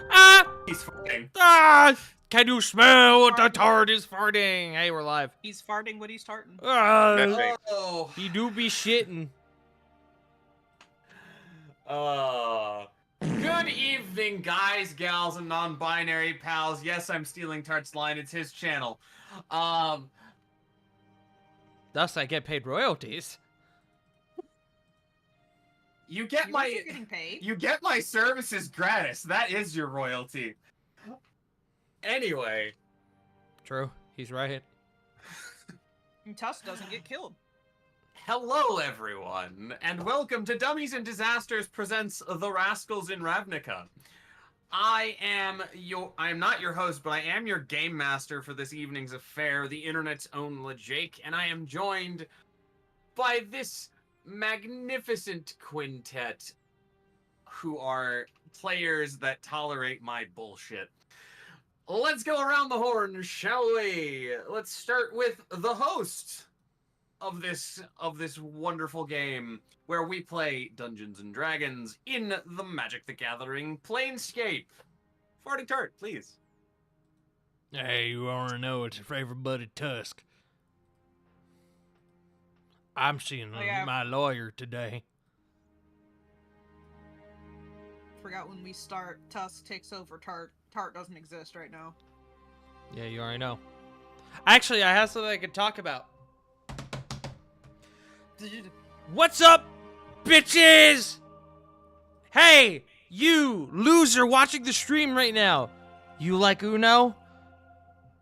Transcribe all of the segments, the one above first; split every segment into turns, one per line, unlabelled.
Ah!
He's farting.
Ah! Can you smell what the tart is farting? Hey, we're live.
He's farting what he's tarting.
Ah!
Oh.
He do be shitting.
Good evening, guys, gals, and non-binary pals. Yes, I'm stealing Tart's line. It's his channel.
Thus, I get paid royalties.
You get
You
my
guys are getting paid.
you get my services gratis. That is your royalty. Anyway,
True. He's right.
And Tusk doesn't get killed.
hello everyone, and welcome to Dummies and Disasters presents The Rascals in Ravnica. I am not your host, but I am your game master for this evening's affair, the internet's own LeJake, and I am joined by this magnificent quintet who are players that tolerate my bullshit. Let's go around the horn, shall we? Let's start with the host of this wonderful game, where we play Dungeons and Dragons in the Magic the Gathering Planescape. Farting Tart, please.
Hey, you already know it's your favorite buddy Tusk. I'm seeing my lawyer today.
Forgot when we start, Tusk takes over Tart. Tart doesn't exist right now.
Yeah, you already know. Actually, I have something I could talk about. What's up, bitches? Hey, you loser watching the stream right now. You like Uno?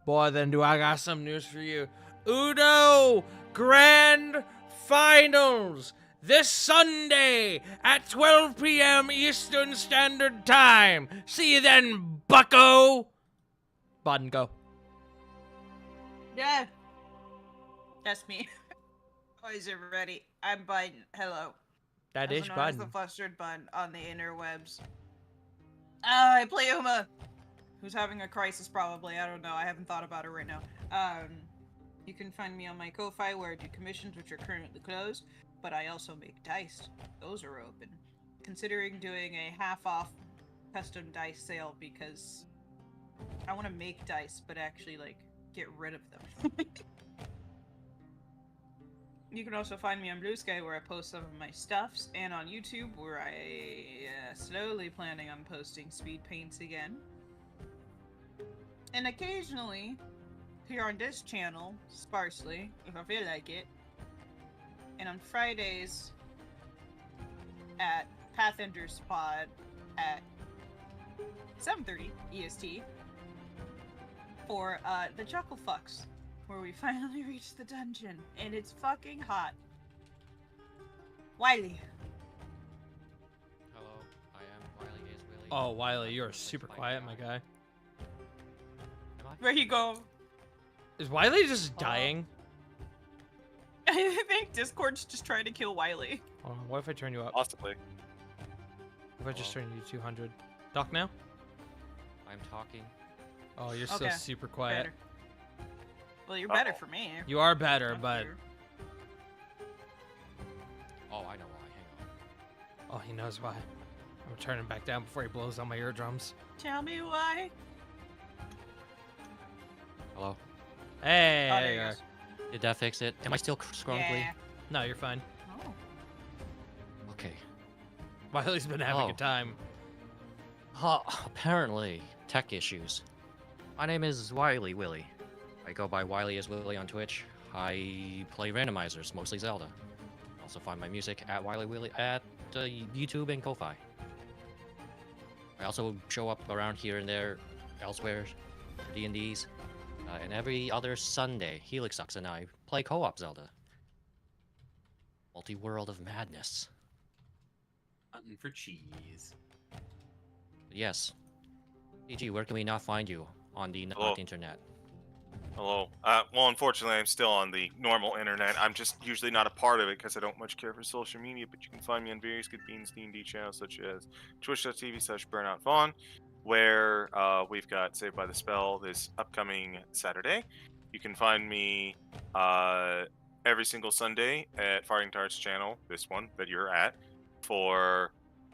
Boy, then do I got some news for you. Uno Grand Finals this Sunday at 12 p.m. Eastern Standard Time. See you then, bucko. Bodden, go.
Yeah. That's me. Boys are ready. I'm Biden. Hello.
That is
Also known as the
Bodden.
flustered bun on the interwebs. I play Uma, who's having a crisis probably. I don't know. I haven't thought about it right now. You can find me on my Ko-Fi where I do commissions, which are currently closed, but I also make dice. Those are open. Considering doing a half-off custom dice sale because I want to make dice, but actually, like, get rid of them. You can also find me on Blue Sky where I post some of my stuffs, and on YouTube where I slowly planning on posting speed paints again. And occasionally, here on this channel, sparsely, if I feel like it. And on Fridays at Pathfinder's Pod at 7:30 EST for the Chuckle Fucks, where we finally reached the dungeon, and it's fucking hot. Wiley.
Hello, I am Wiley Gaze Willie.
Oh, Wiley, you're super quiet, my guy.
Where you go?
Is Wiley just dying?
I think Discord's just trying to kill Wiley.
Hold on, what if I turn you up?
Possibly.
What if I just turn you to 200? Talk now?
I'm talking.
Oh, you're still
Okay,
super quiet.
Better. Well, you're better for me.
You are better,
Not
but...
for you.
Oh, I know why. Hang on.
Oh, he knows why. I'm turning back down before he blows on my eardrums.
Tell me why.
Hello.
Hey,
Oh,
there
there
you
he
are.
goes.
Did that fix it? Am I still scrunkly?
Yeah.
No, you're fine.
Oh.
Okay.
Wiley's been having a time.
Apparently, tech issues. My name is Wiley Willie. I go by Wiley as Willie on Twitch. I play randomizers, mostly Zelda. Also find my music at Wiley Willie at YouTube and Ko-Fi. I also show up around here and there, elsewhere, for D&Ds. And every other Sunday, Helixux and I play co-op Zelda. Multi-World of Madness.
Hunting for cheese.
Yes. EG, where can we not find you on the
Hello.
not internet?
Hello. Well, unfortunately, I'm still on the normal internet. I'm just usually not a part of it because I don't much care for social media, but you can find me on various Good Beans D&D channels such as twitch.tv/BurnoutVaughn, where we've got Saved by the Spell this upcoming Saturday. You can find me every single Sunday at Farting Tart's channel, this one that you're at, for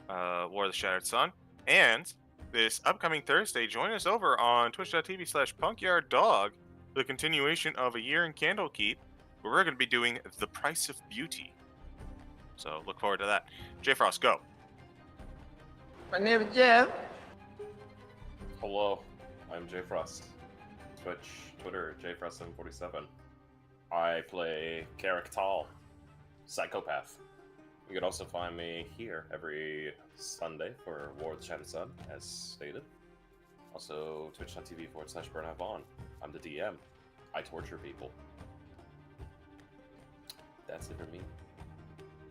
War of the Shattered Sun. And this upcoming Thursday, join us over on twitch.tv/punkyarddog for the continuation of A Year in Candlekeep, where we're going to be doing The Price of Beauty. So look forward to that. J Frost, go.
My name is Jeff.
Hello, I'm J Frost. Twitter, JFrost747. I play Carrick Tall, Psychopath. You can also find me here every Sunday for War of the Shattered Sun, as stated. Also, twitch.tv/BurnOutVaughn. I'm the DM. I torture people. That's it for me.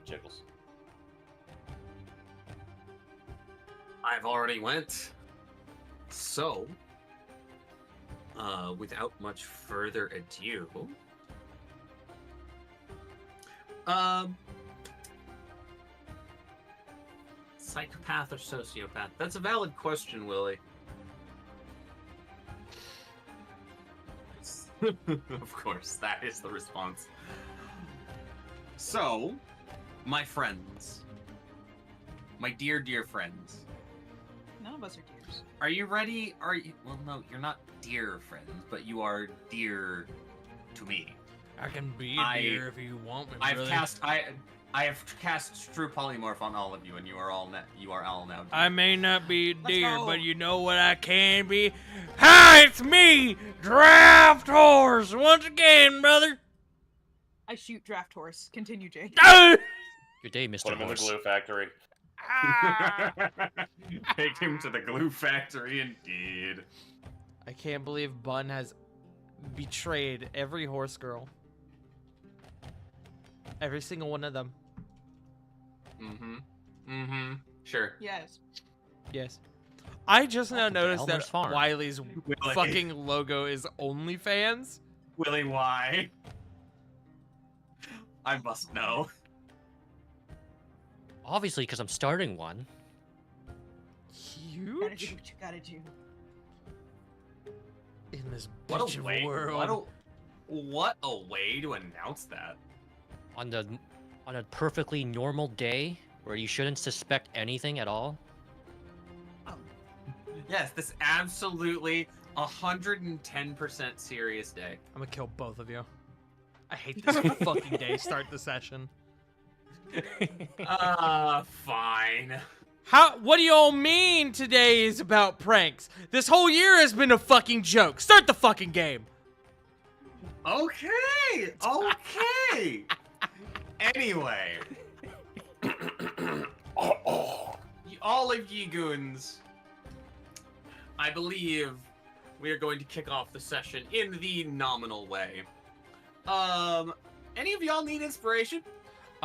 Jiggles.
I've already went. So, without much further ado, psychopath or sociopath? That's a valid question, Willie. Of course, that is the response. So, my friends, my dear, dear friends,
None of us are deers.
are you ready? Well, no, you're not dear friends, but you are dear to me.
I can be a deer if you want me.
I
brother.
have cast True Polymorph on all of you, and you are all now. Dear.
I may not be a
Let's
deer,
go.
but you know what I can be? Hi, it's me, Draft Horse, once again, brother.
I shoot draft horse. Continue, Jake.
Ah!
Good day, Mr.
Put him in the
Horse.
glue factory.
Ah!
Take him to the glue factory, indeed.
I can't believe Bun has betrayed every horse girl. Every single one of them.
Sure.
Yes.
Yes. I just now
Welcome to
noticed
Elmer's
that
Farm.
Wiley's
Willie.
fucking logo is OnlyFans.
Willie, why? I must know.
Obviously, because I'm starting one.
Gotta do
Huge
what you gotta do.
in this
What
bitch
a
of
way!
a world.
What a way to announce that.
On a perfectly normal day where you shouldn't suspect anything at all.
Yes, this absolutely 110% serious day.
I'm gonna kill both of you. I hate this fucking day. Start the session.
Fine.
What do y'all mean today is about pranks? This whole year has been a fucking joke. Start the fucking game.
Okay. Anyway. All of ye goons, I believe we are going to kick off the session in the nominal way. Any of y'all need inspiration?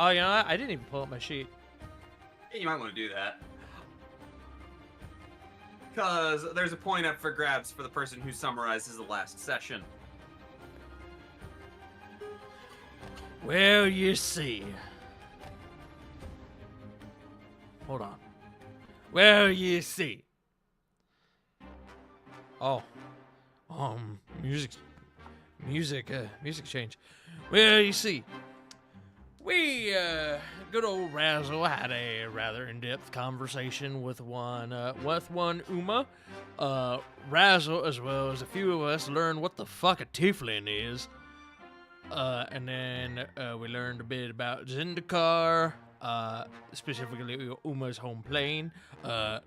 Oh, you know what? I didn't even pull up my sheet.
You might want to do that. Because there's a point up for grabs for the person who summarizes the last session.
Well, you see. Hold on. Well, you see. Oh. Music change. Well, you see. We, good old Razzle had a rather in-depth conversation with one Uma. Razzle, as well as a few of us, learned what the fuck a tiefling is. And then we learned a bit about Zendikar, specifically Uma's home plane.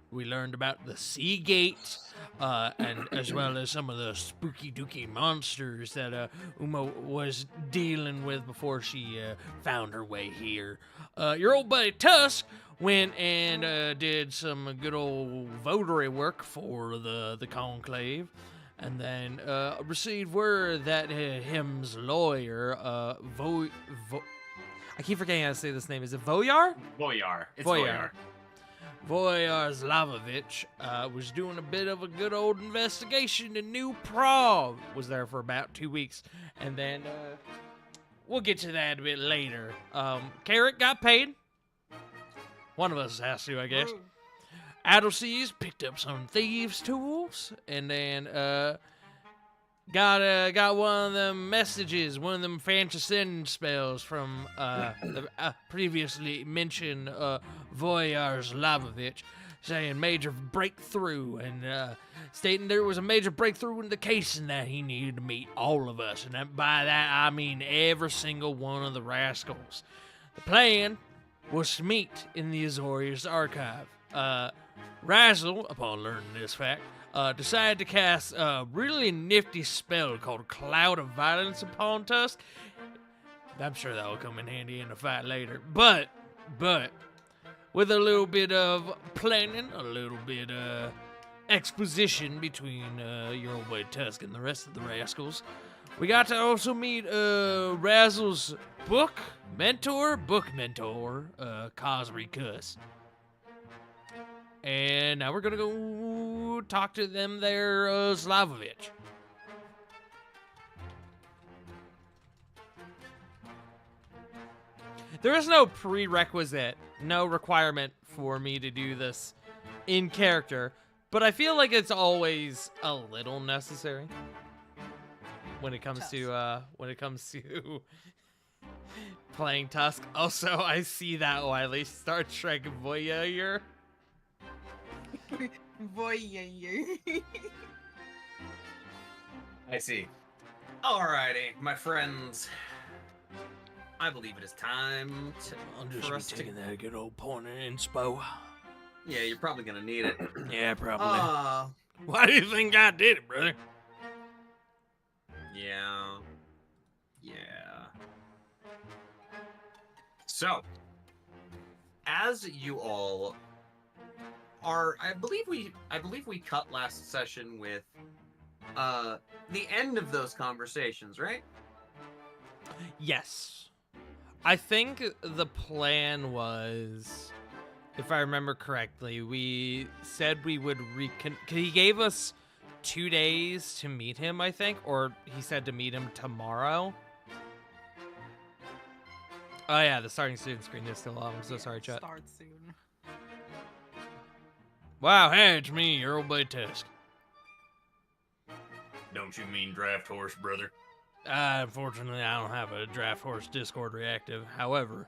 We learned about the Sea Gate, and as well as some of the spooky dooky monsters that Uma was dealing with before she found her way here. Your old buddy Tusk went and did some good old votary work for the conclave. And then received word that him's lawyer, I keep forgetting how to say this name. Is it Voyar?
Voyar. It's
Voyar. Voyar Slavovich was doing a bit of a good old investigation in New Prague. Was there for about 2 weeks. And then we'll get to that a bit later. Carrot got paid. One of us has to, I guess.
Rude.
Adelseas picked up some thieves' tools, and then got one of them messages, one of them fantasy spells from the previously mentioned Voyar Slavovich, saying major breakthrough and stating there was a major breakthrough in the case and that he needed to meet all of us. And by that, I mean every single one of the Rascals. The plan was to meet in the Azorius archive. Razzle, upon learning this fact, decided to cast a really nifty spell called Cloud of Violence upon Tusk. I'm sure that will come in handy in the fight later. But, with a little bit of planning, a little bit of exposition between your old boy Tusk and the rest of the Rascals, we got to also meet Razzle's book mentor, Cosby Cuss. And now we're gonna go talk to them there, Slavovich. There is no prerequisite, no requirement for me to do this in character, but I feel like it's always a little necessary when it comes to playing Tusk. Also, I see that Wily Star Trek Voyager.
Voyager.
I see. Alrighty, my friends. I believe it is time
I'll
for
just
us
be
to...
taking that good old pointer inspo.
Yeah, you're probably gonna need it.
Yeah, probably.
Uh,
Why do you think I did it, brother?
yeah. Yeah. So, as you all are, I believe we cut last session with the end of those conversations, right?
Yes. I think the plan was, if I remember correctly, we said we would he gave us 2 days to meet him, I think, or he said to meet him tomorrow. Oh yeah, the starting student screen is still on. I'm so sorry, chat.
Start soon.
Wow, hey, it's me, your old boy Tusk.
Don't you mean draft horse, brother?
Unfortunately, I don't have a draft horse Discord reactive. However,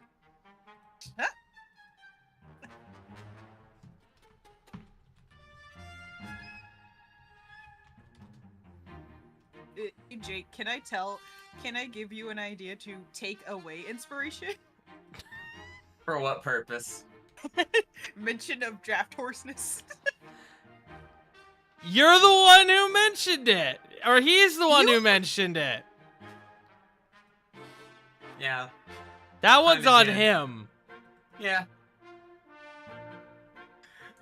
Jake, can I give you an idea to take away inspiration?
For what purpose?
Mention of draft horseness.
you're the one who mentioned it, or he's the one who mentioned it.
Yeah.
That one's
Kinda
on
did.
him.
Yeah.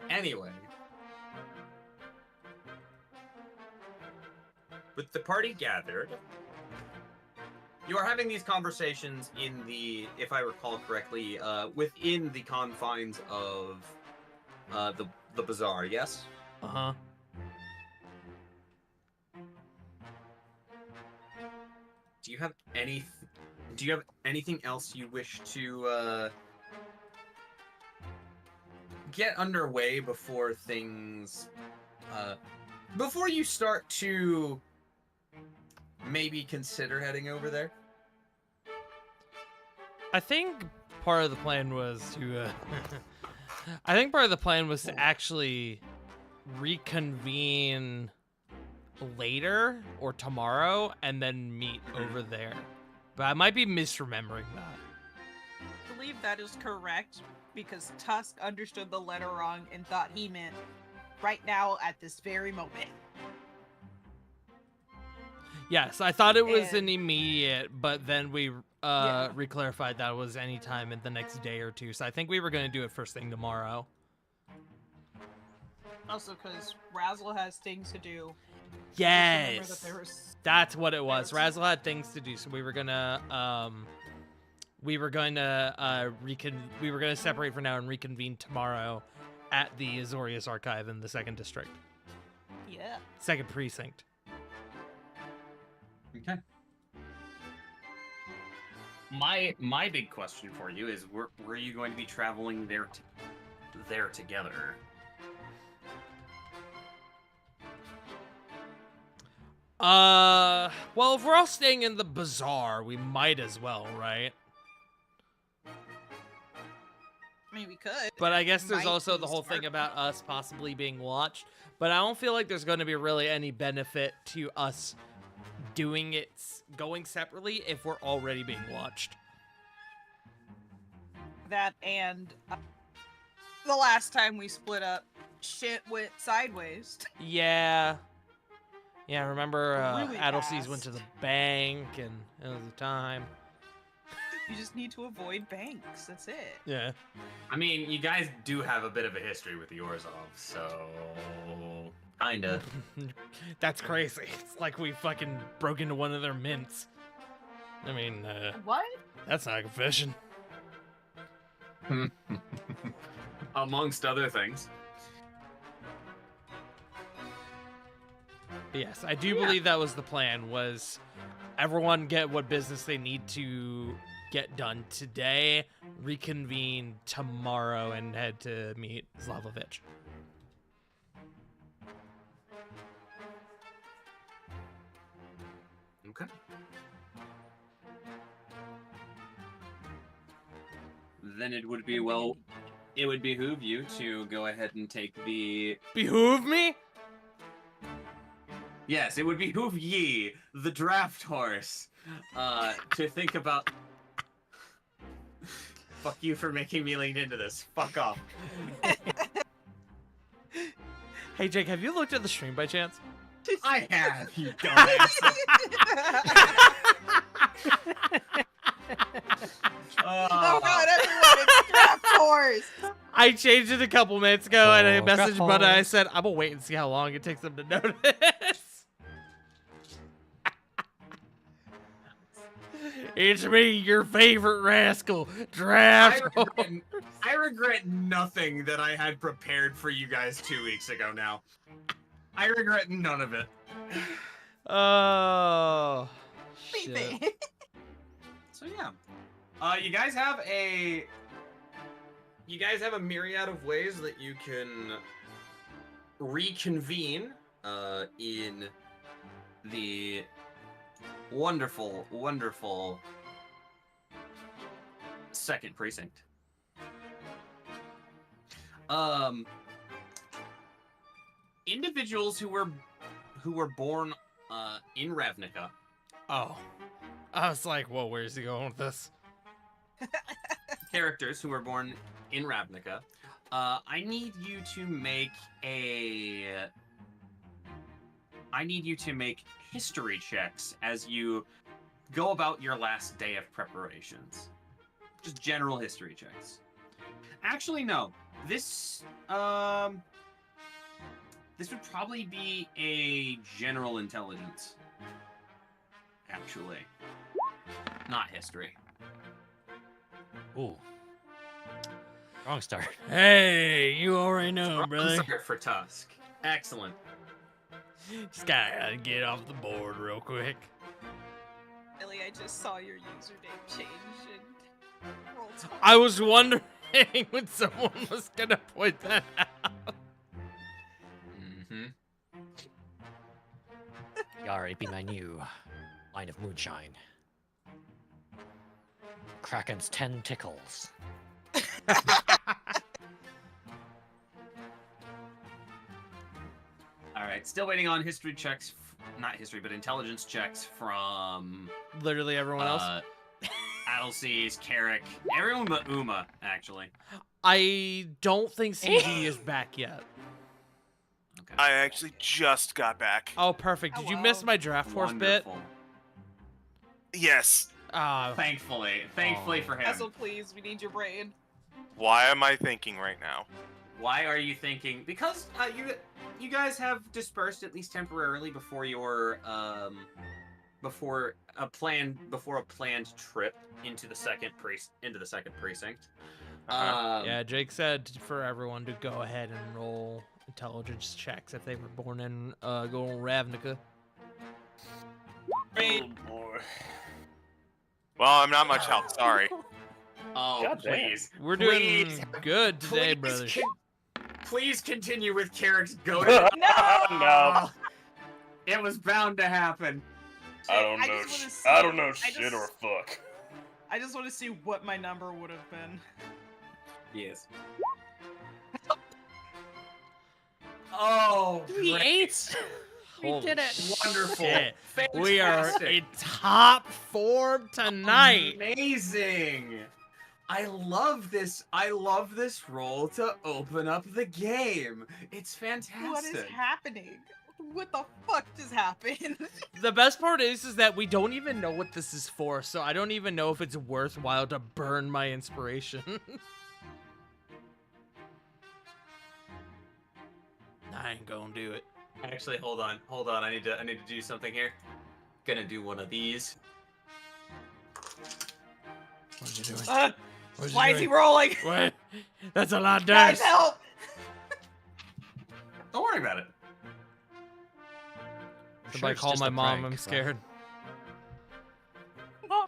Anyway. With the party gathered, you are having these conversations in the, if I recall correctly, within the confines of the bazaar, yes?
Uh-huh.
Do you have anything else you wish to get underway before things before you start to maybe consider heading over there?
I think part of the plan was to I think part of the plan was to actually reconvene later or tomorrow and then meet over there. But I might be misremembering that.
I believe that is correct because Tusk understood the letter wrong and thought he meant right now at this very moment.
Yes, I thought it was
And-
an immediate, but then we
Yeah.
reclarified that it was any time in the next day or two. So I think we were going to do it first thing tomorrow.
Also, because Razzle has things to do. Remember that
Yes.
there was
That's what it was.
Yes.
Razzle had things to do, so we were gonna separate for now and reconvene tomorrow at the Azorius Archive in the 2nd District.
Yeah.
2nd Precinct.
Okay. My big question for you is, were you going to be traveling there together?
Well, if we're all staying in the bazaar, we might as well, right?
I mean, we could.
But I guess
It
there's
might
also
be
the whole thing
smart.
about us possibly being watched. But I don't feel like there's going to be really any benefit to us doing it, going separately, if we're already being watched.
That and the last time we split up, shit went sideways.
Yeah. Yeah, remember
Really
Adelseas went to
fast.
the bank, and it was the time.
You just need to avoid banks. That's it.
Yeah.
I mean, you guys do have a bit of a history with the Orzhov, so kinda.
That's crazy. It's like we fucking broke into one of their mints. I mean,
What?
that's not a confession.
Amongst other things.
But yes, I do believe that was the plan, was everyone get what business they need to get done today, reconvene tomorrow, and head to meet Slavovich.
Okay. Then it would be it would behoove you to go ahead and take the.
Behoove me?
Yes, it would behoove ye, the draft horse, to think about. Fuck you for making me lean into this. Fuck off.
Hey, Jake, have you looked at the stream by chance?
I have, you dumbass.
Oh god, everyone, it's draft horse!
I changed it a couple minutes ago, and I
Oh,
messaged
God.
Butter. I said, I'm gonna wait and see how long it takes them to notice. It's me, your favorite rascal, Draft.
I regret nothing that I had prepared for you guys 2 weeks ago now. I regret none of it.
Oh, shit.
Baby.
So yeah. You guys have a myriad of ways that you can reconvene in the wonderful, wonderful second precinct. Individuals who were born in Ravnica.
Oh, I was like, whoa, where's he going with this?
Characters who were born in Ravnica. I need you to make history checks as you go about your last day of preparations. Just general history checks. Actually, no. This would probably be a general intelligence. Actually. Not history.
Ooh. Wrong start.
Hey, you already know,
Wrong
brother.
start for Tusk. Excellent.
Just gotta get off the board real quick.
Billy, I just saw your username change and roll 20.
I was wondering when someone was gonna point that out.
Mm-hmm.
Yari be my new line of moonshine. Kraken's 10 tickles.
All right, still waiting on history checks. Not history, but intelligence checks from
Literally everyone else.
Adelseas, Carrick, everyone but Uma, actually.
I don't think CG is back yet.
Okay.
I actually just got back.
Oh, perfect. Did you miss
Hello.
my draft force bit?
Wonderful.
Yes.
Thankfully for him.
Hassel, please, we need your brain.
Why am I thinking right now?
Why are you thinking? Because you guys have dispersed at least temporarily before your before a planned trip into the second precinct.
Yeah, Jake said for everyone to go ahead and roll intelligence checks if they were born in Ravnica.
Oh boy.
Well, I'm not much help. Sorry.
Oh,
God damn.
please.
We're doing
Please,
good today,
please
brothers.
please continue with Carrick's go.
No.
It was bound to happen.
I don't
I
know.
just wanna
sh-
see-
I don't know
I
shit or
just-
fuck.
I just want to see what my number would have been.
Yes. Oh,
We
great.
ate.
We did it.
Wonderful.
Shit. We are
Fantastic.
in top form tonight.
Amazing. I love this. I love this roll to open up the game. It's fantastic.
What is happening? What the fuck just happened?
The best part is that we don't even know what this is for, so I don't even know if it's worthwhile to burn my inspiration. I ain't gonna do it.
Actually, hold on. I need to do something here. Gonna do one of these.
What you doing? What you
Why is he
doing?
rolling?
What? That's a lot of
Guys,
dice.
help!
Don't worry about it.
Somebody call my mom. I'm scared.
Mom.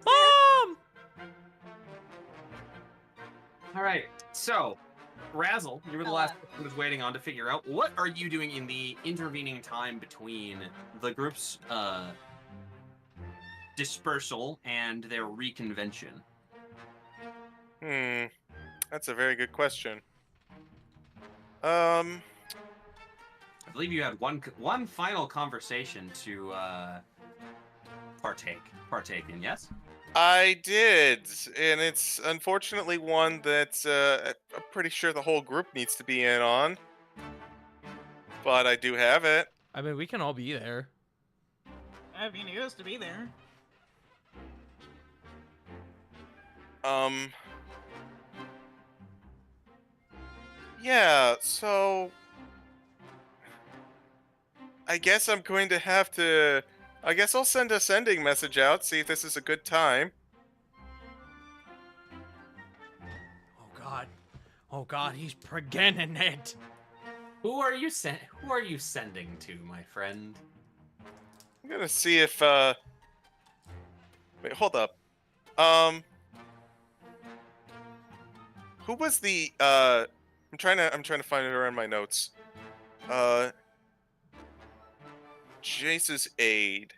Mom!
All right. So, Razzle, you were the
Hello.
last person who was waiting on to figure out what are you doing in the intervening time between the group's dispersal and their reconvention.
That's a very good question.
I believe you had one final conversation to partake in. Yes.
I did, and it's unfortunately one that I'm pretty sure the whole group needs to be in on. But I do have it.
I mean, we can all be there.
I mean, he used to be there.
Yeah, so I guess I'm going to have to. I guess I'll send a sending message out, see if this is a good time.
Oh God. Oh God, he's beginning it.
Who are you sending to, my friend?
I'm gonna see if wait, hold up. Who was the I'm trying to find it around my notes. Jace's aide.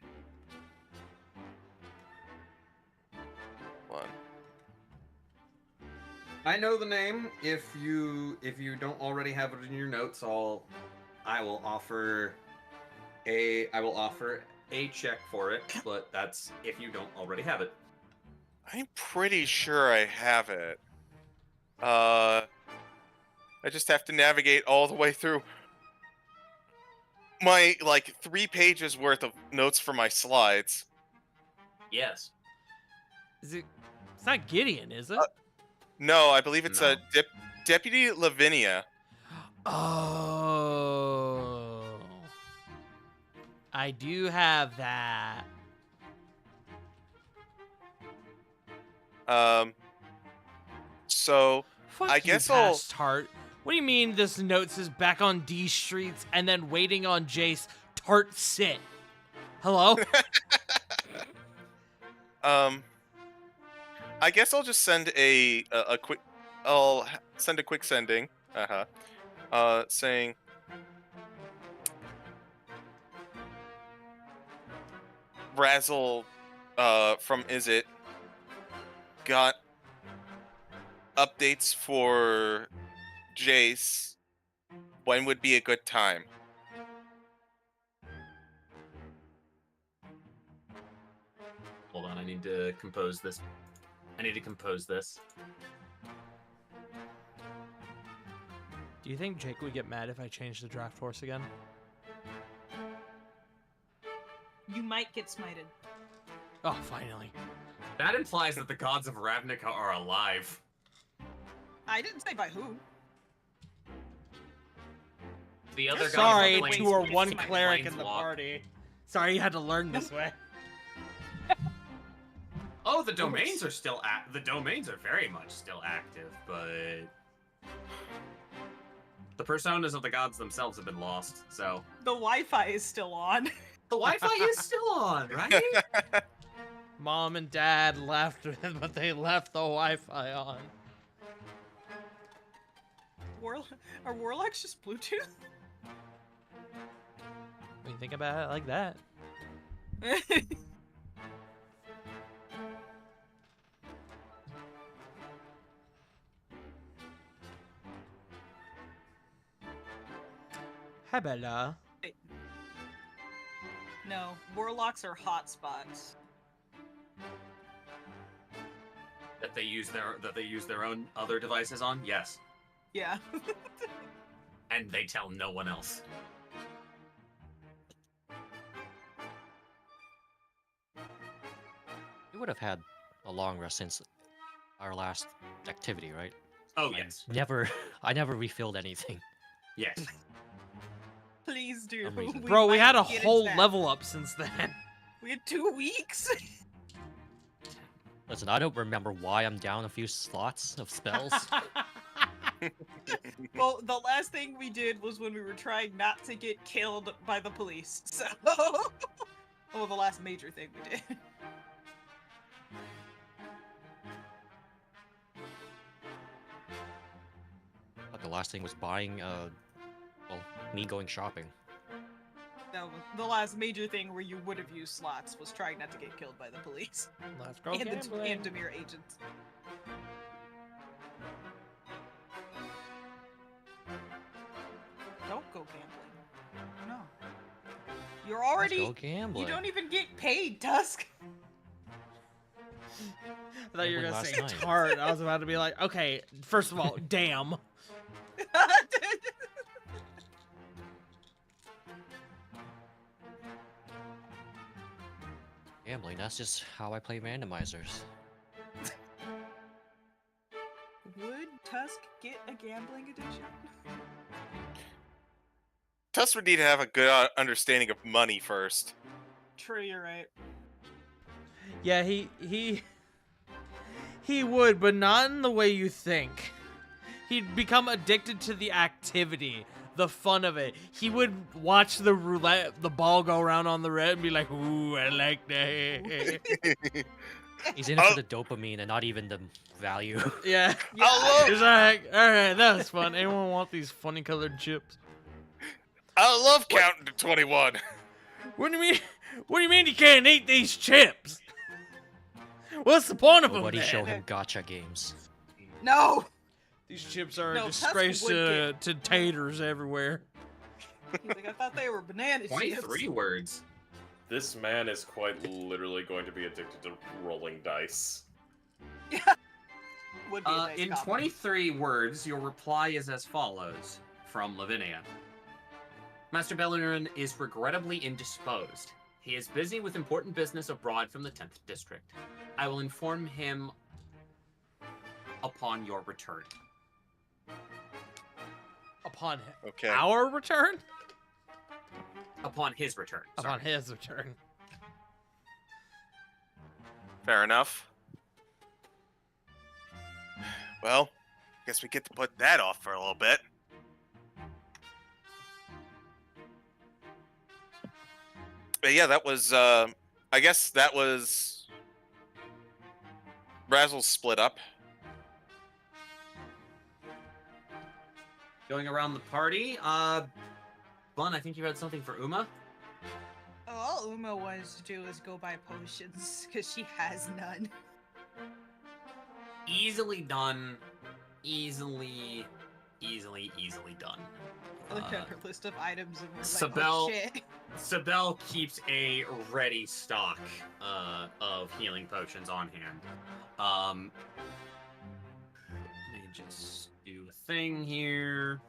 One.
I know the name. If you don't already have it in your notes, I will offer a check for it, but that's if you don't already have it.
I'm pretty sure I have it. I just have to navigate all the way through my, 3 pages worth of notes for my slides.
Yes.
Is it? It's not Gideon, is it?
No, I believe it's
No.
Deputy Lavinia.
Oh. I do have that.
So,
Fuck
I
you,
guess I'll-
past Tart. What do you mean this note says back on D streets and then waiting on Jace? Tart sit. Hello?
I guess I'll just send a quick. I'll send a quick sending. Saying. Razzle, from Is It, got updates for Jace. When would be a good time?
Hold on, I need to compose this.
Do you think Jake would get mad if I changed the draft horse again?
You might get smited.
Oh, finally.
That implies that the gods of Ravnica are alive.
I didn't say by who.
The other
Sorry
gods of
to our
Plains-
one
Plains
cleric in the
walk.
party. Sorry you had to learn this way.
Oh, the domains are still the domains are very much still active, but the personas of the gods themselves have been lost. So
The Wi-Fi is still on.
the Wi-Fi is still on, right?
Mom and Dad left, but they left the Wi-Fi on.
Are warlocks just Bluetooth?
When you think about it like that. Hi, Bella.
No, warlocks are hotspots.
That they use their own other devices on? Yes.
Yeah.
And they tell no one else.
We would have had a long rest since our last activity, right?
Oh yes.
I never refilled anything.
Yes.
Please do.
Some reason.
Bro, we
might
had a
get into
whole
that.
level up since then.
We had 2 weeks.
Listen, I don't remember why I'm down a few slots of spells.
Well, the last thing we did was when we were trying not to get killed by the police. So, the last major thing we did.
But the last thing was buying, well, me going shopping.
No, the last major thing where you would have used slots was trying not to get killed by the police
Let's go
and the
gambling.
and Demir agents. Don't go gambling. No. You're
Let's
already.
go gambling.
You don't even get paid, Tusk.
I thought you were
Gambling
gonna say
last night.
tart. I was about to be like, okay, first of all, damn.
Gambling, that's just how I play randomizers.
Would Tusk get a gambling edition?
Tusk would need to have a good understanding of money first.
True, you're right.
Yeah, he would, but not in the way you think. He'd become addicted to the activity, the fun of it. He would watch the roulette, the ball go around on the red, and be like, "Ooh, I like that."
He's in it for the dopamine and not even the value.
Yeah.
I love,
He's like, all right, that was fun. Anyone want these funny colored chips?
I love counting to 21.
What do you mean? What do you mean you can't eat these chips? What's the point of them?
Nobody
then?
show him gotcha games.
No!
These chips are
No,
a
Tusk
disgrace
would
to taters everywhere.
He's like, I thought they were banana
23
chips.
words.
This man is quite literally going to be addicted to rolling dice.
Would be a nice
In
combo.
23 words, your reply is as follows from Lavinia. Master Bellerin is regrettably indisposed. He is busy with important business abroad from the 10th district. I will inform him upon your return.
Upon
Okay.
our return?
Upon his return.
Upon
sorry.
his return.
Fair enough. Well, guess we get to put that off for a little bit. But yeah, that was, I guess that was Razzle's split up.
Going around the party, Bun, I think you had something for Uma?
All Uma wants to do is go buy potions, because she has none.
Easily done. Easily done.
Look at her list of items and we're like,
Sabel-
oh shit.
Sabel keeps a ready stock of healing potions on hand. Let me just do a thing here.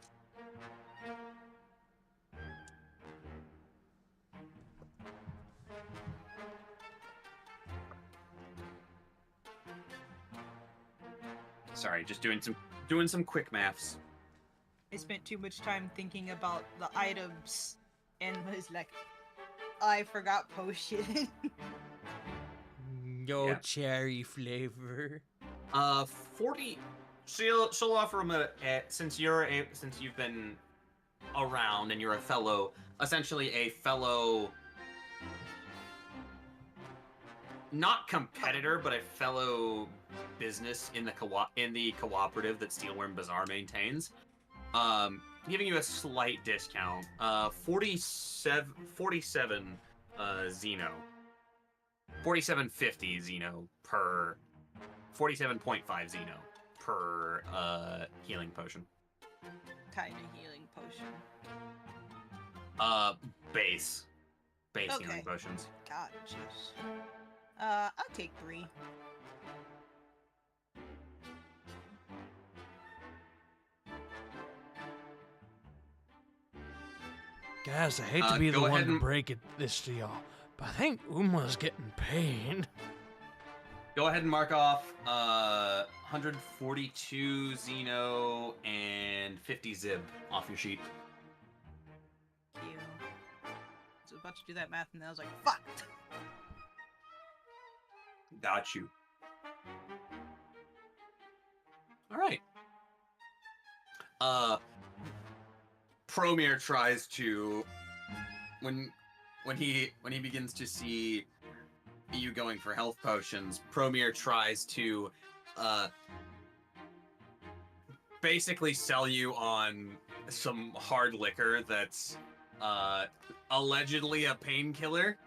Sorry, just doing some quick maths.
I spent too much time thinking about the items and was like, I forgot potion.
No
Yeah.
cherry flavor.
40. She'll offer him since you've been around and you're a fellow, essentially a fellow, not competitor, but a fellow business in the cooperative that Steelworm Bazaar maintains. Giving you a slight discount. 47 Xeno. 47.50 Xeno per 47.5 Xeno per healing potion.
Tiny healing potion.
Base
Okay.
healing potions.
God, jeez. I'll take 3.
Guys, I hate to be the
go
one
ahead
to
and-
break this to y'all, but I think Uma's getting paid.
Go ahead and mark off 142 Xeno and 50 Zib off your sheet.
Thank you. I was about to do that math and I was like, fuck!
Got you. All right. Promir tries to when he begins to see you going for health potions, Promir tries to basically sell you on some hard liquor that's allegedly a painkiller.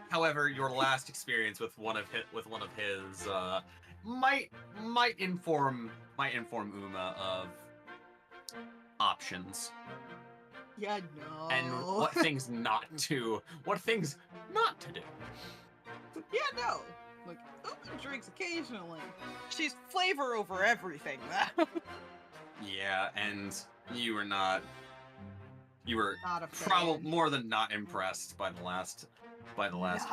However, your last experience with one of his might inform Uma of options
Yeah, no.
and what things not to do.
Yeah, no. Like, Uma drinks occasionally. She's flavor over everything, though.
Yeah, and you were not
Not a fan.
probably more than not impressed by the last go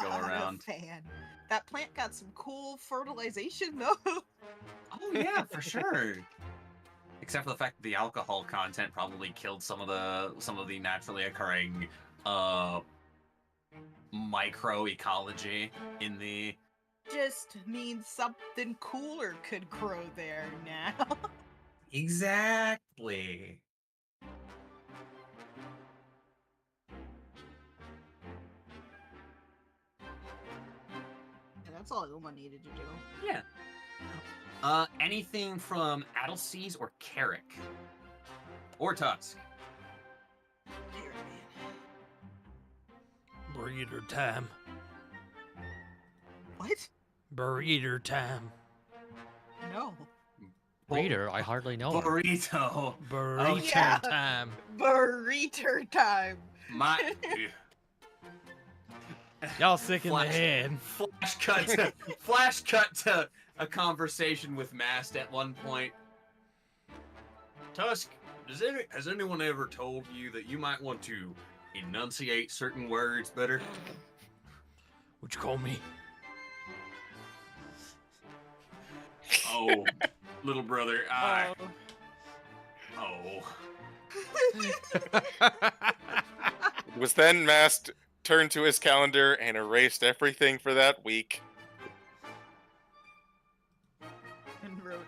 Not
around.
a fan. That plant got some cool fertilization, though.
Oh yeah, for sure. Except for the fact that the alcohol content probably killed some of the naturally occurring microecology in the.
Just means something cooler could grow there now.
Exactly.
And that's all Uma needed to do.
Yeah. Anything from Adelseas or Carrick? Or Tusk?
Here, man.
Breeder time.
What?
Breeder time.
No.
Reader, I hardly know him.
Burrito.
Burrito
yeah.
time.
Burrito time.
My
Y'all sick in the
Flash.
head.
flash cut to a conversation with Mast at one point. Tusk, has anyone ever told you that you might want to enunciate certain words better?
Would you call me?
Oh, little brother, Oh.
It was then Mast turned to his calendar and erased everything for that week.
And wrote,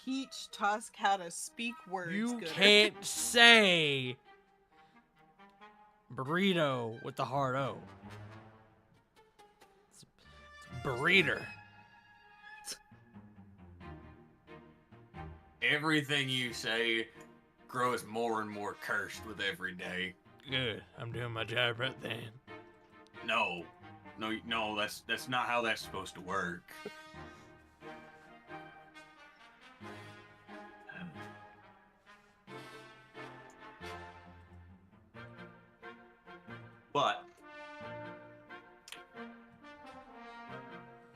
teach Tusk how to speak words
You
good.
can't say burrito with the hard O. It's burrito.
Everything you say grows more and more cursed with every day.
Good. I'm doing my job right then.
No, that's not how that's supposed to work. But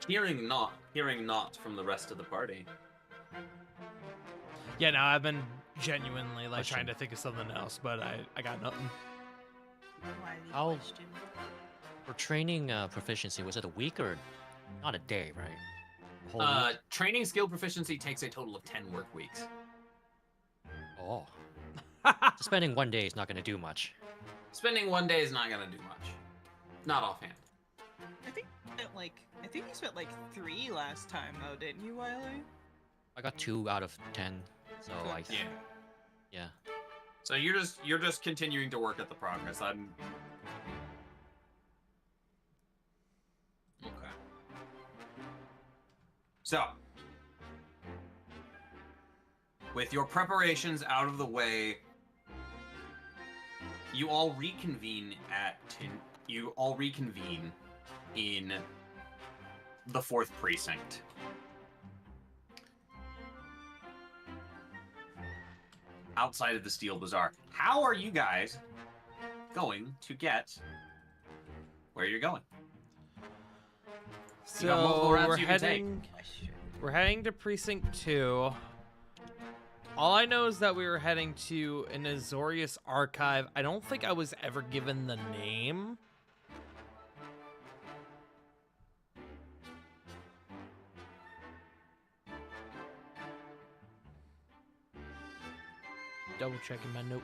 hearing not from the rest of the party.
Yeah, no, I've been genuinely like
Question.
trying to think of something else, but I got nothing.
Wily
How-
question.
For training proficiency, was it a week or not a day, right? A whole week?
Training skill proficiency takes a total of 10 work weeks.
Oh. So spending one day is not going to do much.
Spending one day is not gonna do much. Not offhand.
I think you spent like 3 last time though, didn't you, Wiley?
I got 2 out of 10, so
Good.
I
Yeah.
yeah.
So you're just continuing to work at the progress. I'm. Okay. So, with your preparations out of the way, you all reconvene in the 4th precinct. outside of the Steel Bazaar. How are you guys going to get where you're going? You got multiple
So
routes
we're
you can take.
heading to Precinct 2. All I know is that we were heading to an Azorius archive. I don't think I was ever given the name. Double checking my notes.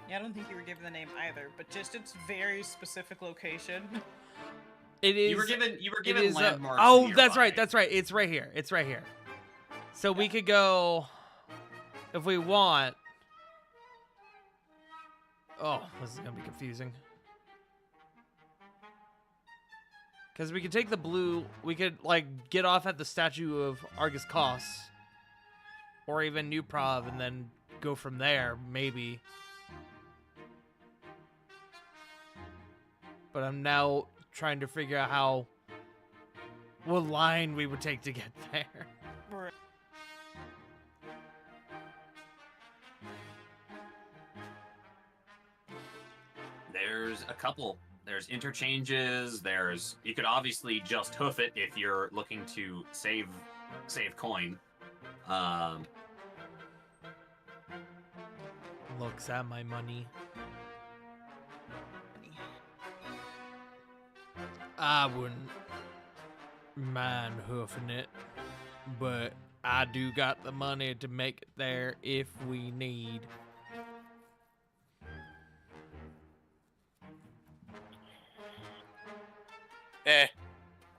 Yeah, I don't think you were given the name either, but just its very specific location.
It is.
You were given
it is,
landmarks.
oh, that's
nearby.
right. That's right. It's right here. It's right here. So we could go if we want. Oh, this is gonna be confusing. Because we could take the blue. We could like get off at the statue of Argus Kos, or even New Prov, and then go from there, maybe. But I'm now trying to figure out what line we would take to get there.
Right.
There's a couple. There's interchanges. You could obviously just hoof it if you're looking to save coin.
Looks at my money. I wouldn't mind hoofing it, but I do got the money to make it there if we need.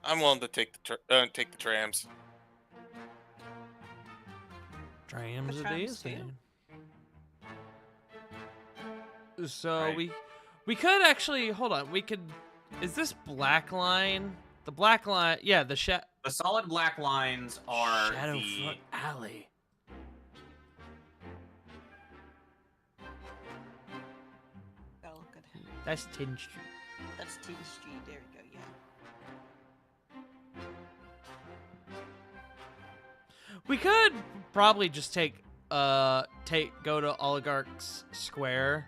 I'm willing to take the trams.
Trams
The
it
trams
is
too.
then. So
Right.
we could actually hold on. We could. Is this black line? The black line. Yeah, the
The solid black lines are
Shadowfront Alley.
That'll look good.
That's 10th Street.
That's T Street. There we go. Yeah.
We could probably just go to Oligarch's Square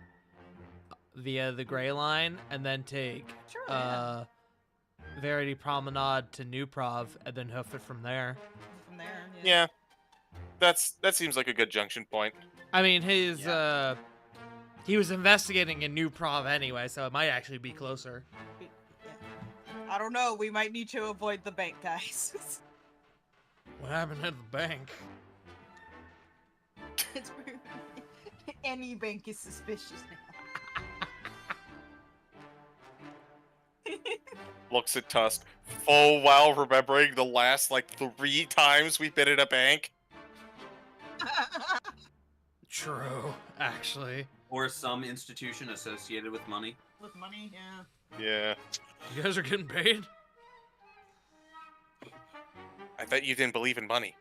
via the Gray Line, and then take
Sure. Yeah.
Verity Promenade to New Prov, and then hoof it from there.
From there.
Yeah, that seems like a good junction point.
I mean, he was investigating in New Prov anyway, so it might actually be closer.
Yeah. I don't know. We might need to avoid the bank, guys.
What happened at the bank?
It's any bank is suspicious now.
Looks at Tusk, full while remembering the last like 3 times we've been at a bank.
True, actually.
Or some institution associated with money.
With money, yeah.
Yeah.
You guys are getting paid?
I bet you didn't believe in money.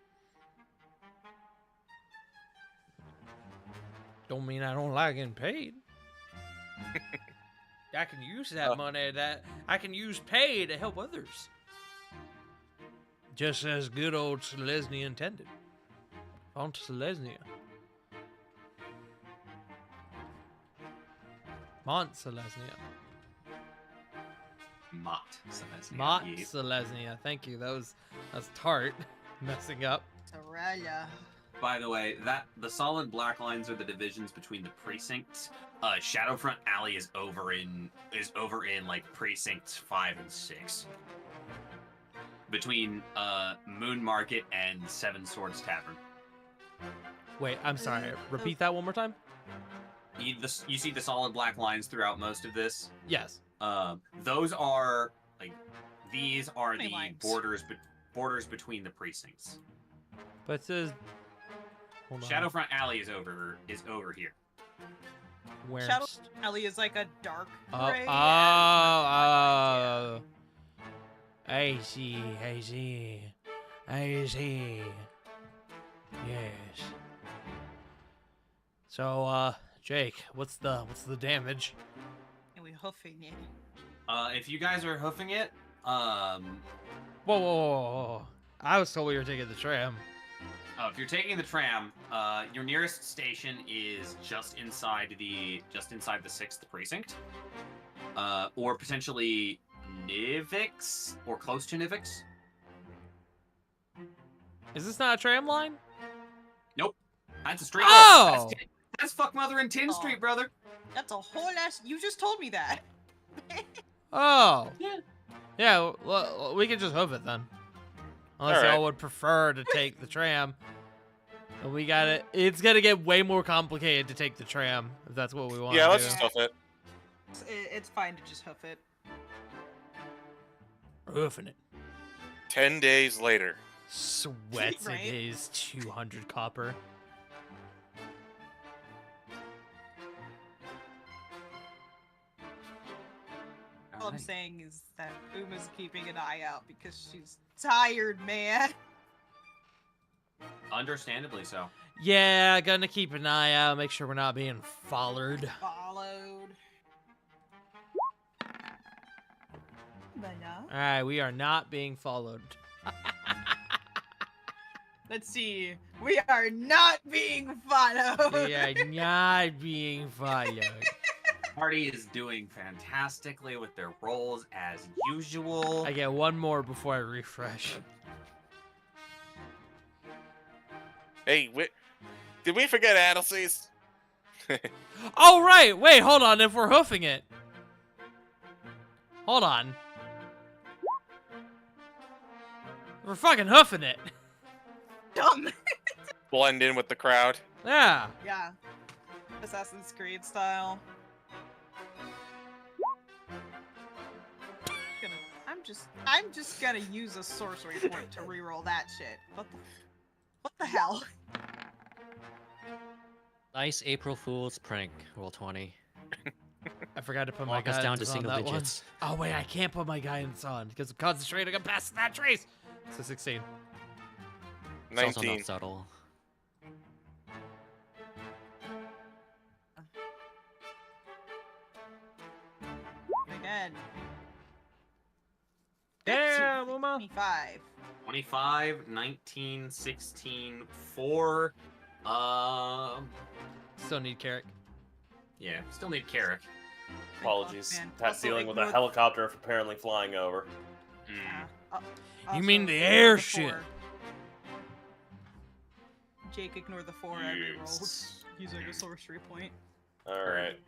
Don't mean I don't like getting paid. I can use that money that I can use pay to help others. Just as good old Selesnya intended. On to Selesnya. Mont Selesnya.
Mott. So that's
Mont
yeah.
Selesnya. Thank you. That's tart. Messing up.
Soraya.
By the way, the solid black lines are the divisions between the precincts. Shadowfront Alley is over in like precincts 5 and 6. Between Moon Market and Seven Swords Tavern.
Wait, I'm sorry. Repeat that one more time?
You see the solid black lines throughout most of this.
Yes.
Those are these are
Many
the
lines.
borders between the precincts.
But it says hold on.
Shadowfront Alley is over here.
Where?
Shadow Alley is like a dark
Oh,
gray.
I see. Yes. So, Jake, what's the damage?
And we hoofing it.
If you guys are hoofing it,
Whoa. I was told we were taking the tram.
Oh, if you're taking the tram, your nearest station is just inside the 6th precinct, or potentially Nivix, or close to Nivix.
Is this not a tram line?
Nope, that's a street.
Oh!
That's fuck mother and Tin Street, brother.
That's a whole ass. You just told me that.
Oh.
Yeah.
Yeah, well, we can just hoof it then. Unless
Alright.
y'all would prefer to take the tram. And we got it. It's gonna get way more complicated to take the tram if that's what we want.
Yeah,
to
let's
do.
just hoof it.
It's fine to just hoof it.
Hoofing it.
10 days later.
Sweats
Right?
it is 200 copper.
All I'm saying is that Uma's keeping an eye out because she's tired, man.
Understandably so.
Yeah, gonna keep an eye out, make sure we're not being followed.
Followed. But no.
Alright, we are not being followed.
Let's see. We are not being followed.
We are not being followed.
Party is doing fantastically with their rolls as usual.
I get one more before I refresh.
Hey, did we forget Addleseas?
Oh, right! Wait, hold on, if we're hoofing it. Hold on. We're fucking hoofing it.
Dumb.
Blend in with the crowd.
Yeah.
Yeah. Assassin's Creed style. I'm just gonna use a sorcery point to reroll that shit. What the hell?
Nice April Fool's prank, roll 20.
I forgot to put my
Walk us
guidance
down to
on
single
that
digits.
one. Oh, wait, I can't put my guidance on because I'm concentrating on passing that trace. So 16.
It's also
19.
not subtle.
Again.
Damn, Uma.
25.
25, 19, 16, 4.
Still need Carrick.
Yeah, still need Carrick.
Apologies.
man.
Pat's
Also,
dealing with a
ignore-
helicopter apparently flying over.
Mm.
You mean
Also,
the
ignore
air
the
shit.
4. Jake, ignore the 4 I rerolled
Yes.
using a sorcery point.
Alright,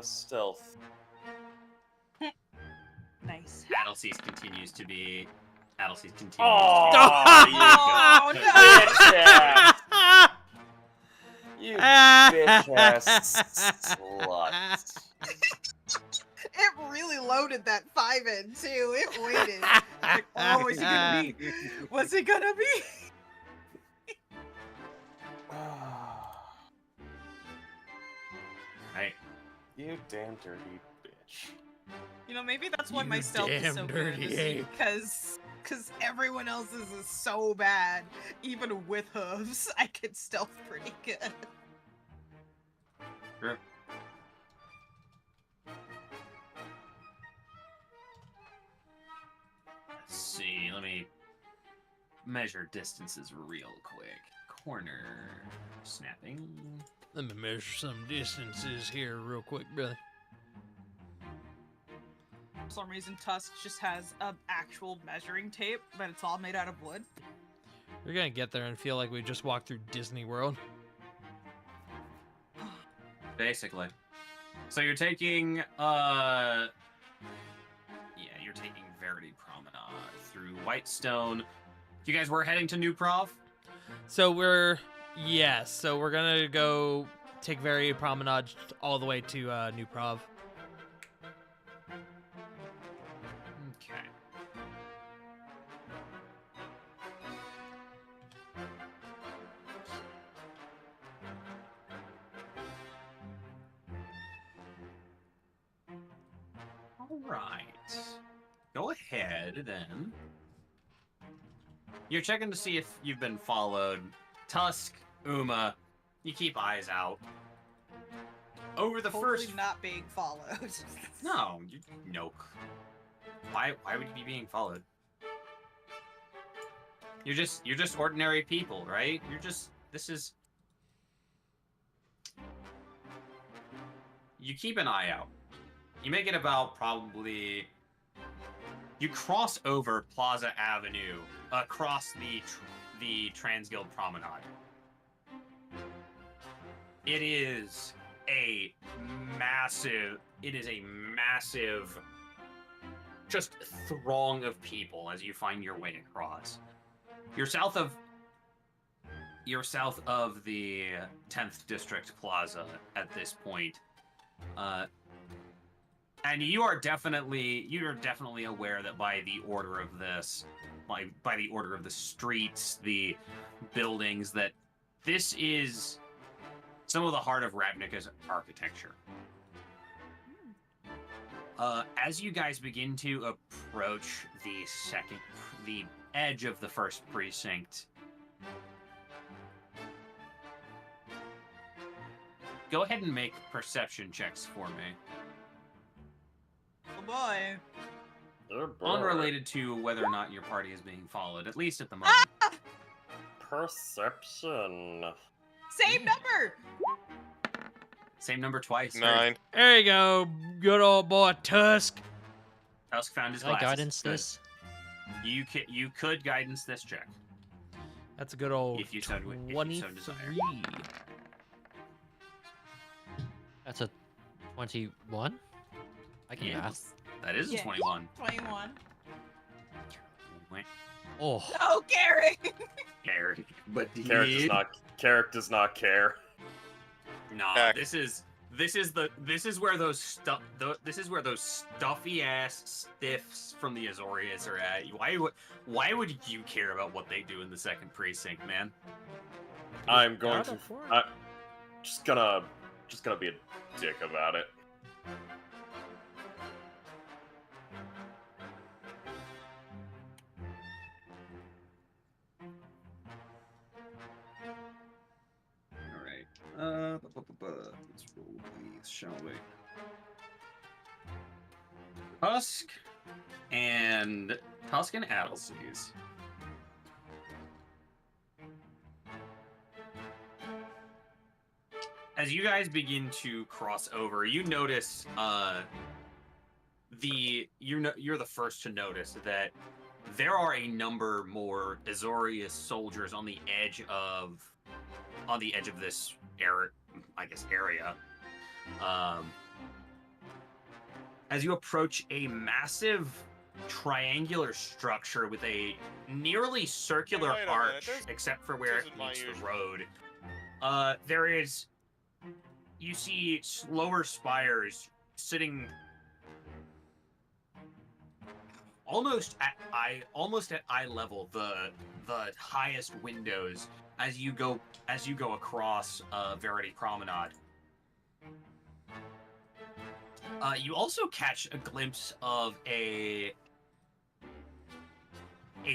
stealth.
Nice.
Addleseas continues to be. Addleseas continues.
Oh,
Oh,
bitch ass! You bitch ass slut.
It really loaded that 5 in too. It waited. Like, oh, is it gonna be? What's it gonna be?
Hey,
You damn dirty bitch.
You know, maybe that's why
You
my stealth is
damn
so good.
dirty
Is
ape.
because everyone else's is so bad. Even with hooves, I could stealth pretty good.
Sure. Let's see. Let me measure distances real quick. Corner snapping.
Let me measure some distances here real quick, brother.
For some reason, Tusk just has actual measuring tape, but it's all made out of wood.
We're gonna get there and feel like we just walked through Disney World.
Basically. So you're taking yeah, you're taking Verity Promenade through Whitestone. You guys were heading to New Prov?
So we're gonna go take Very Promenade all the way to New Prov.
Okay. All right. Go ahead then. You're checking to see if you've been followed. Tusk, Uma, you keep eyes out. Over the
Hopefully
first
not being followed.
No, no. Why would you be being followed? You're just ordinary people, right? This is. You keep an eye out. You make it about probably. You cross over Plaza Avenue across the Transguild Promenade. It is a massive. Just throng of people as you find your way across. You're south of the 10th District Plaza at this point. And you are definitely aware that by the order of this, by the order of the streets, the buildings, that this is some of the heart of Ravnica's architecture. As you guys begin to approach the edge of the first precinct, go ahead and make perception checks for me.
Oh boy.
Unrelated to whether or not your party is being followed, at least at the moment.
Perception.
Same number!
Same number twice.
9.
There you go, good old boy Tusk.
Tusk found his
Can I
glasses.
guidance
Good.
this?
You could guidance this check.
That's a good old
If you so
23.
desire.
That's a 21? I can math.
That is a
Yeah.
21.
21.
Oh,
Oh, Gary!
Gary. But
Carrick does not care.
No,
Heck.
this is where those stuffy ass stiffs from the Azorius are at. Why would you care about what they do in the second precinct, man?
I'm going
Out
to.
of four.
Just gonna be a dick about it.
Alright. Let's roll these, shall we? Tusk and Addleseas. As you guys begin to cross over, you notice you're the first to notice that there are a number more Azorius soldiers on the edge of this area. As you approach a massive triangular structure with a nearly circular
Wait a minute,
arch,
this
except for where it
isn't my
meets the
usual.
road. You see lower spires sitting almost at eye level, the highest windows as you go across Verity Promenade. You also catch a glimpse of a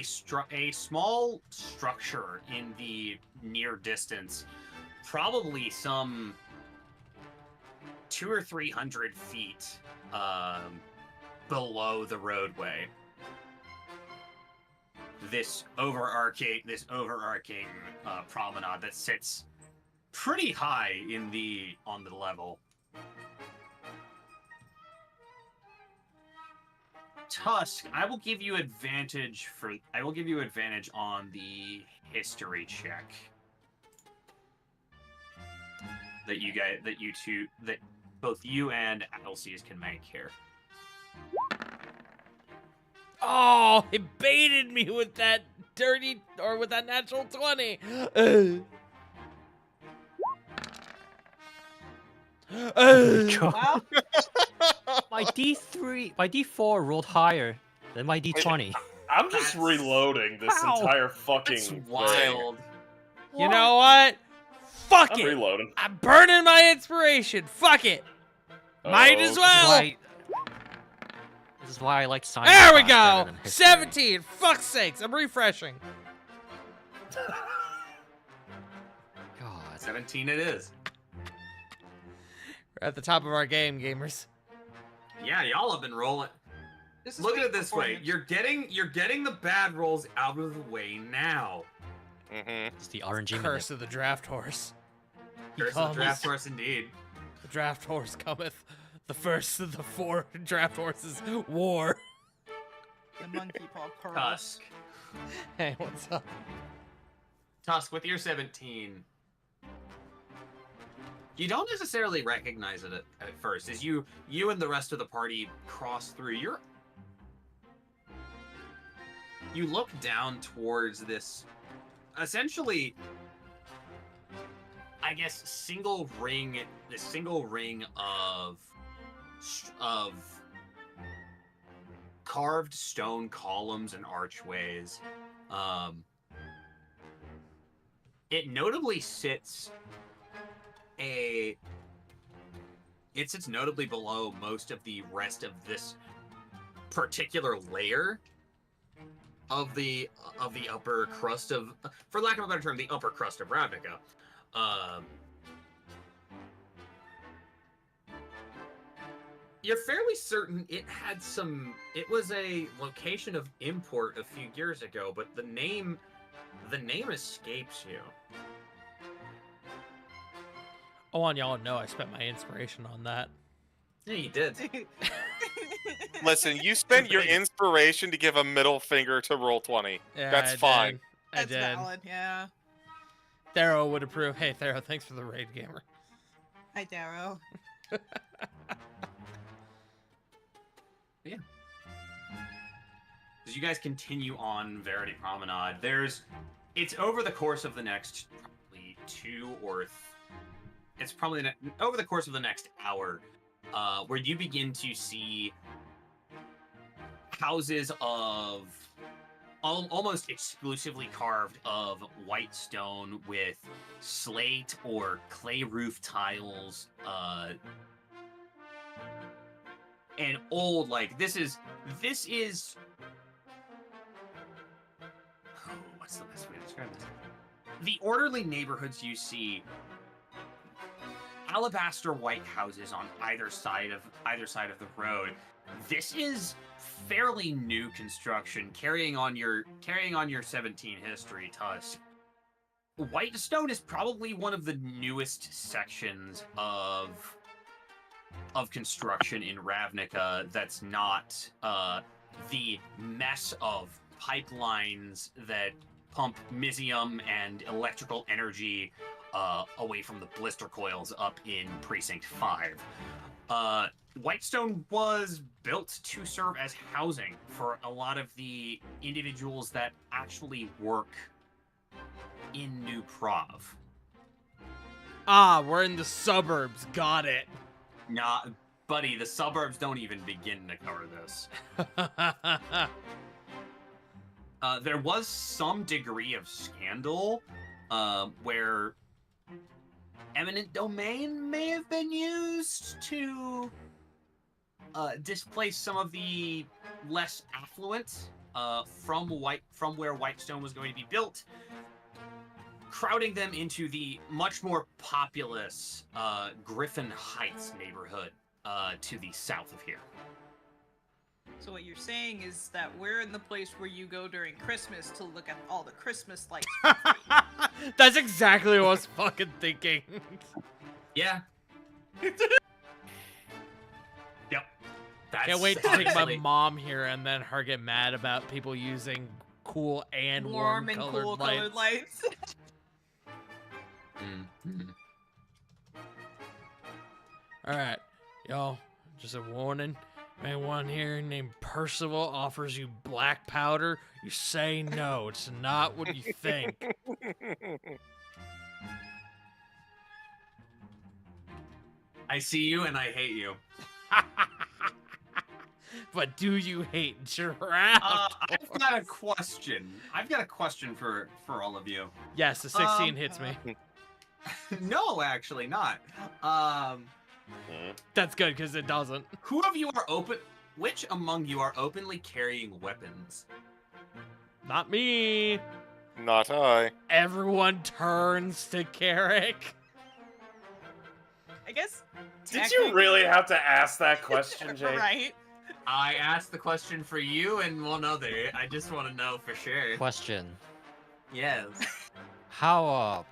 small structure in the near distance, probably some 200 or 300 feet below the roadway. This overarching promenade that sits pretty high on the level. Tusk, I will give you advantage on the history check that both you and Addleseas can make here.
Oh, he baited me with that with that natural 20.
Well,
my D4 rolled higher than my D20.
I'm just reloading this
Ow.
entire fucking
That's
thing.
wild.
You know what? Fuck
I'm
it.
reloading.
I'm burning my inspiration. Fuck it. Might as
Oh,
well.
This is why I like science.
There we
class
go.
better than history.
17. Fuck's sakes. I'm refreshing.
God.
17 it is.
We're at the top of our game, gamers.
Yeah, y'all have been rolling.
This is
Look at
peak
it this way:
performance.
you're getting the bad rolls out of the way now.
Mm-hmm.
It's the RNG
Curse of the draft horse. He
Curse of the
comes.
draft horse, indeed.
The draft horse cometh. The first of the 4 draft horses. War.
The monkey paw pearls.
Tusk.
Hey, what's up?
Tusk, with your 17, you don't necessarily recognize it at first. As you and the rest of the party cross through, you look down towards this, essentially, I guess, single ring of carved stone columns and archways. It notably sits notably below most of the rest of this particular layer of the upper crust of, for lack of a better term, the upper crust of Ravnica. You're fairly certain it was a location of import a few years ago, but the name escapes you.
I want y'all to know I spent my inspiration on that.
Yeah, you did.
Listen, you spent your inspiration to give a middle finger to Roll20.
Yeah,
That's fine.
I
That's
did.
valid, yeah.
Thero would approve. Hey, Thero, thanks for the raid, gamer.
Hi, Darrow.
As you guys continue on Verity Promenade, it's over the course of the next over the course of the next hour, where you begin to see houses of almost exclusively carved of white stone with slate or clay roof tiles, and old, like, this is what's the best way to describe this? The orderly neighborhoods you see, alabaster white houses on either side of the road. This is fairly new construction, carrying on your 17 history, Tusk. Whitestone is probably one of the newest sections of construction in Ravnica that's not the mess of pipelines that pump Mizium and electrical energy away from the blister coils up in Precinct 5. Whitestone was built to serve as housing for a lot of the individuals that actually work in New Prov.
Ah, we're in the suburbs. Got it.
Nah, buddy, the suburbs don't even begin to cover this. There was some degree of scandal where eminent domain may have been used to displace some of the less affluent from where Whitestone was going to be built, crowding them into the much more populous Griffin Heights neighborhood to the south of here.
So what you're saying is that we're in the place where you go during Christmas to look at all the Christmas lights.
That's exactly what I was fucking thinking.
Yeah. Yep.
Can't wait to take my
honestly-
mom here and then her get mad about people using cool and warm
and
colored
cool
lights.
colored lights.
Mhm.
Alright, y'all, just a warning. Anyone here named Percival offers you black powder, you say no. It's not what you think.
I see you and I hate you.
But do you hate giraffe?
I've got a question. I've got a question for all of you.
Yes, the 16 hits me.
No, actually not.
That's good because it doesn't.
Who of you are which among you are openly carrying weapons?
Not me.
Not I.
Everyone turns to Carrick.
I guess.
Did you really have to ask that question, Jake?
Right.
I asked the question for you and one other. I just want to know for sure.
Question:
Yes.
How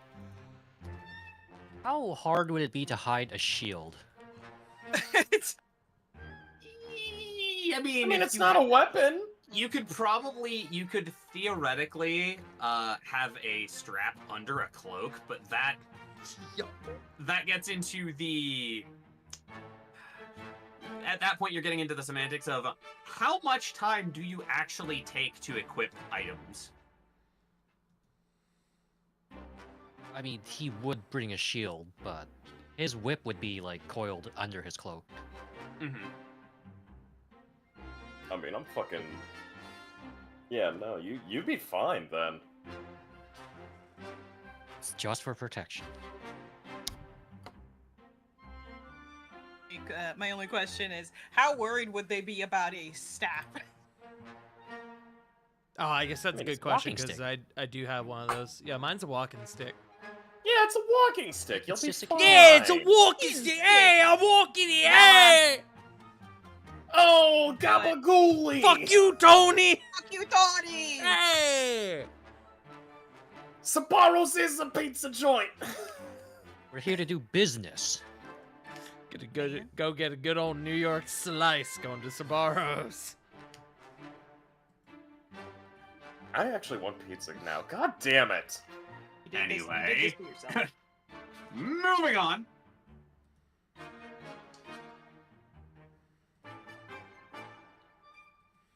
hard would it be to hide a shield?
I mean,
I mean,
if
it's
you
not a weapon.
You could theoretically have a strap under a cloak, but that gets into the. At that point, you're getting into the semantics of how much time do you actually take to equip items?
I mean, he would bring a shield, but his whip would be like coiled under his cloak.
Mm-hmm.
I mean, I'm fucking. Yeah, no, you'd be fine then.
It's just for protection.
My only question is, how worried would they be about a staff?
Oh, I guess that's
I mean,
a
it's
good
a
question
walking
because
stick.
I do have one of those. Yeah, mine's a walking stick.
Yeah, it's a walking stick. You'll
It's
be
just a-
fine.
Yeah, it's a walking stick. Hey, I'm walking it. Hey,
Oh, Gabagooli!
fuck you, Tony.
Fuck you, Tony!
Hey.
Sabaros is a pizza joint.
We're here to do business.
Go get a good old New York slice going to Sabaros.
I actually want pizza now. God damn it!
You did this- you did
Anyway.
this to yourself.
Moving on.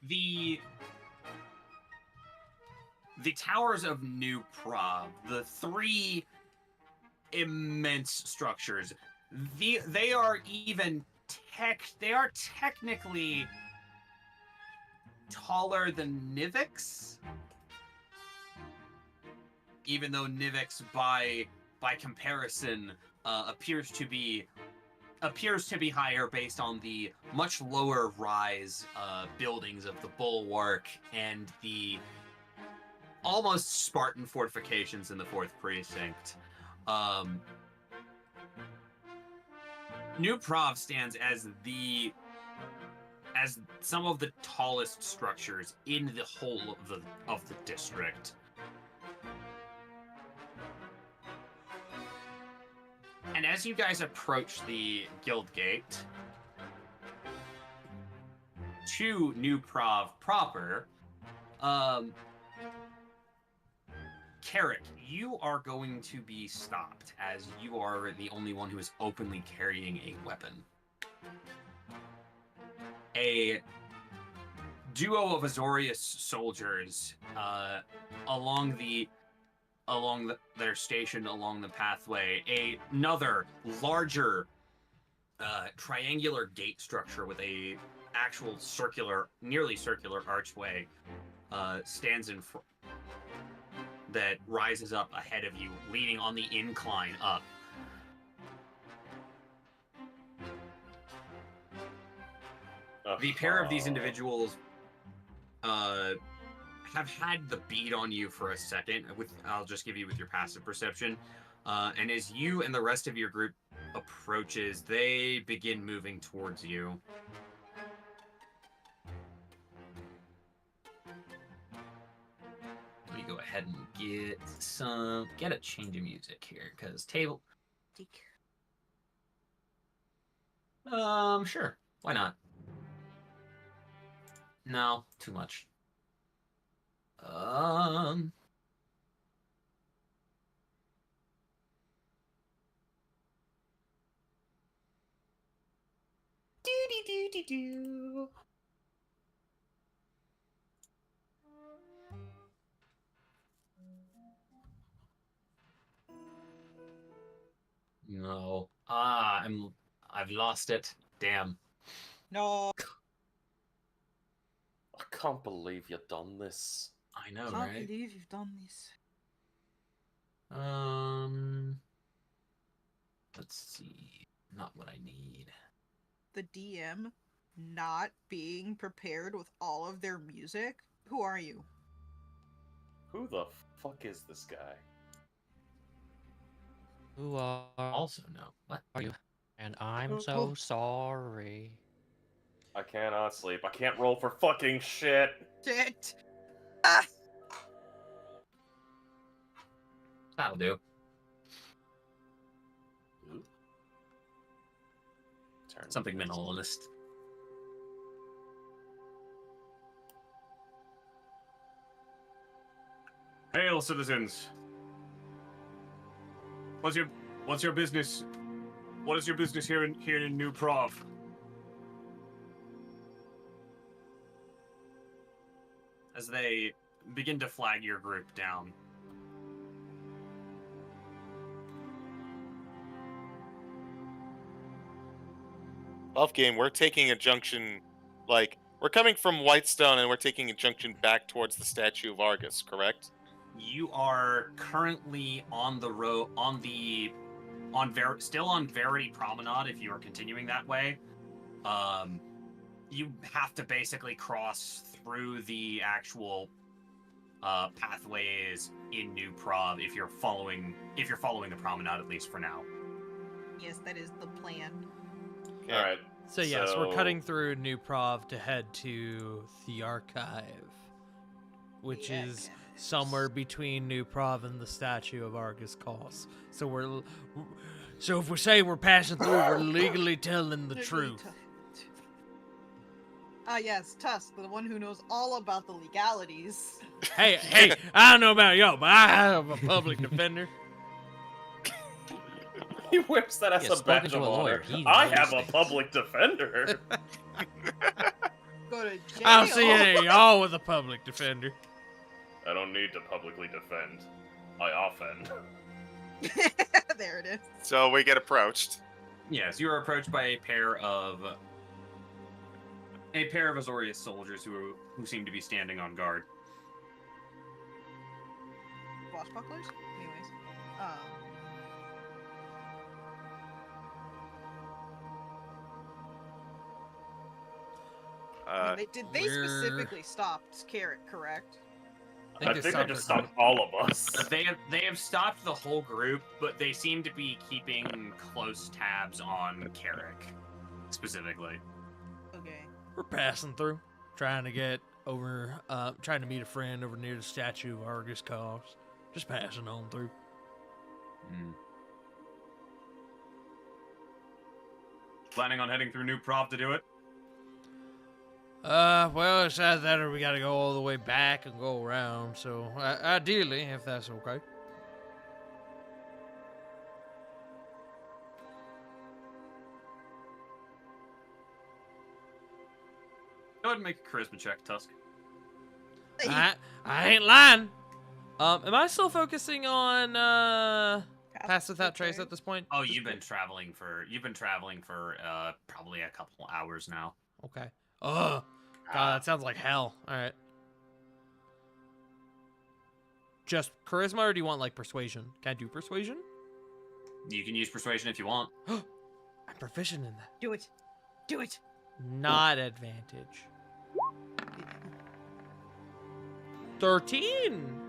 The towers of New Prague, the three immense structures, they are technically taller than Nivix, even though Nivix by comparison appears to be higher based on the much lower rise buildings of the bulwark and the almost Spartan fortifications in the 4th Precinct. New Prague stands as some of the tallest structures in the whole of the district. And as you guys approach the guild gate to New Prague proper, Carrick, you are going to be stopped as you are the only one who is openly carrying a weapon. A duo of Azorius soldiers they're stationed along the pathway. Another larger triangular gate structure with a actual nearly circular archway stands in front that rises up ahead of you, leading on the incline up. The pair of these individuals have had the bead on you for a second. I'll just give you with your passive perception. And as you and the rest of your group approaches, they begin moving towards you. Let me go ahead and get a change of music here, because table. Sure. Why not? No, too much. Do. No. I've lost it. Damn.
No,
I can't believe you've done this.
I know,
can't
right?
believe you've done this.
Let's see. Not what I need.
The DM not being prepared with all of their music? Who are you?
Who the fuck is this guy?
Who are
Also, no. What?
you? And I'm so sorry.
I cannot sleep. I can't roll for fucking shit.
Shit. Ah.
That'll do.
Turn
Something minimalist. Hail, citizens. What's your business? What is your business here in New Prov? As they begin to flag your group down.
Off game, we're taking a junction, like, we're coming from Whitestone and we're taking a junction back towards the statue of Argus, correct?
You are currently on the road, still on Verity Promenade. If you are continuing that way, you have to basically cross through the actual pathways in New Prov if you're following the promenade, at least for now.
Yes, that is the plan.
Okay.
All right.
So yes, we're cutting through New Prov to head to the Archive, which
The
is
Archives.
somewhere between New Prov and the statue of Argus Cos. So if we say we're passing through, we're legally telling the truth.
Ah, yes, Tusk, the one who knows all about the legalities.
Hey, I don't know about y'all, but I have a public defender.
He whips that as
He
a
has spoken
badge
to
of
a lawyer.
honor.
He
I
knows
have a
things.
public defender.
Go to jail.
I don't see any of y'all with a public defender.
I don't need to publicly defend. I offend.
There it is.
So we get approached.
Yes, you are approached by a pair of Azorius soldiers who seem to be standing on guard.
Swashbucklers? Anyways. Did they
We're-
specifically stop Carrot, correct?
I think they just stopped all of us.
They have stopped the whole group, but they seem to be keeping close tabs on Carrick, specifically.
Okay.
We're passing through, trying to get over, trying to meet a friend over near the statue of Argus Cos. Just passing on through.
Planning on heading through New Prov to do it?
Well, it's either that or we gotta go all the way back and go around, so ideally, if that's okay.
Go ahead and make a charisma check, Tusk.
I ain't lying. Am I still focusing on, Pass Without Trace at this point?
Oh, you've been traveling for probably a couple hours now.
Okay. Oh, God, that sounds like hell. All right. Just charisma, or do you want, like, persuasion? Can I do persuasion?
You can use persuasion if you want.
I'm proficient in that.
Do it. Do it.
Not advantage. 13.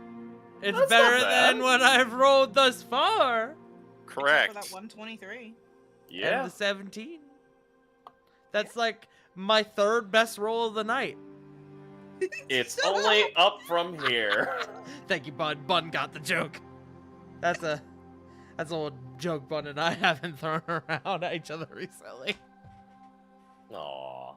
It's
That's
better
not bad.
than what I've rolled thus far.
Correct.
For that 123.
Yeah.
And the 17. That's like my third best roll of the night.
It's only up from here.
Thank you, Bud. Bun got the joke. That's a little joke Bun and I haven't thrown around at each other recently.
Aww.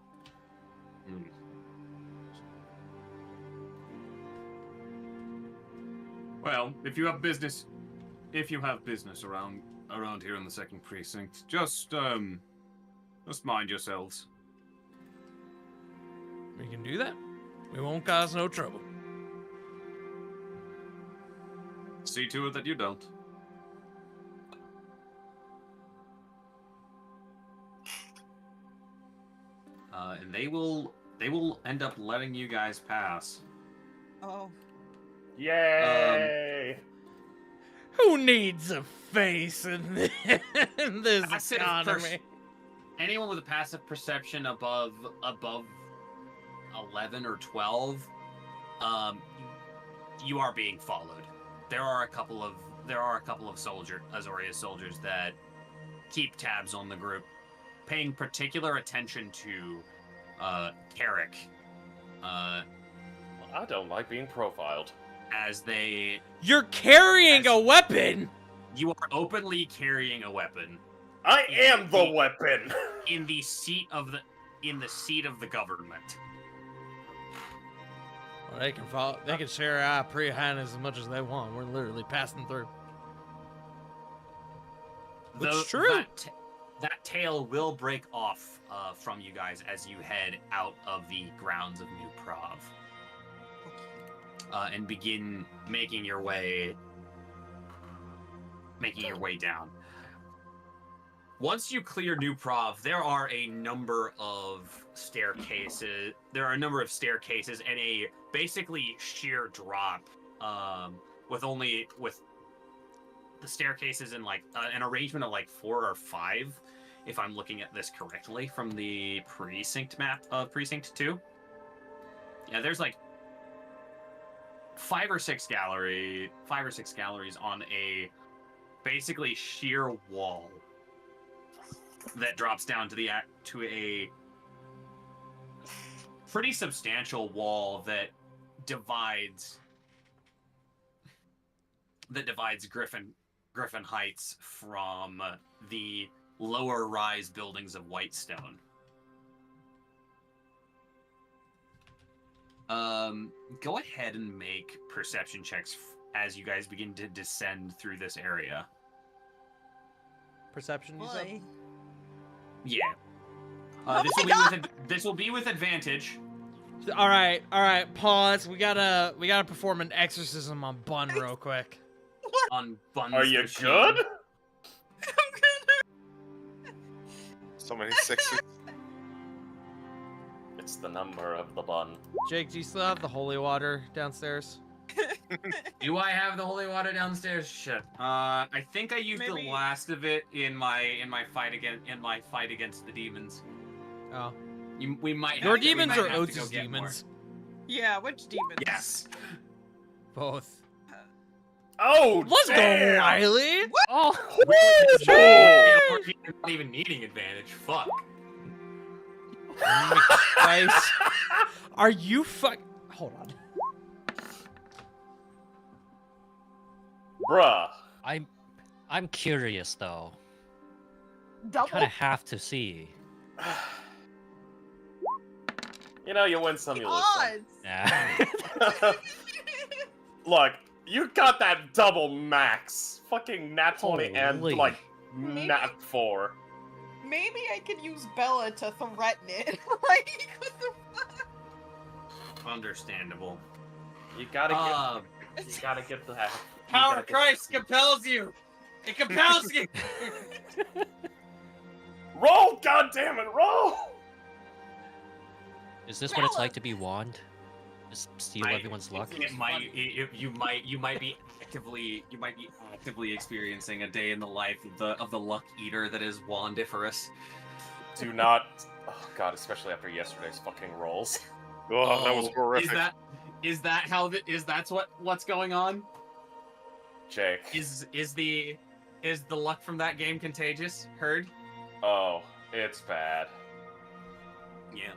Well, if you have business around here in the second precinct, just mind yourselves.
We can do that. We won't cause no trouble.
See to it that you don't. And they will end up letting you guys pass.
Oh.
Yay!
Who needs a face in this
Passive
economy?
Anyone with a passive perception above 11 or 12, you are being followed. There are a couple of Azorius soldiers that keep tabs on the group, paying particular attention to Carrick.
I don't like being profiled.
As they,
You're carrying a weapon.
you are openly carrying a weapon
I am the weapon.
in the seat of the government.
Well, they can follow. They can share our pre-hand as much as they want. We're literally passing through. It's true.
That tail will break off from you guys as you head out of the grounds of New Prov. And begin making your way down. Once you clear New Prov, there are a number of staircases. There are a number of staircases and a basically sheer drop, with the staircases in like an arrangement of like 4 or 5, if I'm looking at this correctly from the precinct map of Precinct 2. Yeah, there's like 5 or 6 galleries on a basically sheer wall that drops down to a pretty substantial wall that divides Griffin Heights from the lower rise buildings of Whitestone. Go ahead and make perception checks as you guys begin to descend through this area.
Perception, you said?
Yeah.
Oh
This will be with advantage.
All right. Pause. We gotta perform an exorcism on Bun real quick.
On Bun's
Are you
machine.
good?
So many sixes.
It's the number of the bun.
Jake, do you still have the holy water downstairs?
Do I have the holy water downstairs? Shit. I think I used
Maybe-
the last of it in my fight against the demons.
Oh.
We might.
Your
have to- we
demons
might
or
have to
Otis'
go get
demons?
Yeah, which demons?
more. Yes.
Both.
Oh,
Let's go,
damn!
Riley!
Oh,
You're not even needing advantage. Fuck.
Christ. Are you Hold on.
Bruh.
I'm curious though.
Double.
Kind of have to see.
You know, you win some, you lose
odds.
Yeah.
some. Look, you got that double max. Fucking nat 20 and,
Holy.
like,
Maybe-
nat 4.
Maybe I could use Bella to threaten it. Like, what the fuck?
Understandable.
You gotta get the half.
Power of Christ compels you. It compels you.
Roll, goddammit, roll!
Is this what it's like to be wand? Just steal everyone's luck?
You might be actively experiencing a day in the life of the luck eater that is wandiferous.
Do not. Oh god, especially after yesterday's fucking rolls.
Oh, that was horrific.
Is that what's going on?
Jake.
Is the luck from that game contagious? Heard?
Oh, it's bad.
Yeah.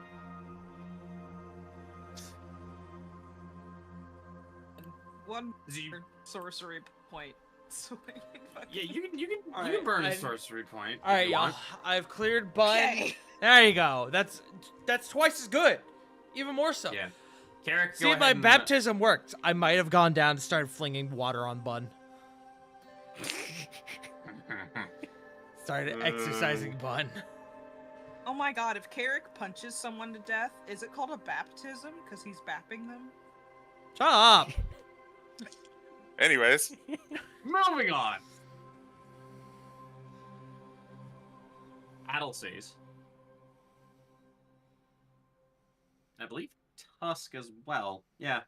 One
So you-
sorcery point. So I can fucking...
Yeah, you can
Alright,
burn a
I-
sorcery point.
All right,
if you
y'all.
want.
I've cleared Bun.
Okay.
There you go. That's twice as good. Even more so.
Yeah. Carrick,
See
go
if my
ahead and,
baptism worked. I might have gone down and started flinging water on Bun. Started exercising Bun.
Oh my god, if Carrick punches someone to death, is it called a baptism? Because he's bapping them?
Shut up.
Anyways,
Moving on. Addleseas. I believe Tusk as well. Yeah.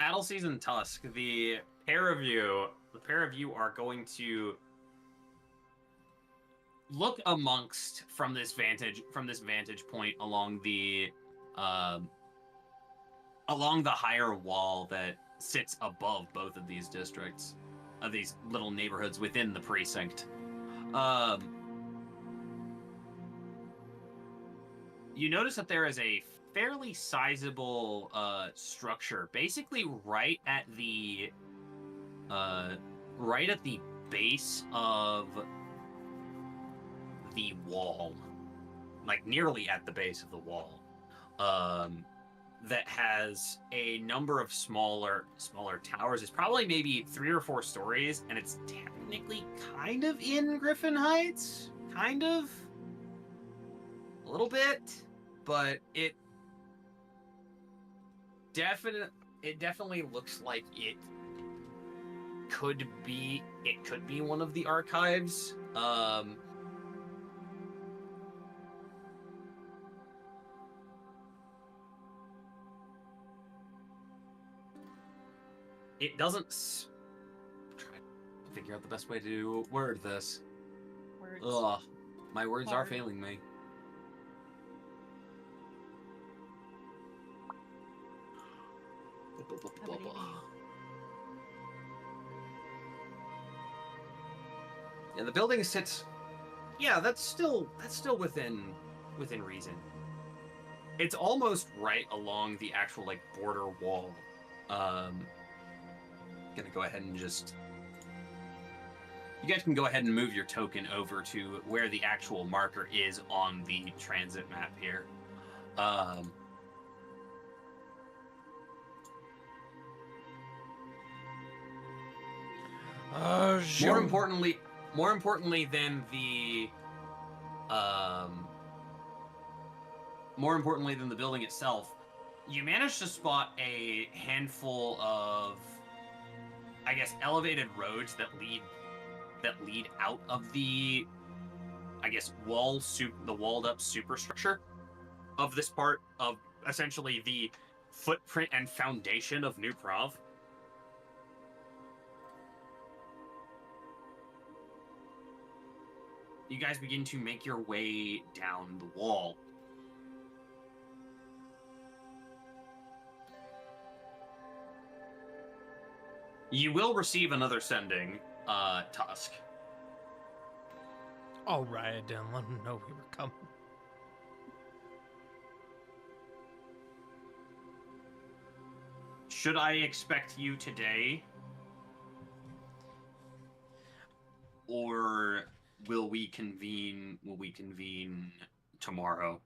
Addleseas and Tusk, the pair of you are going to look amongst from this vantage point along the higher wall that sits above both of these districts, of these little neighborhoods within the precinct. You notice that there is a fairly sizable structure, basically right at the base of the wall, like nearly at the base of the wall, that has a number of smaller towers. It's probably maybe 3 or 4 stories, and it's technically kind of in Griffin Heights, kind of, a little bit, but it definitely looks like it could be one of the archives. It doesn't. Try to figure out the best way to word this.
Words.
Ugh, my words are
Hard.
failing me. Yeah, the building sits. Yeah, that's still within reason. It's almost right along the actual like border wall. Gonna go ahead and just. You guys can go ahead and move your token over to where the actual marker is on the transit map here. More importantly than the building itself, you managed to spot a handful of, I guess, elevated roads that lead out of the, I guess, the walled up superstructure of this part of essentially the footprint and foundation of New Prov. You guys begin to make your way down the wall. You will receive another sending, Tusk.
All right, I didn't let him know we were coming.
Should I expect you today? Or will we convene tomorrow?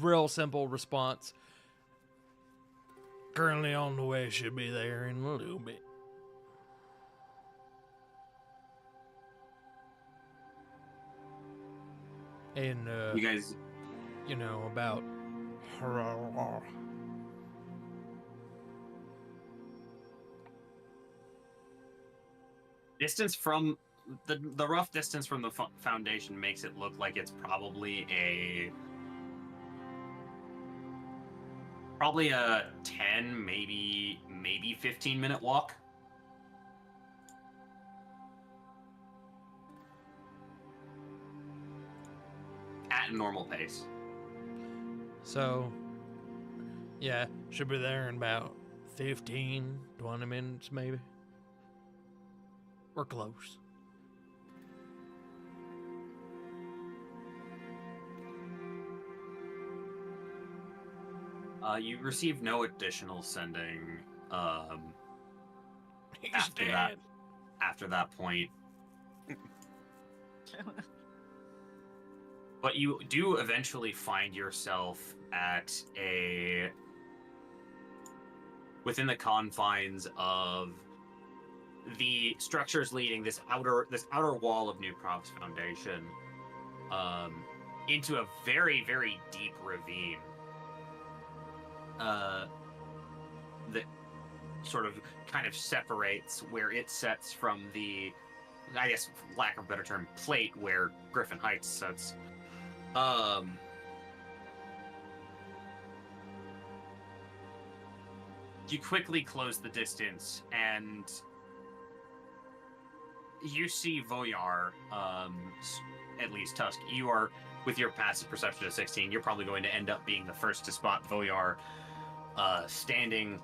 Real simple response. Currently on the way, should be there in a little bit. And
You guys,
you know about
distance from the rough distance from the foundation makes it look like it's probably a 10, maybe 15-minute walk. At a normal pace.
So, yeah, should be there in about 15, 20 minutes maybe. We're close.
You receive no additional sending
He's
after
dead.
that point. But you do eventually find yourself within the confines of the structures leading this outer wall of New Prov's foundation into a very, very deep ravine that sort of kind of separates where it sets from the, I guess, for lack of a better term, plate where Griffin Heights sits. You quickly close the distance, and you see Voyar, at least Tusk. You are, with your passive perception of 16, you're probably going to end up being the first to spot Voyar standing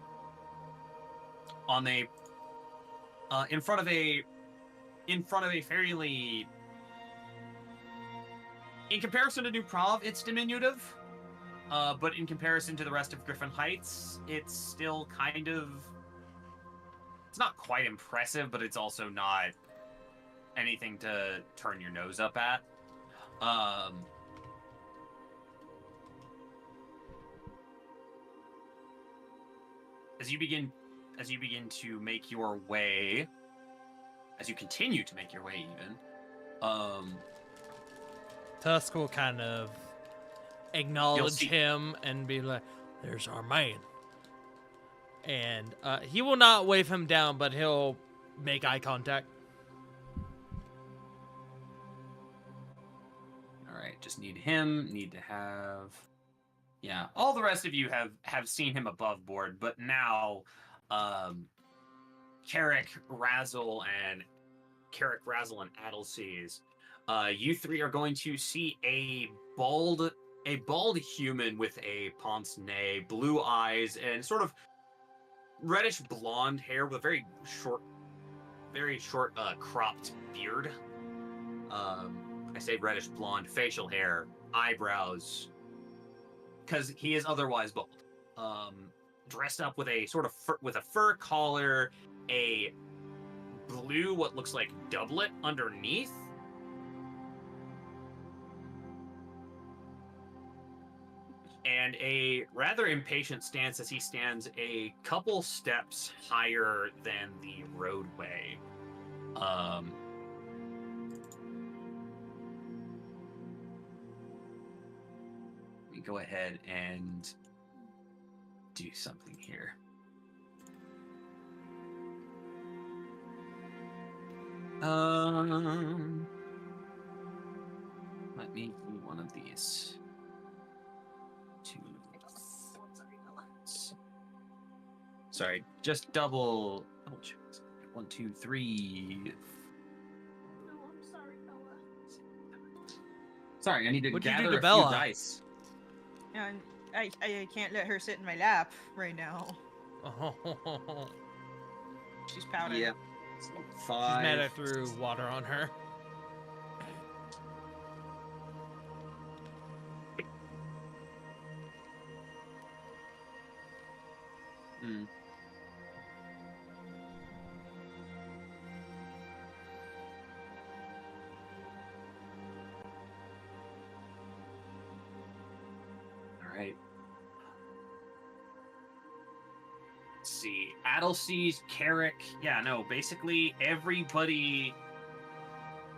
on in front of a fairly In comparison to New Prov, it's diminutive. But in comparison to the rest of Griffin Heights, it's still kind of... It's not quite impressive, but it's also not anything to turn your nose up at. As you begin to make your way, as you continue to make your way even,
Tusk will kind of acknowledge
see-
him and be like, "There's our man." And he will not wave him down, but he'll make eye contact.
Alright, just need to have... Yeah, all the rest of you have seen him above board, but now, Carrick, Razzle, and Addleseas, you three are going to see a bald human with a pince-nez, blue eyes, and sort of reddish blonde hair with a very short, cropped beard. I say reddish blonde, facial hair, eyebrows, because he is otherwise bald. Dressed up with a sort of fur collar, a blue what looks like doublet underneath, and a rather impatient stance as he stands a couple steps higher than the roadway. Let me go ahead and do something here. Let me do one of these. Sorry, just double check. 1, 2, 3.
No, I'm sorry, Bella.
Sorry, I need to
What'd you do
gather
to
a
Bella?
few dice.
And I can't let her sit in my lap right now. She's pouting.
Yep. So
She's
5.
mad I threw water on her.
Hmm. All right. Let's see. Addleseas, Carrick. Yeah, no, basically everybody.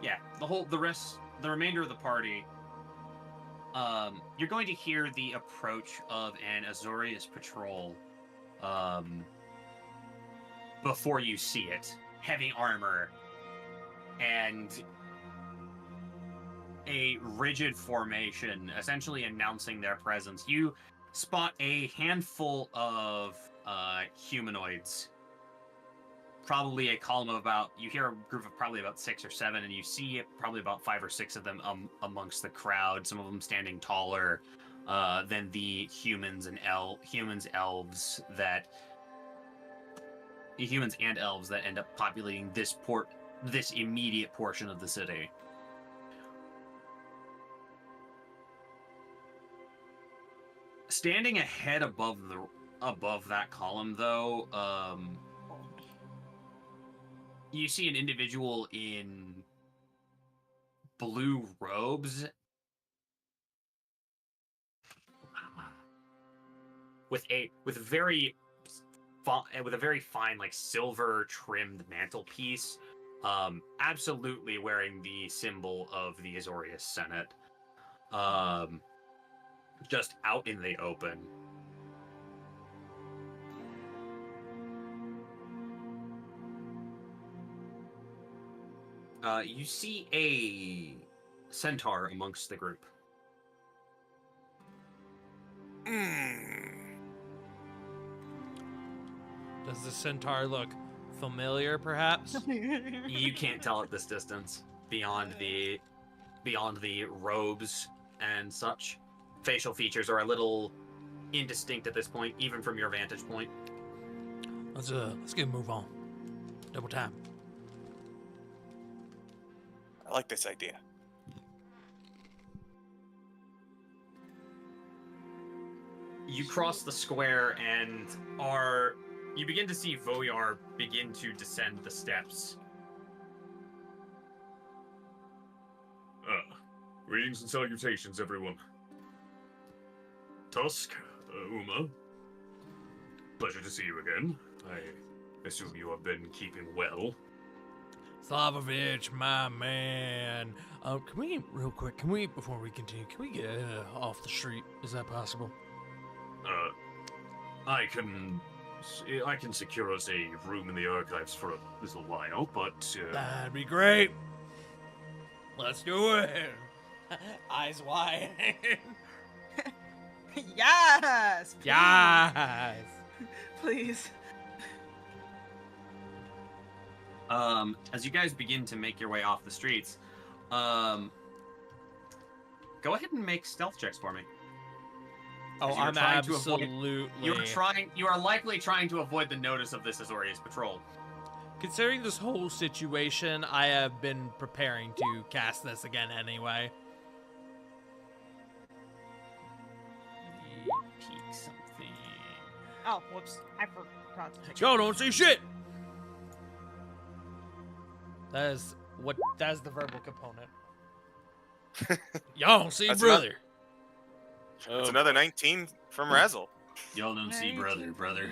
Yeah, the remainder of the party. You're going to hear the approach of an Azorius patrol. Before you see it, heavy armor and a rigid formation, essentially announcing their presence. You spot a handful of humanoids. Probably a column of you hear a group of probably about 6 or 7, and you see probably about 5 or 6 of them amongst the crowd. Some of them standing taller than the humans and elves that end up populating this immediate portion of the city. Standing ahead above that column, though, you see an individual in blue robes with a very fine, like, silver trimmed mantelpiece, absolutely wearing the symbol of the Azorius Senate, just out in the open. You see a centaur amongst the group.
Does the centaur look familiar, perhaps?
You can't tell at this distance, beyond the robes and such. Facial features are a little indistinct at this point, even from your vantage point.
Let's get a move on. Double time.
I like this idea.
You cross the square and you begin to see Voyar begin to descend the steps.
Greetings and salutations, everyone. Tusk, Uma. Pleasure to see you again. I assume you have been keeping well.
Slavovich, my man. Can we, real quick, before we continue, can we get off the street? Is that possible?
I can secure us a room in the archives for a little while, but
That'd be great. Let's do it. Eyes wide.
Yes! Please.
Yes.
Please.
As you guys begin to make your way off the streets, go ahead and make stealth checks for me.
Oh,
As you are
I'm
trying to avoid-
absolutely.
You are likely trying to avoid the notice of this Azorius patrol.
Considering this whole situation, I have been preparing to cast this again anyway.
Peek something.
Oh, whoops. I forgot to take
Yo, don't say shit. That is the verbal component. Y'all don't see
That's
brother.
It's another 19 from Razzle.
Y'all don't see brother.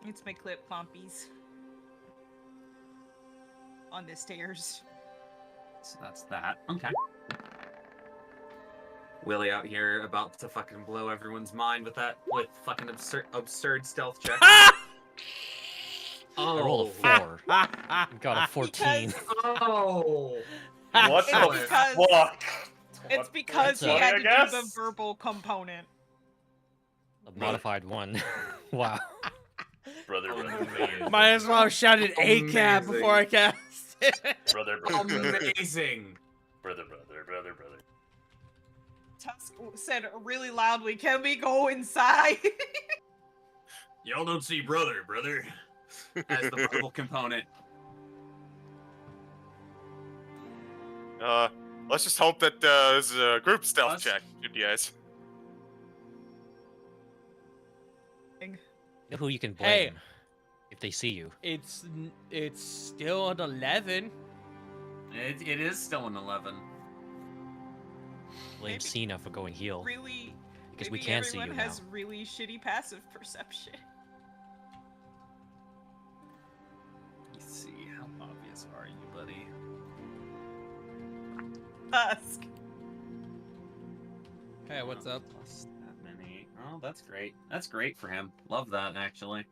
It's my clip clompies. On the stairs.
So that's that. Okay. Willie out here about to fucking blow everyone's mind with fucking absurd stealth check.
I rolled a 4. Got a 14.
Oh.
What
It's
the
because-
fuck?
It's because he
That's
had
I
to
guess.
do the verbal component.
A modified 1. Wow.
Brother.
Might as well have shouted ACAB
Amazing.
before I cast it.
Brother.
Amazing.
Brother.
Tusk said really loudly, "Can we go inside?"
Y'all don't see brother. As the verbal component.
Let's just hope that this is a group stealth
Us?
check, you guys.
You know who you can blame
Hey.
if they see you.
It's still an 11.
It is still an 11.
Blame
Maybe-
Cena for going heel.
Really,
Because we
maybe
can see you
everyone
now.
has really shitty passive perception.
Let's see, how obvious are you, buddy?
Tusk.
Hey, what's up?
Plus that many. Oh, that's great. That's great for him. Love that, actually.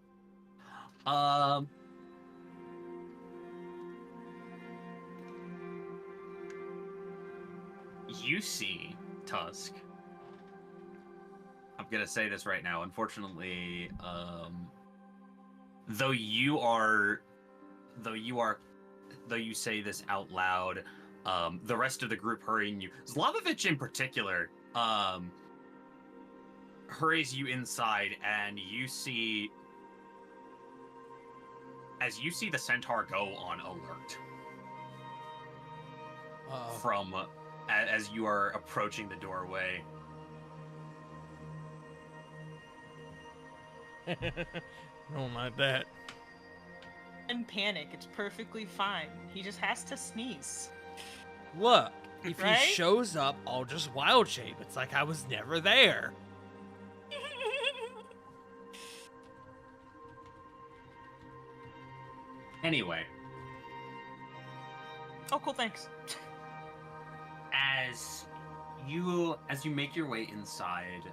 You see, Tusk. I'm gonna say this right now. Unfortunately, though you say this out loud, the rest of the group hurrying you, Slavovich in particular, hurries you inside, and you see, as you see the centaur go on alert from as you are approaching the doorway.
Don't like that.
And panic. It's perfectly fine. He just has to sneeze.
Look, if
Right?
he shows up, I'll just wild shape. It's like I was never there.
Anyway,
Oh, cool. Thanks.
as you make your way inside,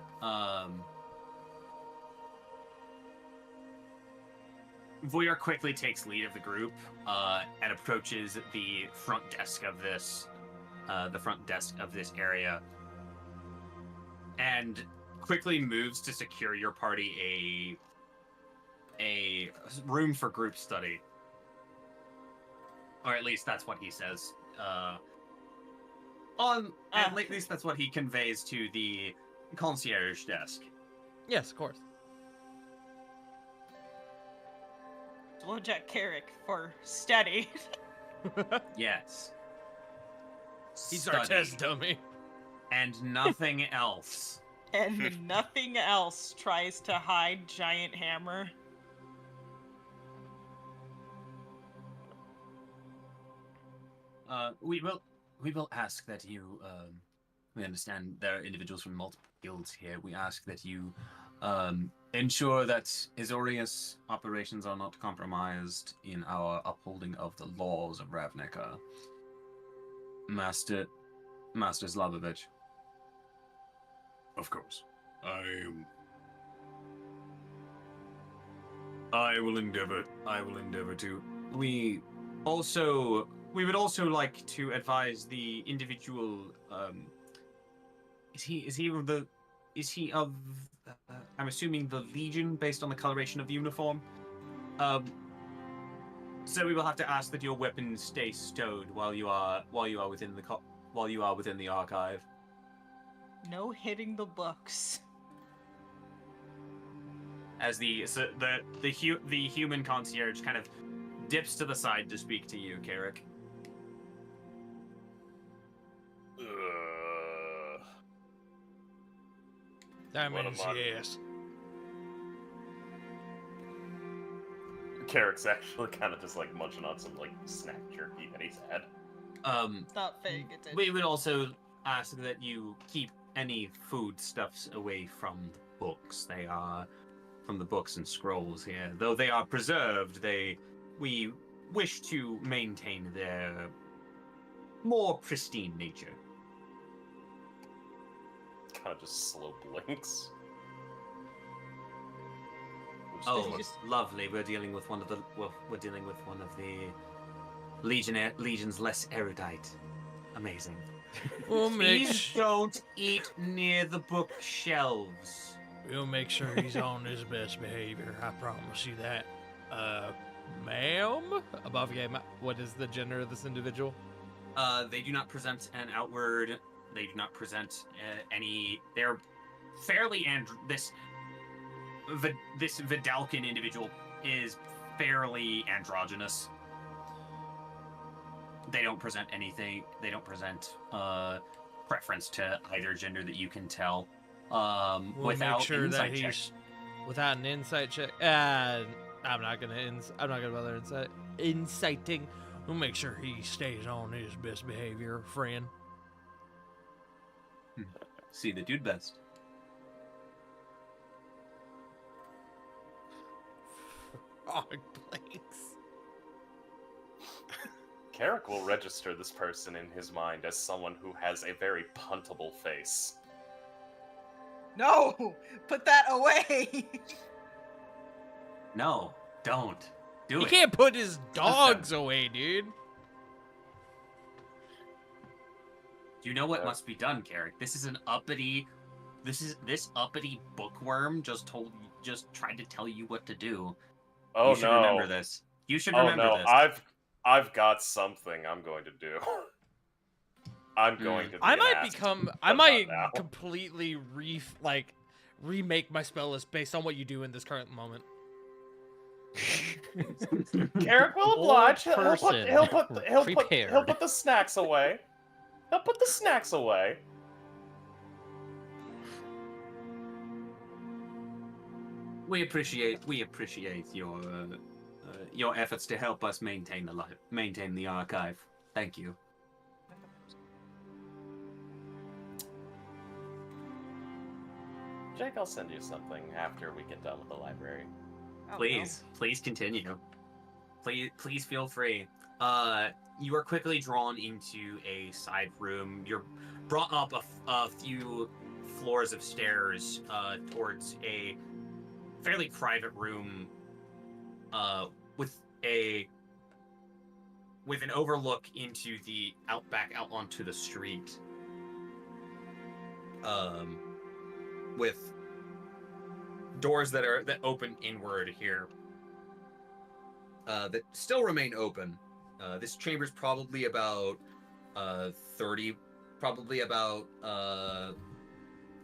Voyar quickly takes lead of the group and approaches the front desk of this area, and quickly moves to secure your party a room for group study, or at least that's what he says. At least that's what he conveys to the concierge desk.
Yes, of course.
Jack Carrick for steady.
Yes.
He's our
Study.
test dummy.
and nothing else.
And nothing else tries to hide giant hammer.
We will ask that you. We understand there are individuals from multiple guilds here. We ask that you ensure that Azorius operations are not compromised in our upholding of the laws of Ravnica. Master Slavovich.
Of course. I will endeavor to.
We would also like to advise the individual. Is he of? I'm assuming the Legion, based on the coloration of the uniform. So we will have to ask that your weapons stay stowed while you are within the archive.
No hitting the books.
As the human concierge kind of dips to the side to speak to you, Carrick.
That
What
means
am I-
yes.
Carrick's actually kind of just like munching on some like snack jerky that he's had.
Stop paying attention.
We would also ask that you keep any foodstuffs away from the books. They are from the books and scrolls here. Though they are preserved, we wish to maintain their more pristine nature.
Kind of just slow blinks.
Oh, lovely. We're dealing with one of the Legion's less erudite. Amazing.
We'll make
Please don't eat near the bookshelves.
we'll make sure he's on his best behavior. I promise you that. Ma'am? Above game. What is the gender of this individual?
They do not present an outward. They do not present any. They're fairly this Vidalcan individual is fairly androgynous. They don't present anything. They don't present preference to either gender that you can tell.
We'll
Without
make sure
insight
that
check.
he's without an insight check. I'm not gonna bother inciting. We'll make sure he stays on his best behavior, friend.
See the dude best.
Frog blanks.
Carrick will register this person in his mind as someone who has a very puntable face.
No! Put that away!
No, don't do
He
it.
can't put his dogs away, dude.
You know what must be done, Carrick. This is an uppity. This uppity bookworm just tried to tell you what to do.
Oh
You should
no!
remember this. You should
Oh
remember
no!
this.
I've got something I'm going to do. I'm going to. Be
I
an
might
ass,
become.
but
I
not
might
now.
completely remake my spell list based on what you do in this current moment.
Carrick will oblige. He'll
person
put
prepared.
the snacks away. He'll put the snacks away.
We appreciate your efforts to help us maintain the archive. Thank you.
Jake, I'll send you something after we get done with the library.
Oh,
Please continue. Please feel free. You are quickly drawn into a side room. You're brought up a few floors of stairs towards a fairly private room with an overlook into the outback, out onto the street. With doors that open inward here. That still remain open. This chamber's probably about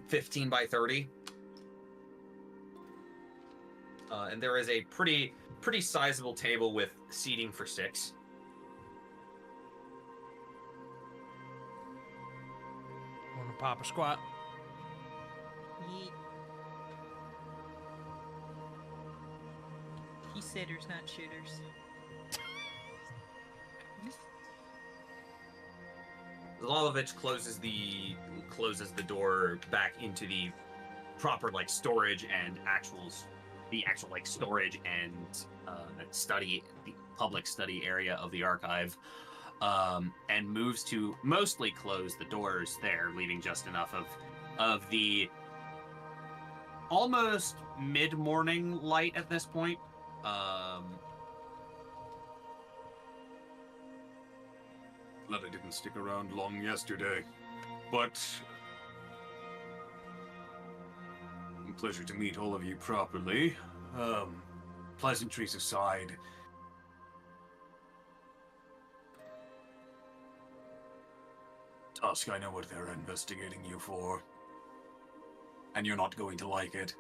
15 by 30. And there is a pretty sizable table with seating for 6.
Want to Papa Squat.
Yeet. He sitters, not shooters.
Zalovich closes the door back into the proper like storage and the actual like storage and study, the public study area of the archive, and moves to mostly close the doors there, leaving just enough of the almost mid-morning light at this point.
Glad I didn't stick around long yesterday, but pleasure to meet all of you properly. Pleasantries aside, Tusk, I know what they're investigating you for, and you're not going to like it,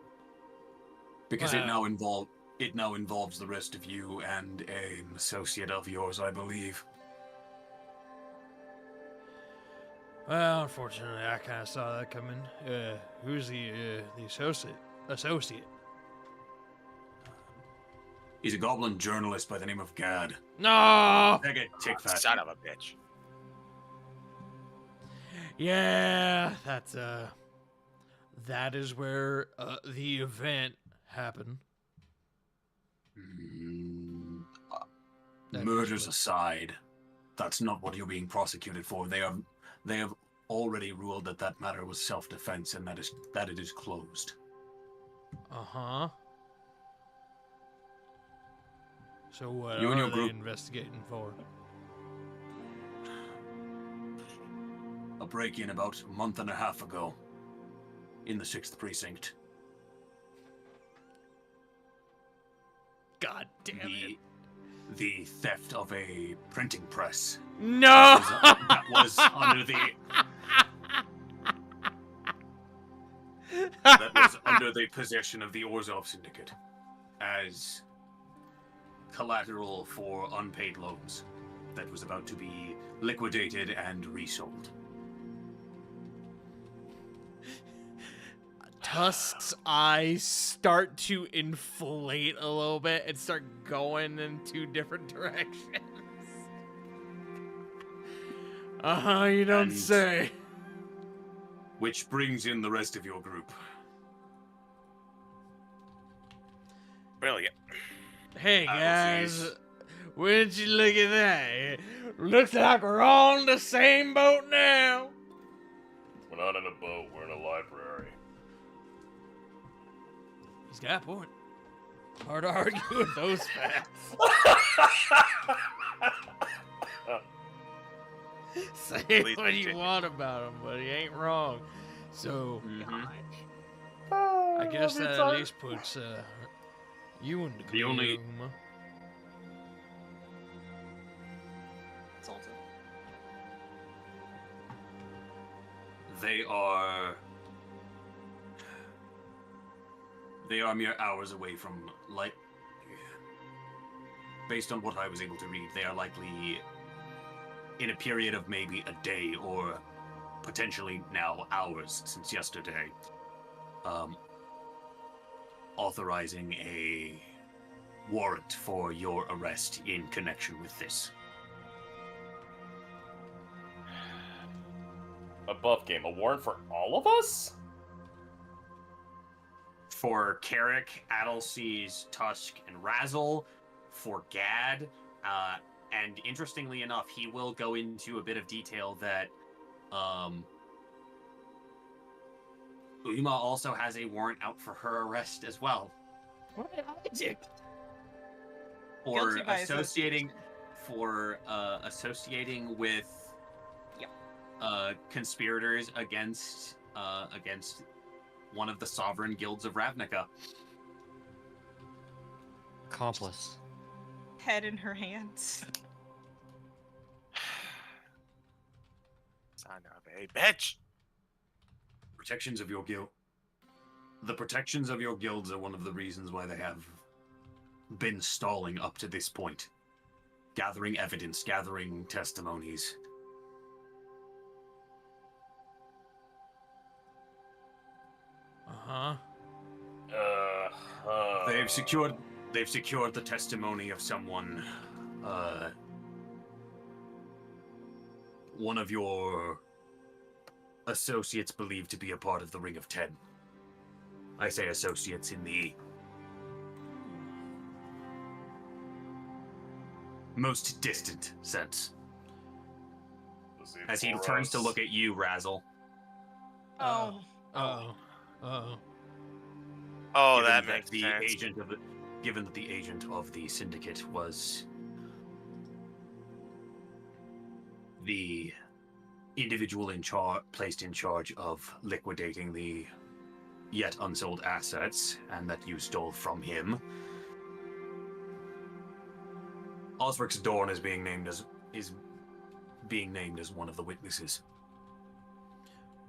because it now involves the rest of you and an associate of yours, I believe.
Well, unfortunately, I kind of saw that coming. Who's the associate?
He's a goblin journalist by the name of Gad.
No!
Take that.
Son of a bitch.
Yeah, that is where the event happened.
Murders aside, that's not what you're being prosecuted for. They have already ruled that matter was self-defense and that it is closed.
Uh-huh. So what
You and
are
your
they
group-
investigating for?
A break-in about a month and a half ago in the 6th Precinct.
God damn it.
The theft of a printing press.
No!
That was under the possession of the Orzhov Syndicate as collateral for unpaid loans that was about to be liquidated and resold.
Tusk's eyes start to inflate a little bit and start going in two different directions. Uh-huh, you don't
And-
say.
Which brings in the rest of your group.
Brilliant.
Hey guys,
Appleseeds.
wouldn't you look at that? Looks like we're all in the same boat now.
We're not in a boat, we're in a library.
He's got a point. Hard to argue with those facts. Say
Please
what you
continue.
want about him, but he ain't wrong. So,
Oh,
I guess
love
that
you,
at
Tuck.
least puts you in the
The only-
Uma.
Salted.
They are mere hours away from light. Based on what I was able to read, they are likely in a period of maybe a day or potentially now hours since yesterday, authorizing a warrant for your arrest in connection with this.
Above game, a warrant for all of us?
For Carrick, Adelseas, Tusk, and Razzle. For Gad, and interestingly enough, he will go into a bit of detail that Uma also has a warrant out for her arrest as well. What did I do? For
Guilty by
associating, associating with conspirators against one of the sovereign guilds of Ravnica.
Accomplice.
Head in her hands.
Son of a bitch.
Protections of your guild. The protections of your guilds are one of the reasons why they have been stalling up to this point. Gathering evidence, gathering testimonies.
Uh-huh.
They've secured the testimony of someone, one of your associates believed to be a part of the Ring of Ten. I say associates in the most distant sense. As he turns to look at you, Razzle.
Oh.
Uh-oh. Uh-oh.
Oh,
given
that makes sense.
Given that the agent of the syndicate was the individual placed in charge of liquidating the yet unsold assets, and that you stole from him, Osric's Dorn is being named as one of the witnesses.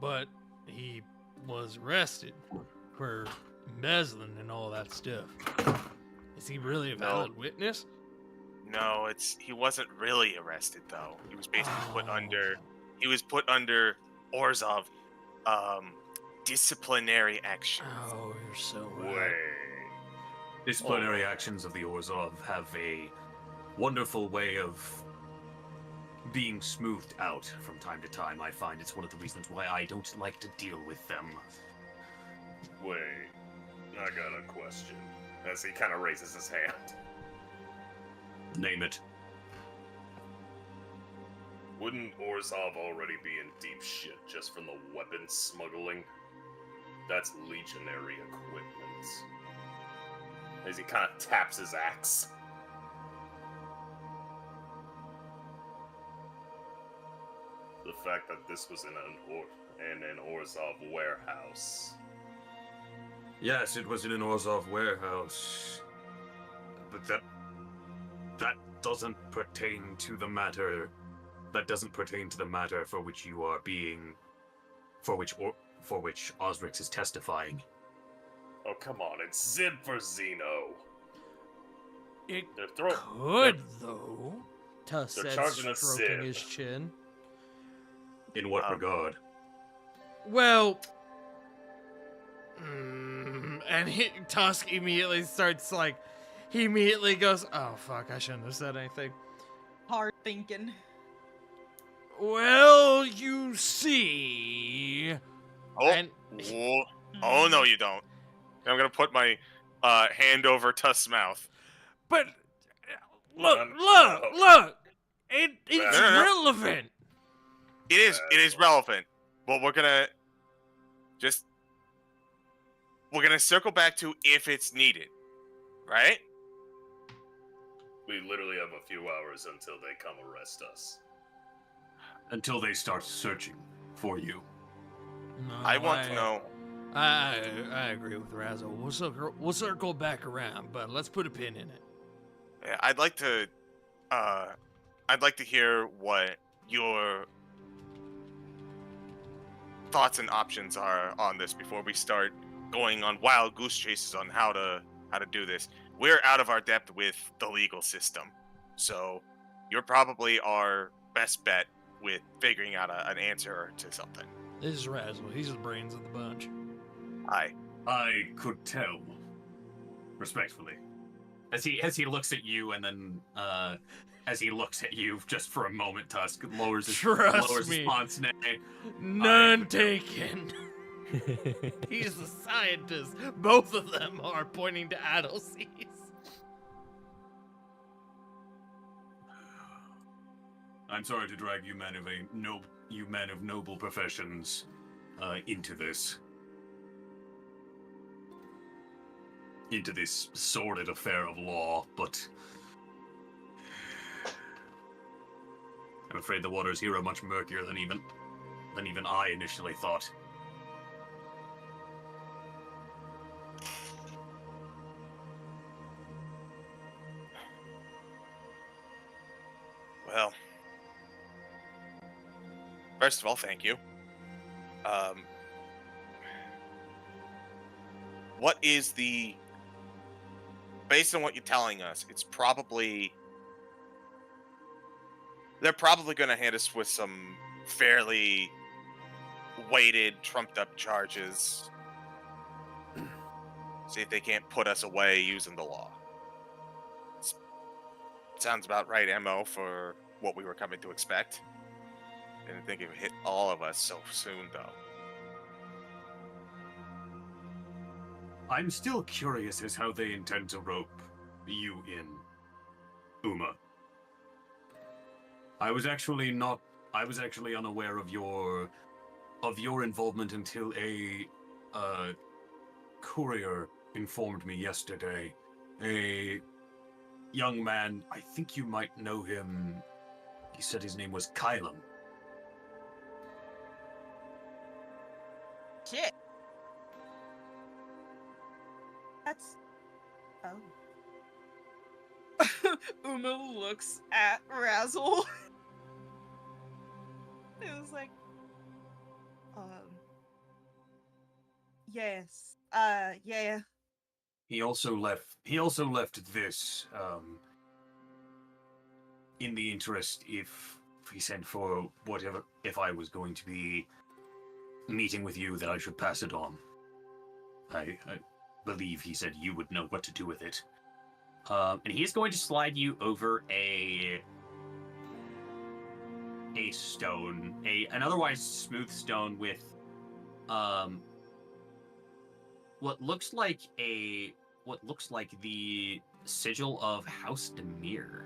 But he was arrested for embezzling and all that stuff. Is he really a valid witness?
No, he wasn't really arrested though. He was basically put under Orzhov disciplinary action.
Oh, you're so
Wait.
right.
Disciplinary actions of the Orzhov have a wonderful way of being smoothed out from time to time. I find it's one of the reasons why I don't like to deal with them.
Wait, I got a question. As he kind of raises his hand.
Name it.
Wouldn't Orzhov already be in deep shit just from the weapon smuggling? That's legionary equipment. As he kind of taps his axe. The fact that this was in an Orzhov warehouse.
Yes, it was in an Orzhov warehouse. But that doesn't pertain to the matter. That doesn't pertain to the matter for which you are being, for which Osrix is testifying.
Oh, come on, it's Zib for Zeno.
It
They're
could, though. Tuss
they're
said,
charging us
stroking
Zib.
his chin.
In what regard?
Well, and Tusk immediately starts he immediately goes, "Oh fuck, I shouldn't have said anything."
Hard thinking.
Well, you see,
Oh,
and
oh no, you don't. I'm gonna put my hand over Tusk's mouth.
but look,
No.
it's
No.
relevant.
It is relevant, but we're gonna circle back to if it's needed, right?
We literally have a few hours until they come arrest us.
Until they start searching for you.
No,
I want to know.
I agree with Razzle. We'll circle back around, but let's put a pin in it.
Yeah, I'd like to hear what your thoughts and options are on this before we start going on wild goose chases on how to do this. We're out of our depth with the legal system, so you're probably our best bet with figuring out an answer to something.
This is Razzle. He's the brains of the bunch.
I could tell, respectfully, as he looks at you, and then as he looks at you just for a moment, Tusk lowers his pince nez.
None taken. He's a scientist. Both of them are pointing to Adelseas.
I'm sorry to drag you men of noble professions into this sordid affair of law, but I'm afraid the waters here are much murkier than even I initially thought.
Well, first of all, thank you. What is based on what you're telling us, they're probably going to hit us with some fairly weighted, trumped up charges. See if they can't put us away using the law. Sounds about right MO for what we were coming to expect. Didn't think it would hit all of us so soon, though.
I'm still curious as how they intend to rope you in, Uma. I was actually unaware of your involvement until a courier informed me yesterday. A young man, I think you might know him. He said his name was Kylam.
Shit. That's. Oh. Uma looks at Razzle. It was like, yes, yeah.
He also left this, in the interest if he sent for whatever, if I was going to be meeting with you, that I should pass it on. I believe he said you would know what to do with it.
And he's going to slide you over a stone, an otherwise smooth stone with what looks like the sigil of House Demir.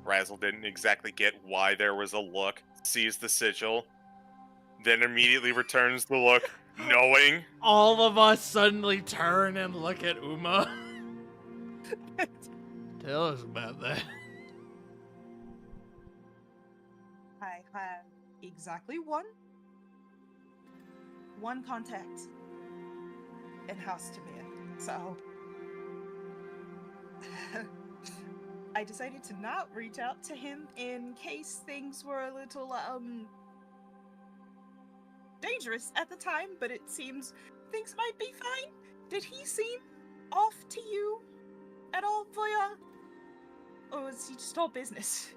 Razzle didn't exactly get why there was a look, sees the sigil, then immediately returns the look, knowing.
All of us suddenly turn and look at Uma. Tell us about that.
I have exactly one contact in House Demir, so I decided to not reach out to him in case things were a little dangerous at the time, but it seems things might be fine. Did he seem off to you at all, Voya? Or was he just all business?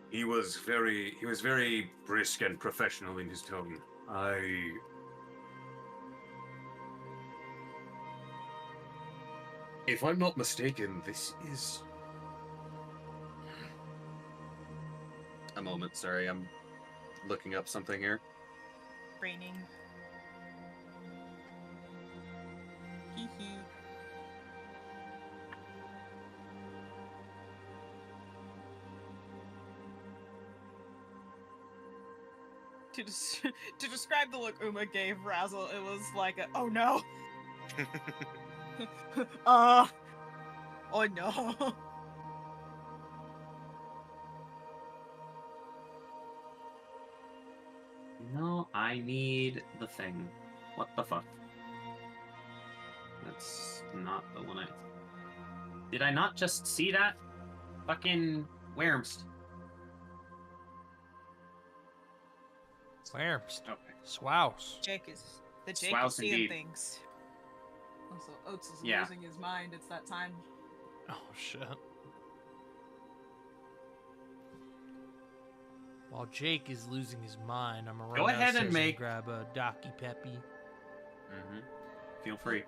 He was very brisk and professional in his tone. If I'm not mistaken, this is... A moment, sorry, I'm looking up something here.
Raining. Hee hee. To describe the look Uma gave Razzle, it was like a, oh no! Oh no!
No, I need the thing. What the fuck? That's not the one I... Did I not just see that? Fucking worms.
Where?
Okay.
Swouse.
Jake is
Swouse
seeing
indeed.
things. Also, Oats is
Yeah.
losing his mind. It's that time.
Oh, shit. While Jake is losing his mind, I'm gonna
Go
run
ahead and
downstairs
make-
grab a Docky Peppy.
Mm-hmm. Feel free.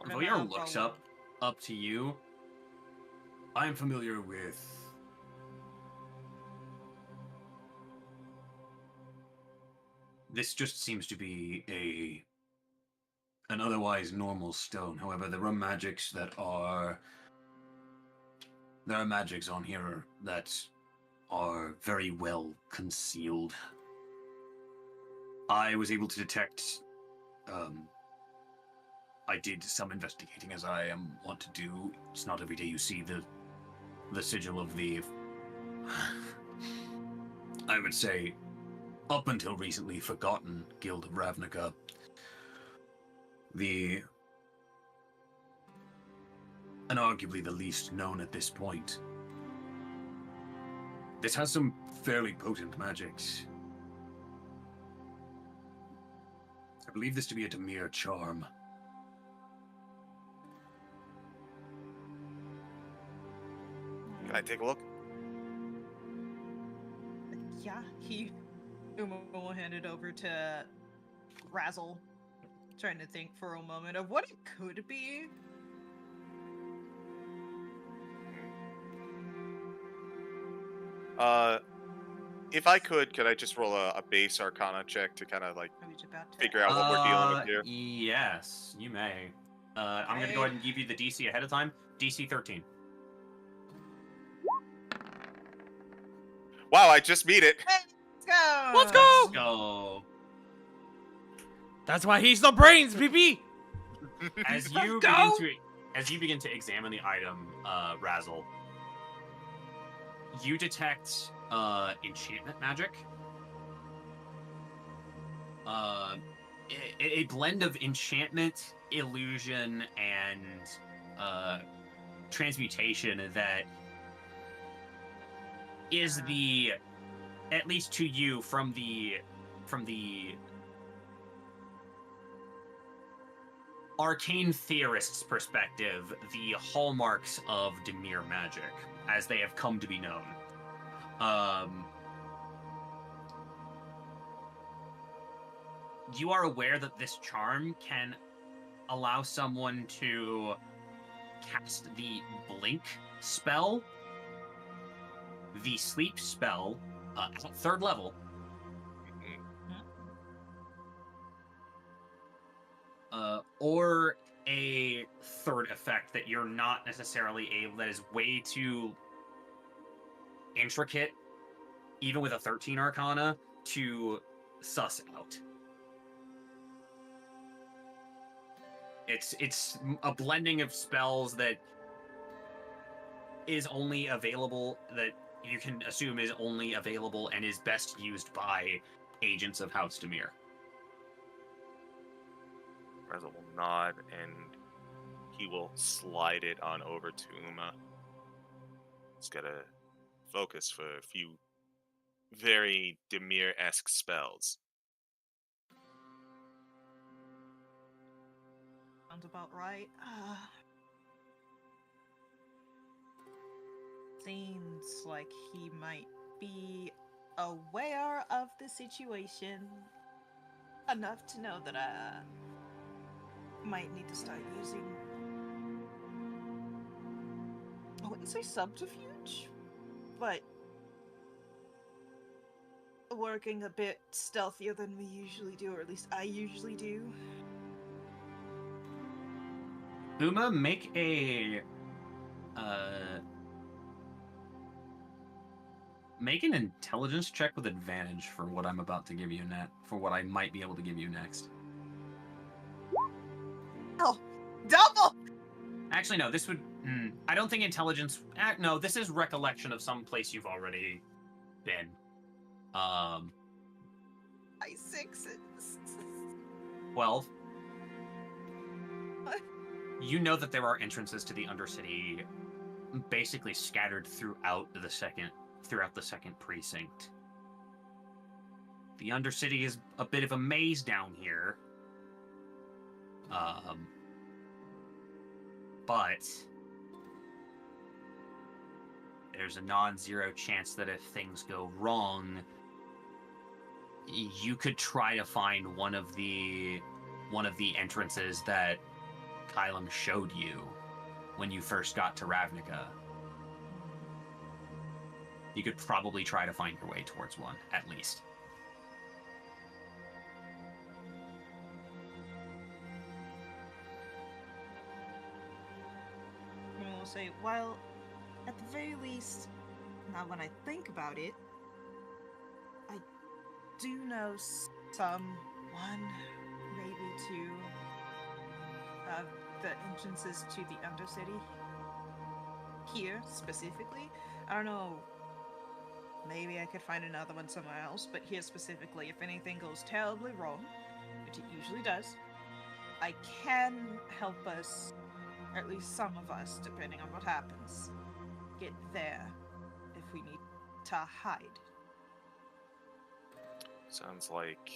Voyeur looks up to you.
I am familiar with... This just seems to be an otherwise normal stone. However, there are magics on here that are very well concealed. I was able to detect... I did some investigating, as I am wont to do. It's not every day you see the sigil of the... I would say, up until recently forgotten Guild of Ravnica. And arguably the least known at this point. This has some fairly potent magics. I believe this to be a Demir charm.
Can I take a look?
Yeah, Uma will hand it over to Razzle, trying to think for a moment of what it could be.
If I could I just roll a base Arcana check to kind of like
I was about to
figure out what we're dealing with here?
Yes, you may. I'm gonna go ahead and give you the DC ahead of time. DC 13.
Wow, I just beat it.
Let's go!
Let's go!
Let's go.
That's why he's the brains, PP.
As
Let's
you
go!
begin to examine the item, Razzle, you detect enchantment magic. A blend of enchantment, illusion, and transmutation that is the, at least to you, from the arcane theorist's perspective, the hallmarks of Dimir magic, as they have come to be known. You are aware that this charm can allow someone to cast the blink spell, the sleep spell, at 3rd level, or a 3rd effect that you're not necessarily able, that is way too intricate, even with a 13 Arcana, to suss out. It's a blending of spells that is only available, that you can assume is only available and is best used by agents of House Dimir.
Razzle will nod and he will slide it on over to Uma. He's got to focus for a few very Dimir-esque spells.
Sounds about right. Seems like he might be aware of the situation enough to know that I might need to start using, I wouldn't say subterfuge, but working a bit stealthier than we usually do, or at least I usually do.
Uma, make an intelligence check with advantage for what I'm about to give you for what I might be able to give you next.
Oh, double!
Actually, no, this would... I don't think intelligence... no, this is recollection of some place you've already been.
I sixes.
12.
What?
You know that there are entrances to the Undercity basically scattered throughout the second precinct. The Undercity is a bit of a maze down here. But there's a non-zero chance that if things go wrong, you could try to find one of the entrances that Kylum showed you when you first got to Ravnica. You could probably try to find your way towards one, at least.
I will say, well, at the very least, now when I think about it, I do know someone, maybe two, of the entrances to the Undercity. Here, specifically. I don't know, maybe I could find another one somewhere else, but here specifically, if anything goes terribly wrong, which it usually does, I can help us, or at least some of us, depending on what happens, get there if we need to hide.
Sounds like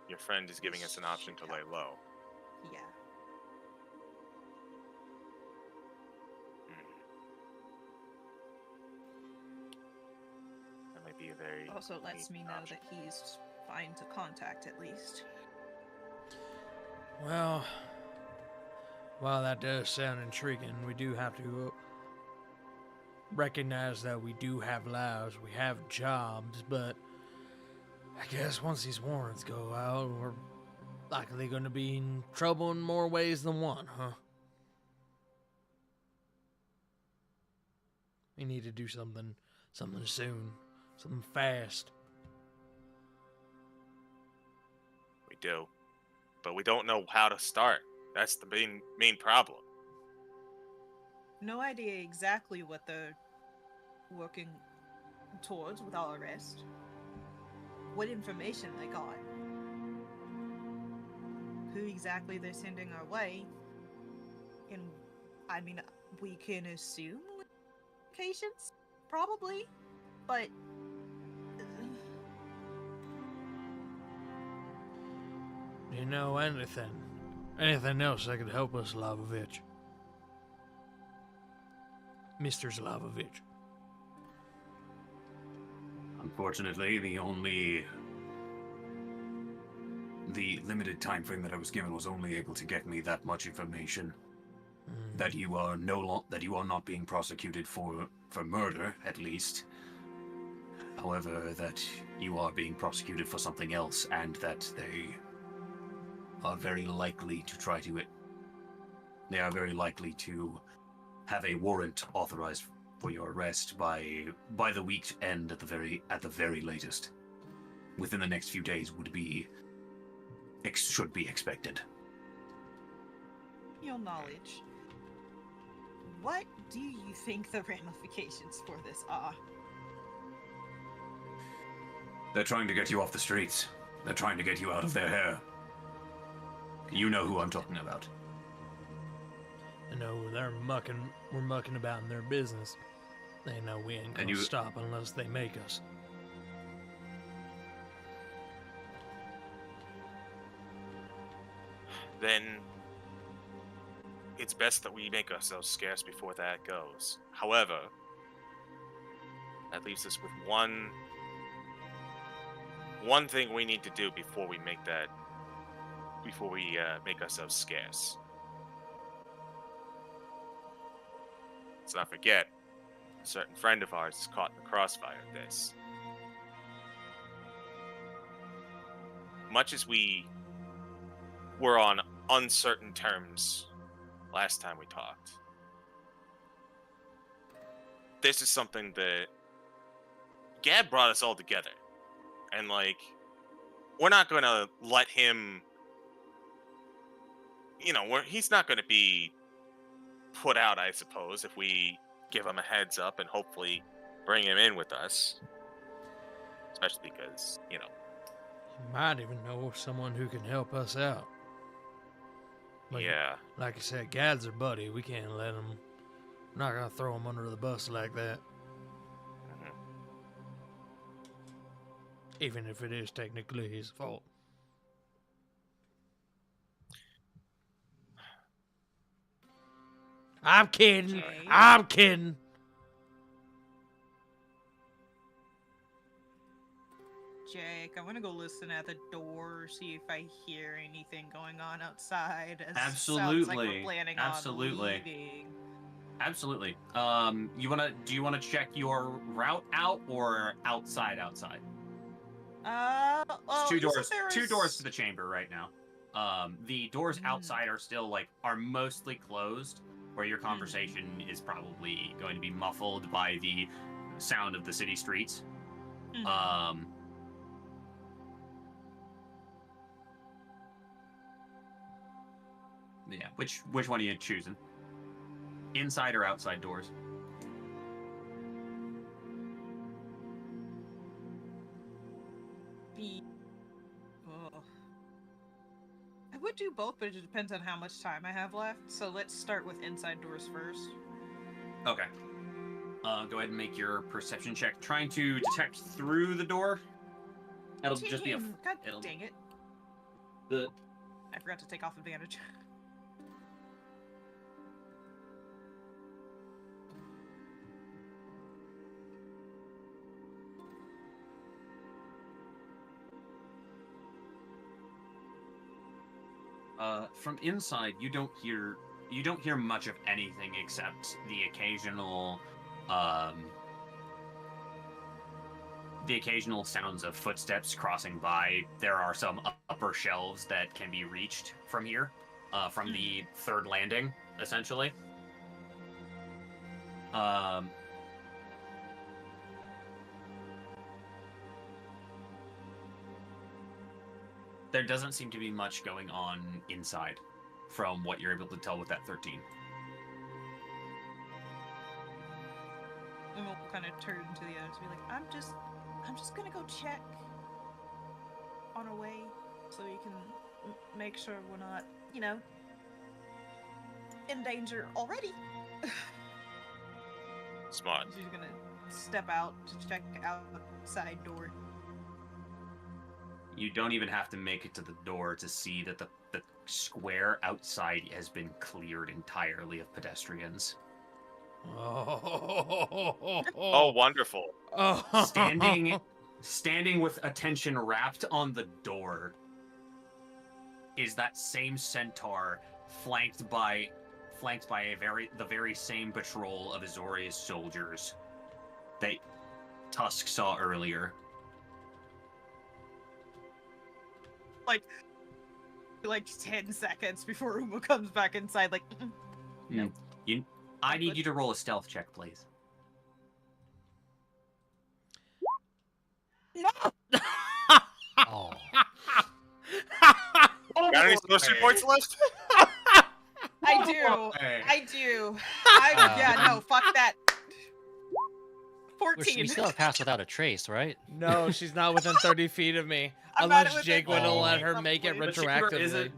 your friend is giving us an option to lay low.
Yeah.
very.
Also lets me
neat
know
option.
that he's fine to contact at least.
Well, while that does sound intriguing, we do have to recognize that we do have lives, we have jobs, but I guess once these warrants go out, we're likely going to be in trouble in more ways than one, huh? We need to do something soon, something fast.
We do, but we don't know how to start. That's the main problem.
No idea exactly what they're working towards with our arrest. What information they got. Who exactly they're sending our way. And, I mean, we can assume locations? Probably. But...
Do you know anything? Anything else that could help us, Slavovich? Mr. Slavovich.
Unfortunately, the limited time frame that I was given was only able to get me that much information. That you are not being prosecuted for murder, at least. However, that you are being prosecuted for something else, and that they are very likely to They are very likely to have a warrant authorized for your arrest by the week's end at the very latest. Within the next few days should be expected.
Your knowledge. What do you think the ramifications for this are?
They're trying to get you off the streets. They're trying to get you out of their hair. You know who I'm talking about.
I know we're mucking about in their business. They know we ain't gonna stop unless they make us.
Then it's best that we make ourselves scarce before that goes. However, that leaves us with one thing we need to do before we make ourselves scarce. Let's not forget, a certain friend of ours is caught in the crossfire of this. Much as we were on uncertain terms last time we talked, this is something that Gab brought us all together. And, we're not going to let him, he's not going to be put out, I suppose, if we give him a heads up and hopefully bring him in with us. Especially because,
You might even know of someone who can help us out.
yeah.
Like I said, Gad's our buddy. We can't let him. We're not gonna throw him under the bus like that.
Mhm.
Even if it is technically his fault. I'm kidding.
Okay.
I'm kidding.
Jake, I want to go listen at the door, see if I hear anything going on outside. As sounds like we're planning on leaving.
Absolutely. Do you wanna check your route out or outside?
Well,
It's
you said
two doors to the chamber right now. The doors outside are still are mostly closed, where your conversation is probably going to be muffled by the sound of the city streets. Yeah, which one are you choosing? Inside or outside doors?
I would do both, but it depends on how much time I have left. So let's start with inside doors first.
Okay. Go ahead and make your perception check. Trying to detect through the door. It'll just be a.
God dang it. I forgot to take off advantage.
from inside, you don't hear much of anything except the occasional sounds of footsteps crossing by. There are some upper shelves that can be reached from here, from the third landing, essentially. There doesn't seem to be much going on inside, from what you're able to tell with that 13.
And we'll kind of turn to the others and be like, I'm just gonna go check on our way so you can make sure we're not, in danger already.
Smart.
She's gonna step out to check outside door.
You don't even have to make it to the door to see that the square outside has been cleared entirely of pedestrians.
Oh, wonderful.
Standing with attention wrapped on the door is that same centaur, flanked by the very same patrol of Azoria's soldiers that Tusk saw earlier.
Like 10 seconds before Uma comes back inside, like, no.
I need you to roll a stealth check, please.
No!
Oh.
Got any sorcery points left?
I do. Yeah, no, fuck that.
We
14.
still have passed without a trace, right?
No, she's not within 30 feet of me.
I'm not
Unless
within
Jake would have
30
let
feet,
her make it
probably.
retroactively.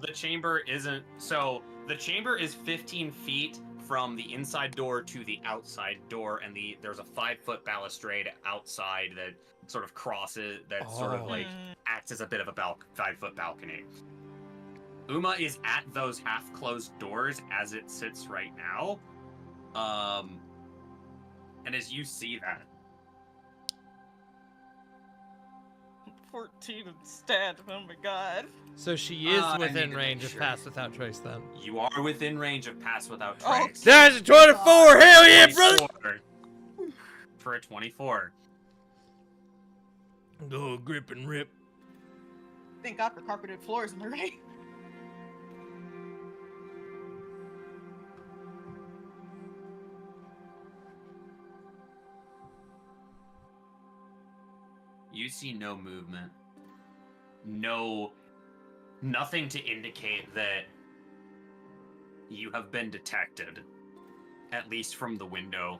The chamber is 15 feet from the inside door to the outside door, and there's a 5-foot balustrade outside that sort of crosses, that sort of like acts as a bit of a 5-foot balcony. Uma is at those half-closed doors as it sits right now. And as you see that,
14 instead. Oh my god.
So she is
I
within
need to
range
make
of
sure.
pass without trace then.
you are within range of pass without
Oh,
trace.
There's a 24! Hell yeah, brother!
24. For a 24.
Go grip and rip.
Thank God for carpeted floors, am I right?
You see no movement. Nothing to indicate that you have been detected. At least from the window.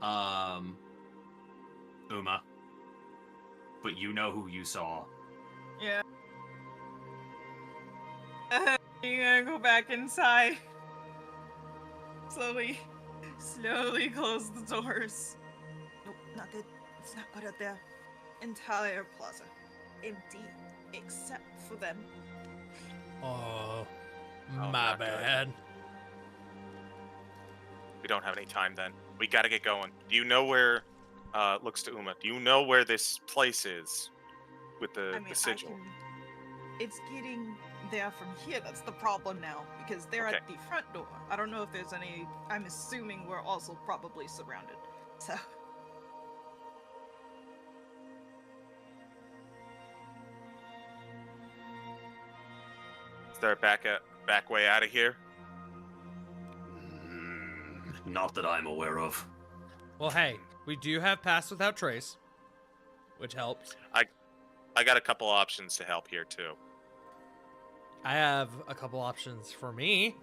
Uma. But you know who you saw.
Yeah. You gotta go back inside. Slowly close the doors. Nope, not good. It's not good out there. Entire plaza. Empty. Except for them.
Oh,
Oh,
my
not good.
bad.
We don't have any time then. We gotta get going. Do you know where, looks to Uma, do you know where this place is? With the sigil?
It's getting there from here. That's the problem now. Because they're at the front door. I don't know if there's any... I'm assuming we're also probably surrounded. So...
Is there a back way out of here?
Not that I'm aware of.
Well, hey, we do have pass without trace, which helps.
I got a couple options to help here too.
I have a couple options for me.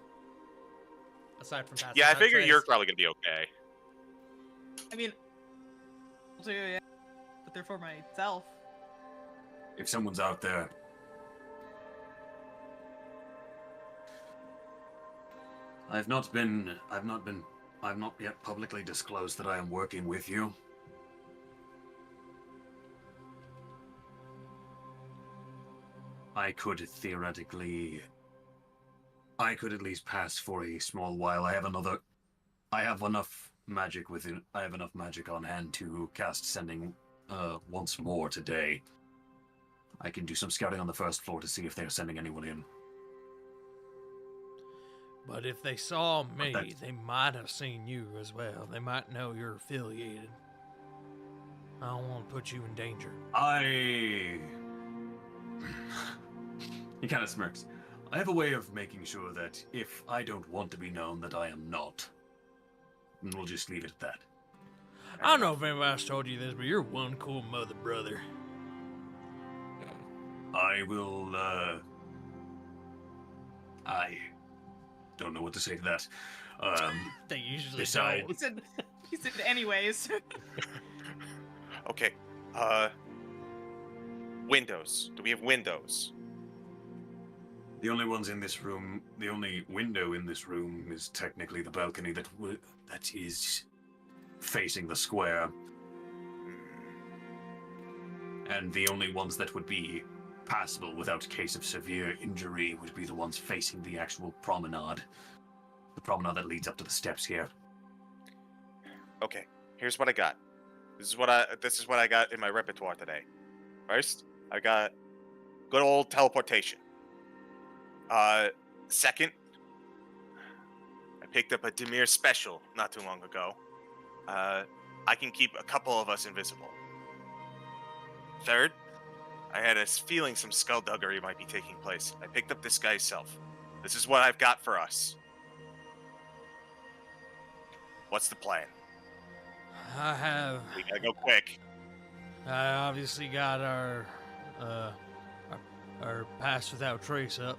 Aside from pass
Yeah, I
without
figure
trace.
you're probably gonna be okay.
I mean... I'll do, yeah. But they're for myself.
If someone's out there, I've not yet publicly disclosed that I am working with you. I could at least pass for a small while. I have enough magic on hand to cast sending once more today. I can do some scouting on the first floor to see if they're sending anyone in.
But if they saw me,
that's-
they might have seen you as well. They might know you're affiliated. I don't want to put you in danger.
He kind of smirks. I have a way of making sure that if I don't want to be known, that I am not. And we'll just leave it at that.
I don't know if anybody else told you this, but you're one cool mother brother.
I will, I don't know what to say to that.
They usually
Decide.
don't.
He said anyways.
Okay. Windows. Do we have windows?
The only ones in this room, the only window in this room is technically the balcony that is facing the square. And the only ones that would be passable without case of severe injury would be the ones facing the actual promenade. The promenade that leads up to the steps here.
Okay. Here's what I got. This is what I got in my repertoire today. First, I got good old teleportation. Second, I picked up a Demir special not too long ago. I can keep a couple of us invisible. Third, I had a feeling some skullduggery might be taking place. I picked up this guy's self. This is what I've got for us. What's the plan? We gotta go quick.
I obviously got our pass without trace up.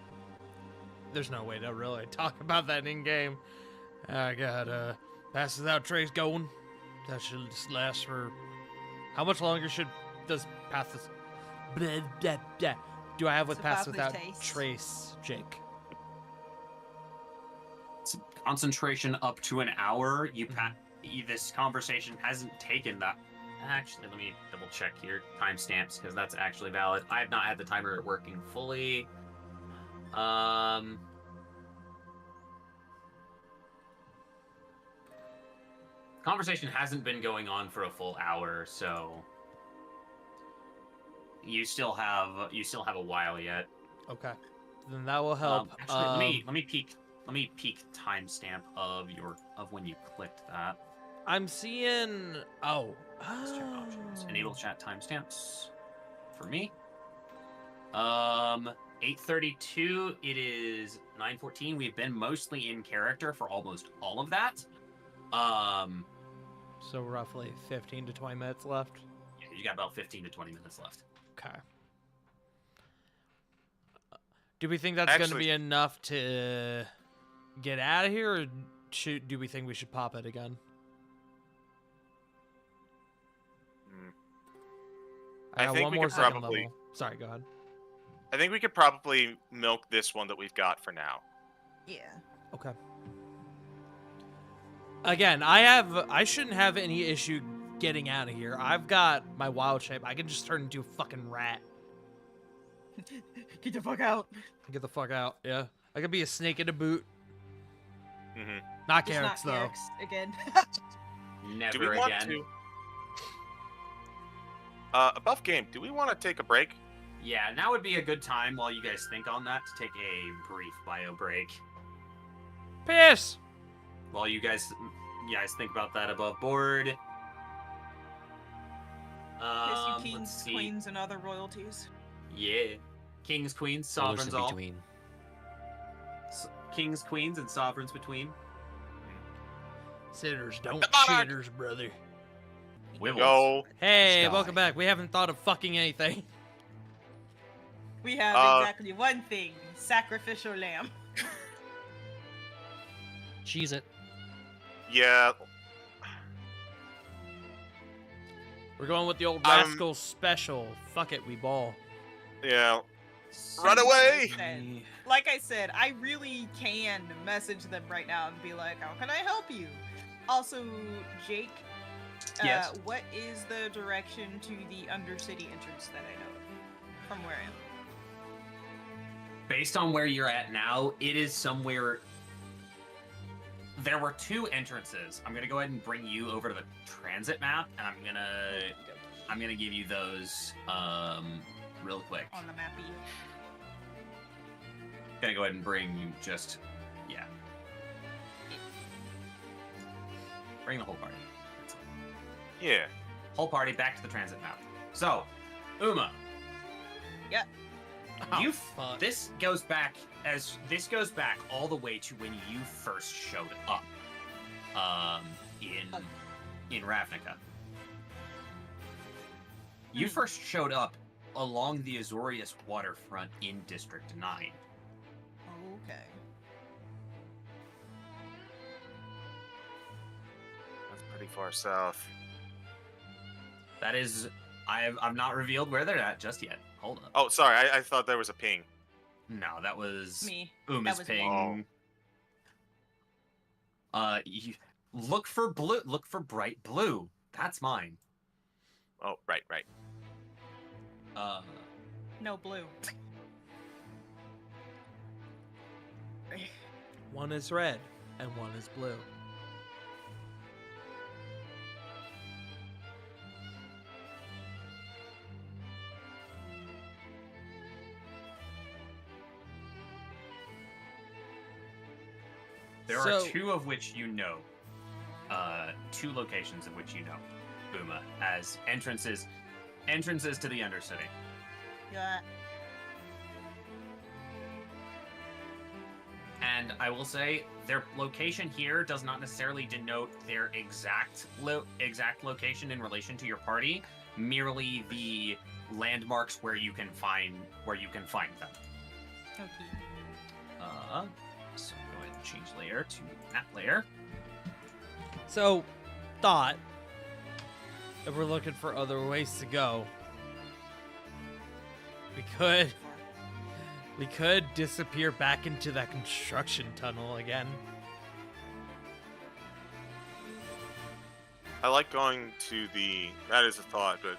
There's no way to really talk about that in game. I got pass without trace going. That should just last for how much longer does pass? Blah, blah, blah. Do I have with
So
pass
pass with
without
taste.
trace, Jake?
It's concentration up to an hour. This conversation hasn't taken that. Actually, let me double check here timestamps because that's actually valid. I have not had the timer working fully. Conversation hasn't been going on for a full hour, so you still have a while yet.
Okay, then that will help.
Actually, let me peek timestamp of when you clicked that.
I'm seeing.
Let's check options. Enable chat timestamps for me. 8:32. It is 9:14. We've been mostly in character for almost all of that.
So roughly 15 to 20 minutes left.
Yeah, you got about 15 to 20 minutes left.
Okay. Do we think that's going to be enough to get out of here, or do we think we should pop it again? I got
think
one
we
more
could
second
probably-
level. Sorry, go ahead.
I think we could probably milk this one that we've got for now.
Yeah.
Okay. Again, I shouldn't have any issue getting out of here. I've got my wild shape. I can just turn into a fucking rat.
Get the fuck out.
Get the fuck out. Yeah. I could be a snake in a boot.
Mm-hmm.
Not
Just
Carrick's, though.
Carrick's again.
Never
Do we want
again.
to? Above game, do we want to take a break?
Yeah, now would be a good time while you guys think on that to take a brief bio break.
Piss!
While you guys think about that above board.
Kiss you
Let's
kings,
see.
queens, and other royalties.
Yeah. Kings, queens,
Rulers
sovereigns
in
all.
between.
Kings, queens, and sovereigns between.
Sinners don't
Come on.
shitters, brother.
Wibbles.
Go.
Hey,
Sky.
welcome back. We haven't thought of fucking anything.
We have exactly one thing: sacrificial lamb.
Cheese it.
Yeah.
We're going with the old Rascals special. Fuck it, we ball.
Yeah. Run away!
Like I said, I really can message them right now and be like, "How can I help you?" Also, Jake,
Yes.
what is the direction to the Undercity entrance that I know of from where I am?
Based on where you're at now, it is somewhere. There were two entrances. I'm gonna go ahead and bring you over to the transit map, and I'm gonna give you those real quick.
On the mappy.
Gonna go ahead and bring you just Bring the whole party. That's all.
Yeah.
Whole party back to the transit map. So, Uma.
Yeah.
You
fuck.
this goes back all the way to when you first showed up in Ravnica. You first showed up along the Azorius waterfront in District 9.
Okay.
That's pretty far south.
That is I've not revealed where they're at just yet. Hold up.
Oh, sorry. I thought there was a ping.
No, that was
Me.
Uma's
That was
ping. Look for blue. Look for bright blue. That's mine.
Oh, right.
No blue.
One is red and one is blue.
There are two of which you know. Two locations of which you know, Uma, as entrances to the Undercity.
Yeah.
And I will say their location here does not necessarily denote their exact location in relation to your party, merely the landmarks where you can find them.
Okay.
So go ahead and change layer to map layer.
So, thought, if we're looking for other ways to go, we could disappear back into that construction tunnel again.
I like going to that is a thought, but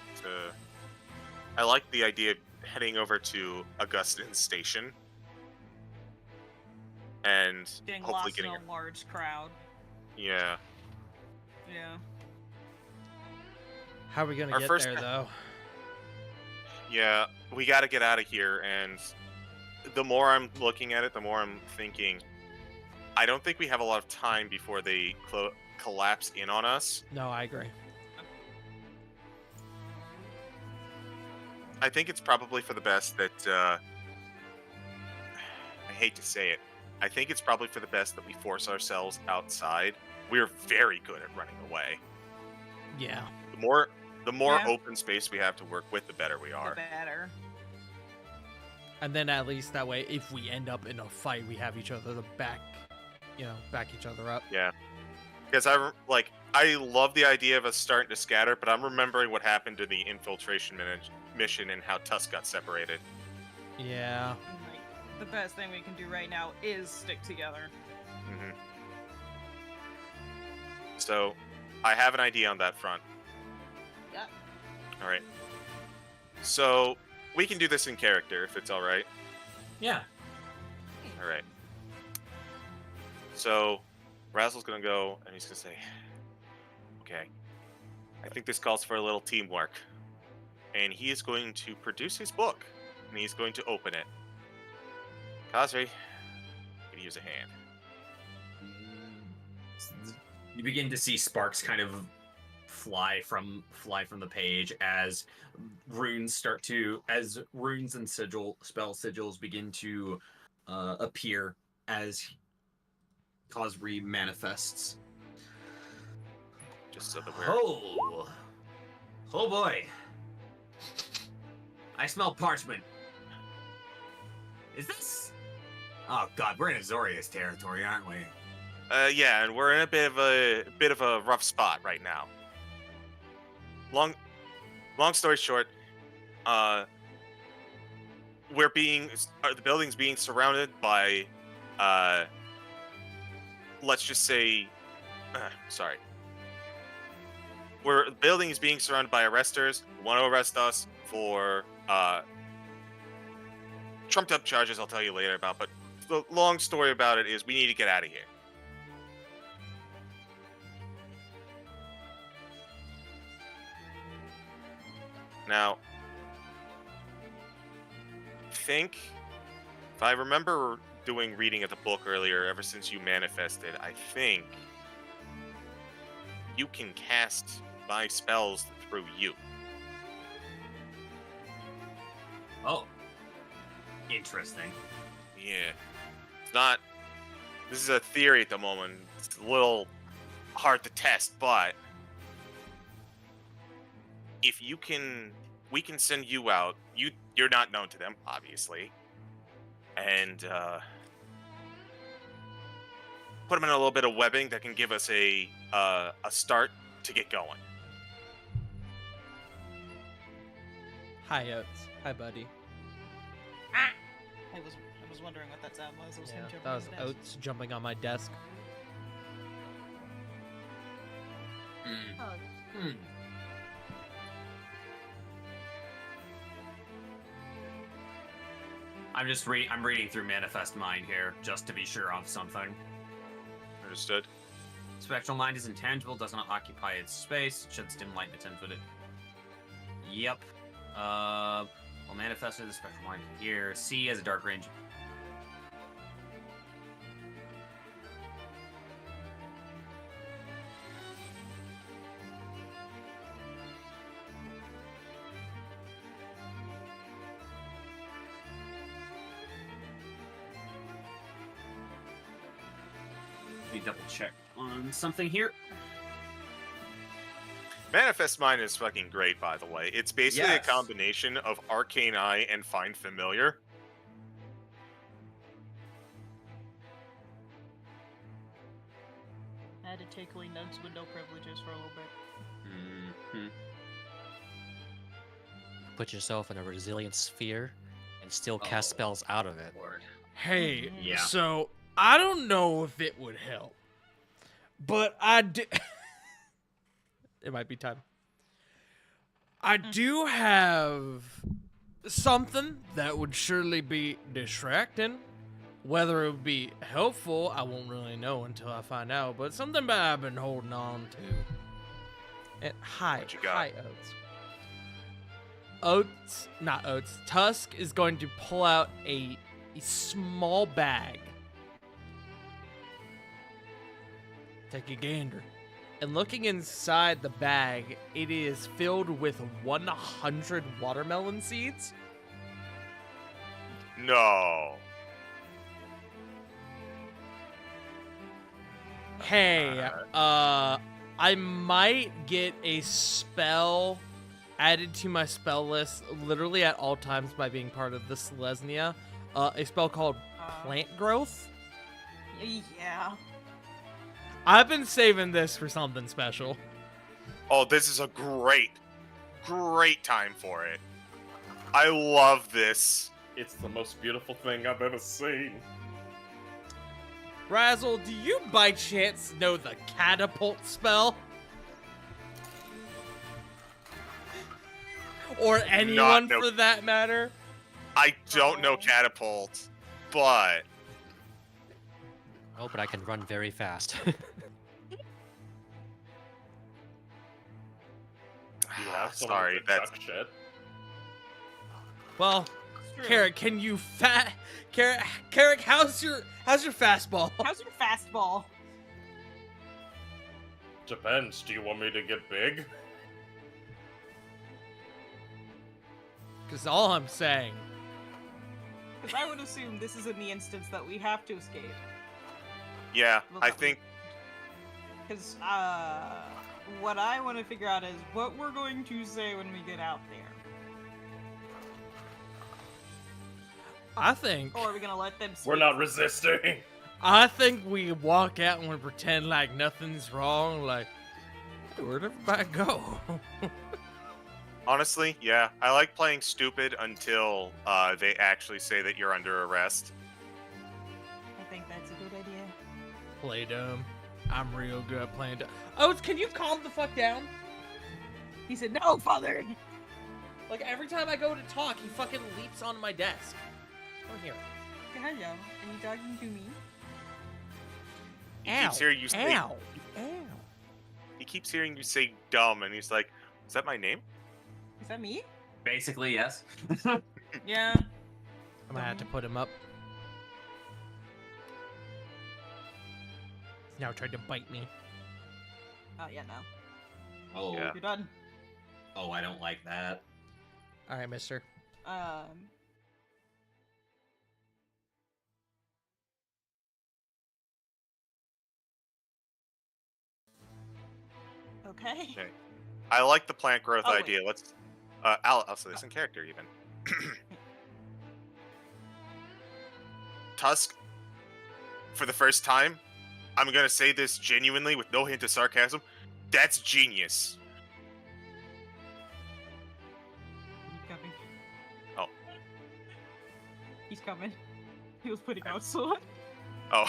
I like the idea of heading over to Augustin Station and
Getting
hopefully
lost in
getting
a large crowd.
Yeah.
Yeah.
How are we gonna
Our
get
first
there,
pa-
though?
Yeah, we got to get out of here. And the more I'm looking at it, the more I'm thinking, I don't think we have a lot of time before they collapse in on us.
No, I agree.
I think it's probably for the best that, I hate to say it, I think it's probably for the best that we force ourselves outside. We're very good at running away.
Yeah.
The more
Yeah.
open space we have to work with, the better we
The
are.
better.
And then at least that way, if we end up in a fight, we have each other to back each other up.
Yeah. Because I love the idea of us starting to scatter, but I'm remembering what happened to the infiltration mission and how Tusk got separated.
Yeah.
Like, the best thing we can do right now is stick together.
Hmm. So, I have an idea on that front.
Yeah.
All right. So, we can do this in character if it's all right.
Yeah.
All right. So, Razzle's gonna go and he's gonna say, "Okay, I think this calls for a little teamwork." And he is going to produce his book and he's going to open it. Kazri, you can use a hand.
You begin to see sparks kind of fly from the page as runes and spell sigils begin to appear as Kazri manifests.
Just so that we're.
Oh boy! I smell parchment. Is this? Oh god, we're in Azorius territory, aren't we?
Yeah, and we're in a bit of a rough spot right now. Long story short, the building's being surrounded by, let's just say, sorry. The building is being surrounded by arresters who want to arrest us for trumped up charges I'll tell you later about, but the long story about it is we need to get out of here. Now, if I remember doing reading of the book earlier, ever since you manifested, I think you can cast my spells through you.
Oh. Interesting.
Yeah. It's not. This is a theory at the moment. It's a little hard to test, but if you can, we can send you out. You're not known to them, obviously, and put them in a little bit of webbing that can give us a start to get going.
Hi, Oats. Hi, buddy.
I was wondering what that sound was. It was him
Yeah,
jumping
that
on
was
the desk.
Oats jumping on my desk.
Hmm. I'm reading through Manifest Mind here, just to be sure of something.
Understood?
Spectral Mind is intangible, does not occupy its space, sheds dim light in a 10-foot. Yep. Well, manifested the Spectral Mind here. C has a dark range. Let me double check on something here.
Manifest Mind is fucking great, by the way. It's basically
Yes.
a combination of Arcane Eye and Find Familiar.
I had to take away Nug's window privileges for a little bit.
Mm-hmm.
Put yourself in a resilient sphere and still cast
Oh.
spells out of it.
Lord.
Hey,
Yeah.
so I don't know if it would help, but I do. It might be time. I do have something that would surely be distracting. Whether it would be helpful, I won't really know until I find out, but something that I've been holding on to. And
What you got?
hi, Oats. Tusk is going to pull out a small bag. Take a gander. And looking inside the bag, it is filled with 100 watermelon seeds.
No.
Hey, I might get a spell added to my spell list literally at all times by being part of the Selesnya. A spell called Plant Growth.
Yeah.
I've been saving this for something special.
Oh, this is a great time for it. I love this.
It's the most beautiful thing I've ever seen.
Razzle, do you by chance know the catapult spell? Or anyone
know-
for that matter?
I don't know catapult, but
Oh, but I can run very fast.
You have someone
sorry,
with
that's
duck shit.
Well, Carrot, can you Carrot, how's your fastball?
How's your fastball?
Depends. Do you want me to get big?
Because all I'm saying.
Because I would assume this is in the instance that we have to escape.
yeah,
Well,
I
that-
think
Because what I want to figure out is what we're going to say when we get out there.
I think
Or are we going to let them
We're not resisting.
we walk out and we pretend like nothing's wrong. Like, hey, where'd everybody go?
honestly, yeah, I like playing stupid until they actually say that you're under arrest.
I think that's a good idea.
Play dumb. I'm real good at playing dumb. Oats, can you calm the fuck down?
He said, no, father!
Like, every time I go to talk, he fucking leaps onto my desk. Come here.
Hello, are you talking to me?
He keeps hearing you say.
Ow! Ow!
He keeps hearing you say dumb, and he's like, "Is that my name?"
Is that me?
Basically, yes.
Yeah.
I'm gonna have to put him up. He's now trying to bite me.
Oh yeah, no.
Oh,
Yeah.
You're done.
oh, I don't like that.
All right, mister.
Okay.
Okay. I like the plant growth
Oh, wait.
idea. Let's I'll say this in character even. Tusk, for the first time, I'm gonna say this genuinely with no hint of sarcasm. That's genius.
He's coming.
Oh.
He's coming. He was putting out sword.
Oh.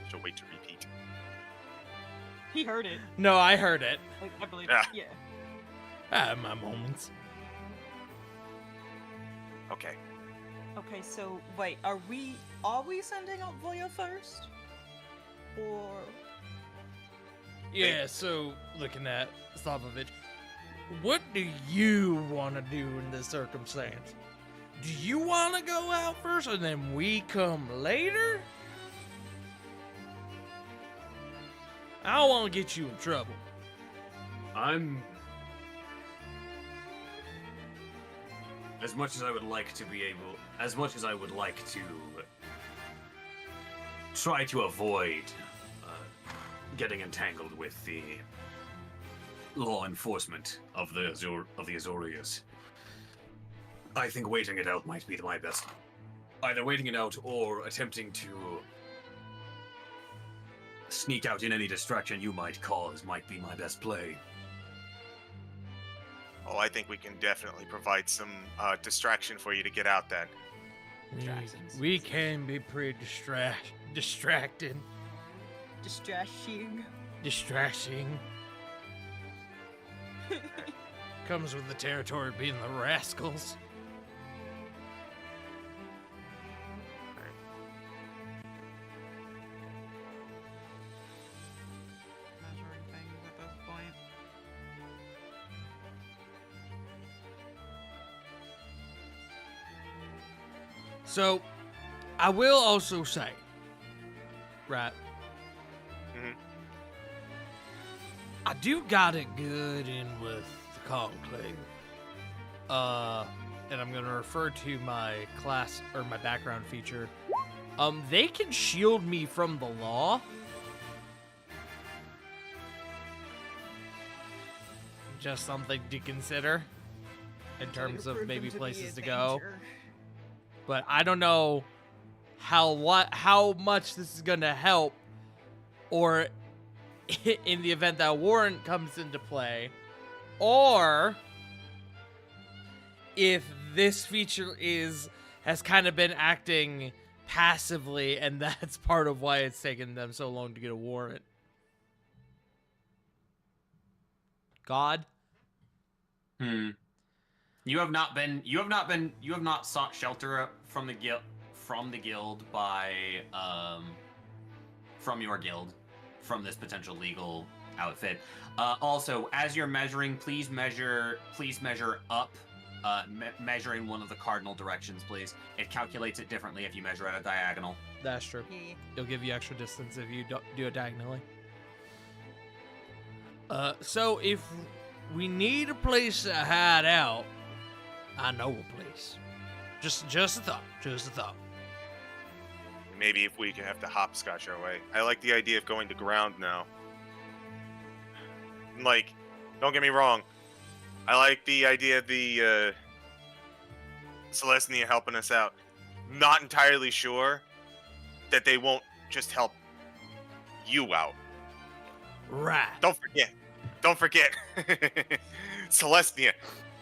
She'll wait to repeat.
He heard it.
No, I heard it.
Like, I believe.
Yeah.
Yeah.
I have my moments.
Okay.
Okay, so wait, are we sending out Voya first? Or
Yeah, so looking at Slavovich, what do you want to do in this circumstance? Do you want to go out first and then we come later? I don't want to get you in trouble.
I'm. As much as I would like to be able. As much as I would like to. Try to avoid. Getting entangled with the. Law enforcement of the Azorius. I think waiting it out might be my best. Either waiting it out or attempting to. Sneak out in any distraction you might cause might be my best play.
Oh, I think we can definitely provide some distraction for you to get out then.
We can be pretty distracting. Distracting. Comes with the territory of being the Rascals.
measuring things at this point?
So, I will also say, right?
Mhm.
I do got it good in with the Conclave. And I'm gonna refer to my class or my background feature. They can shield me from the law. Just something to consider in terms of maybe places to go. But I don't know how much this is gonna help, or in the event that warrant comes into play, or if this feature has kind of been acting passively, and that's part of why it's taken them so long to get a warrant. God.
You have not sought shelter from the guild by from your guild, from this potential legal outfit. Also, as you're measuring, please measure up. Measure in one of the cardinal directions, please. It calculates it differently if you measure at a diagonal.
That's true.
Yeah.
It'll give you extra distance if you do it diagonally. So if we need a place to hide out, I know a place. Just a thought. Just a thought.
Maybe if we can have to hopscotch our way. I like the idea of going to ground now. Like, don't get me wrong. I like the idea of the Celestia helping us out. Not entirely sure that they won't just help you out.
Right.
Don't forget. Celestia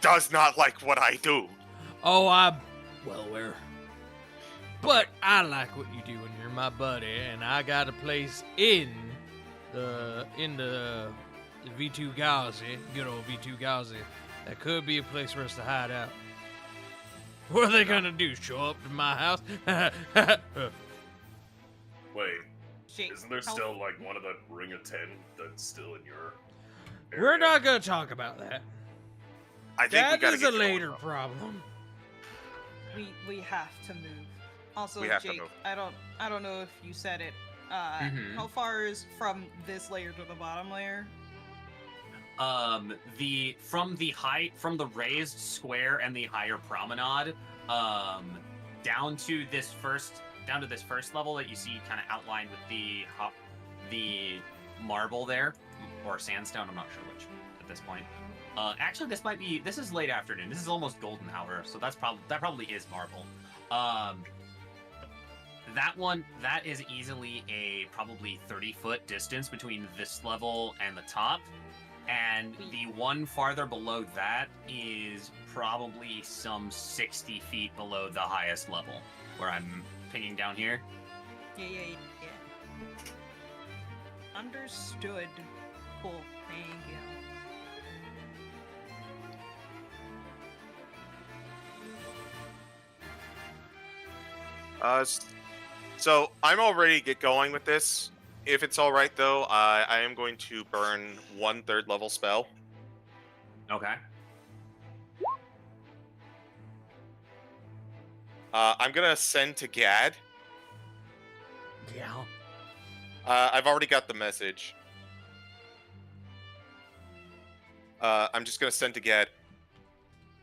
does not like what I do.
Oh, I'm well aware. But I like what you do when you're my buddy, and I got a place in the V2 Gauzy, good old V2 Gauzy. That could be a place for us to hide out. What are they gonna do? Show up to my house?
Wait,
Jake,
isn't there
how-
still like one of the Ring of 10 that's still in your
We're
area?
not gonna talk about that.
I think we
That
gotta
is
get
a
going,
later
though.
problem.
We have to move. Also,
We have to
Jake,
move.
I don't know if you said it. How far is from this layer to the bottom layer?
From the raised square and the higher promenade, down to this first level that you see kind of outlined with the marble there, or sandstone, I'm not sure which at this point. Actually, this is late afternoon. This is almost golden hour, so that probably is marble. That is easily a probably 30-foot distance between this level and the top. And the one farther below that is probably some 60 feet below the highest level, where I'm pinging down here.
Yeah. Understood. Cool. Thank you.
So I'm already get going with this. If it's all right, though, I am going to burn 1 3rd level spell.
Okay.
I'm gonna send to Gad.
Yeah.
I've already got the message. I'm just gonna send to Gad.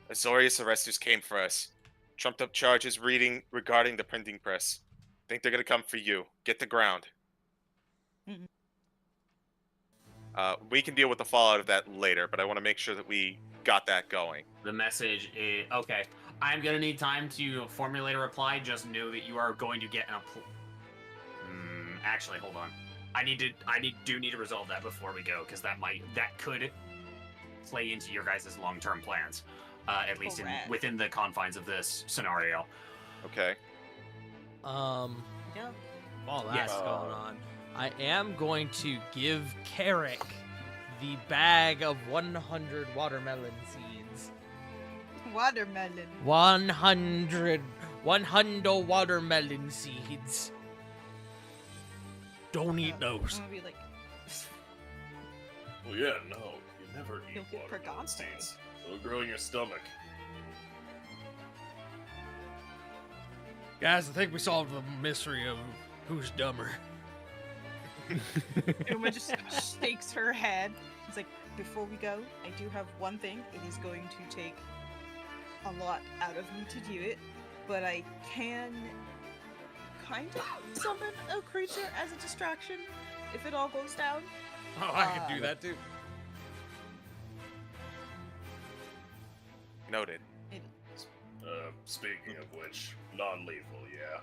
Azorius Arrestus came for us. Trumped up charges regarding the printing press. Think they're gonna come for you. Get the ground.
Mhm.
We can deal with the fallout of that later, but I want to make sure that we got that going.
The message is okay. I'm gonna need time to formulate a reply. Just know that you are going to get actually, hold on. I do need to resolve that before we go, because that could play into your guys' long-term plans, at least within the confines of this scenario.
Okay.
Yep.
While that's
Yes.
going on, I am going to give Carrick the bag of 100 watermelon seeds.
Watermelon.
100 watermelon seeds. Don't eat those.
I'm gonna be like,
Well, yeah, no, you never eat
You'll get
watermelon
Pregante.
seeds. It'll grow in your stomach.
Guys, I think we solved the mystery of who's dumber.
Uma just shakes her head. It's like, before we go, I do have one thing. It is going to take a lot out of me to do it, but I can kind of summon a creature as a distraction if it all goes down.
Oh, I can do that too.
Noted.
Speaking of which, non-lethal, yeah.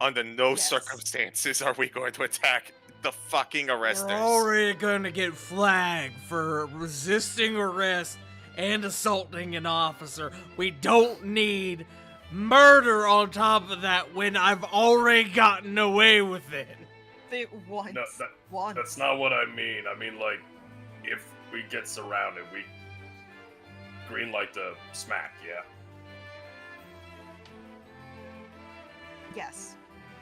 Under no
Yes.
circumstances are we going to attack the fucking arresters.
We're already gonna get flagged for resisting arrest and assaulting an officer. We don't need murder on top of that when I've already gotten away with it.
They once.
No,
once.
That's not what I mean. I mean, like, if we get surrounded, we green light the smack, yeah.
Yes.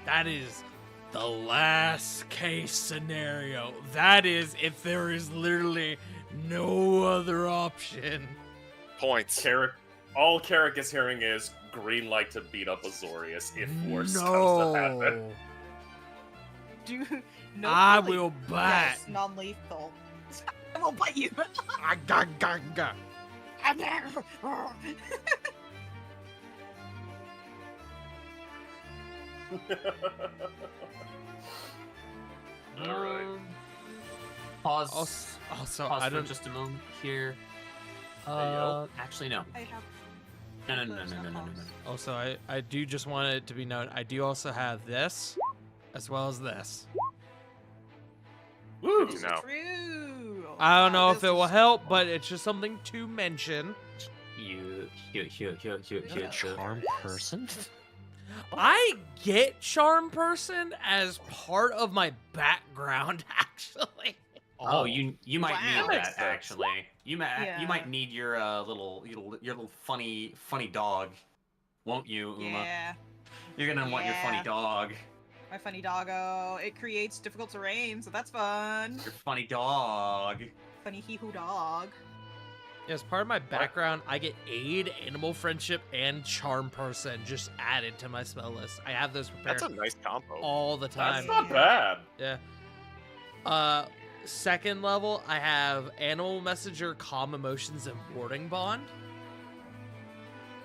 That is the last case scenario. That is if there is literally no other option.
Points.
All Carrick is hearing is green light to beat up Azorius if worse comes to
No.
happen.
Do no.
I
really-
will bite.
Yes, non-lethal. I will bite you.
Agagaga.
Alright.
Pause.
Also,
Pause
I
for
don't.
just a moment here.
yo.
Actually, no.
I have.
No.
Also, I do just want it to be known. I do also have this, as well as this.
Woo! No.
True.
I don't know if
This
it will
is-
help, but it's just something to mention.
You
Charm person?
I get charm person as part of my background, actually.
Oh, you might
Wow.
need
That makes
that
sense.
actually. You
Yeah.
might need your little funny dog, won't you, Uma?
Yeah.
You're gonna want your funny
Yeah.
dog.
My funny doggo. It creates difficult terrain, so that's fun.
Your funny dog.
Funny hee hoo dog.
As part of my background, I get Aid, Animal Friendship, and Charm Person just added to my spell list. I have those prepared
That's a nice combo.
all the time.
That's not bad.
Yeah. Second level, I have Animal Messenger, Calm Emotions, and Warding Bond.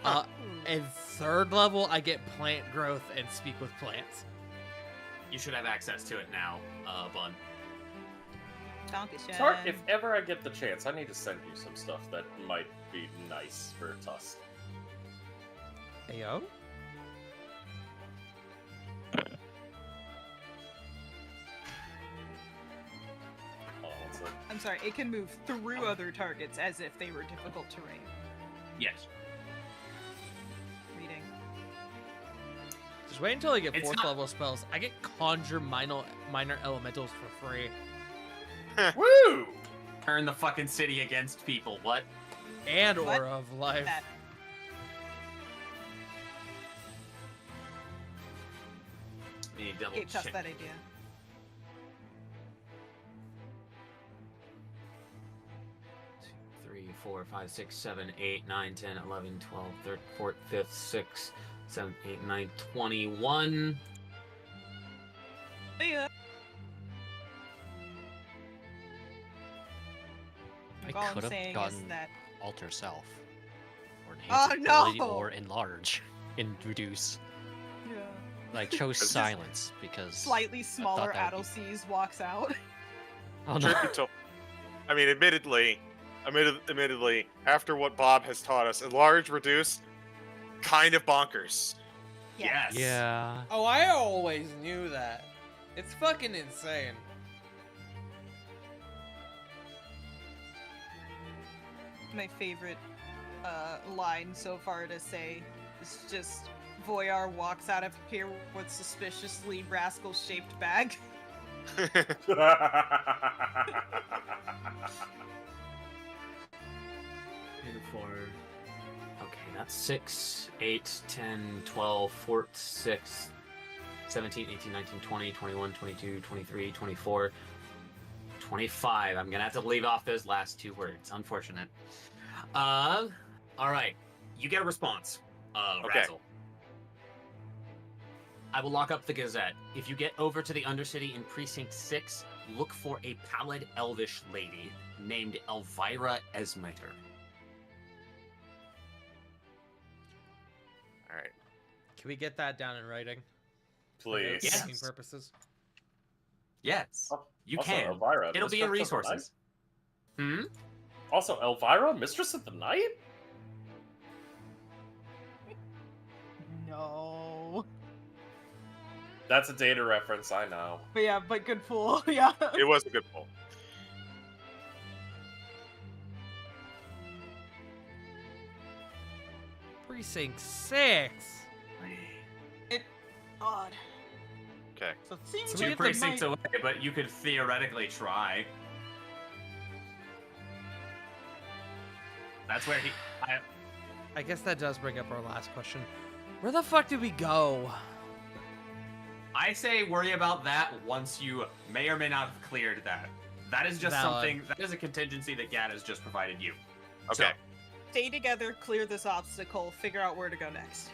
And third level, I get Plant Growth and Speak with Plants.
You should have access to it now, Bun.
Tart, if ever I get the chance, I need to send you some stuff that might be nice for Tusk.
Ayo?
I'm sorry, it can move through other targets as if they were difficult terrain.
Yes.
Reading.
Just wait until I get
It's
4th
not-
level spells. I get Conjure minor Elementals for free.
Woo!
Turn the fucking city against people. What?
And
What?
Aura of Life.
That.
Need double
Gave Tusk
check.
that idea.
Three, 4, 5, 6, 7, 8, 9, 10, 11, 12, 13, 14, 15, 6, 7, 8, 9, 21.
Yeah.
I
All I'm
could have
saying is
gotten
that
Alter Self. Or
Oh,
Enhance
no!
Ability, or Enlarge. And Reduce.
yeah.
I chose
It's just
Silence because...
Slightly smaller
that would be-
Adelseas walks out.
Oh no.
Truth be told, I mean, admittedly, after what Bob has taught us, enlarge, reduce, kind of bonkers.
Yes.
Yeah.
Oh, I always knew that. It's fucking insane.
My favorite line so far to say is just Voyar walks out of here with suspiciously rascal-shaped bag.
Okay, that's 6, 8, 10, 12, 14, 6, 17, 18, 19, 20, 21, 22, 23, 24, 25. I'm gonna have to leave off those last two words. Unfortunate. Alright. You get a response,
Okay.
Razzle. I will lock up the Gazette. If you get over to the Undercity in Precinct 6, look for a pallid elvish lady named Elvira Esmiter.
All right.
Can we get that down in writing?
Please.
Yes.
Note-taking purposes.
Yes,
Oh,
you
also,
can.
Elvira,
It'll be in
Mistress of the
resources. Hmm?
Night? Also, Elvira, Mistress of the Night?
No.
That's a data reference, I know.
But yeah, but good fool. Yeah.
It was a good pull.
Precinct 6.
Odd.
Okay.
So it seems
So
Two
we
like
get
the
precincts
might-
away, but you could theoretically try. That's where he.
I guess that does bring up our last question. Where the fuck did we go?
I say worry about that once you may or may not have cleared that. That is just
Valid.
something. That is a contingency that Gad has just provided you.
Okay.
So,
Stay together, clear this obstacle, figure out where to go next.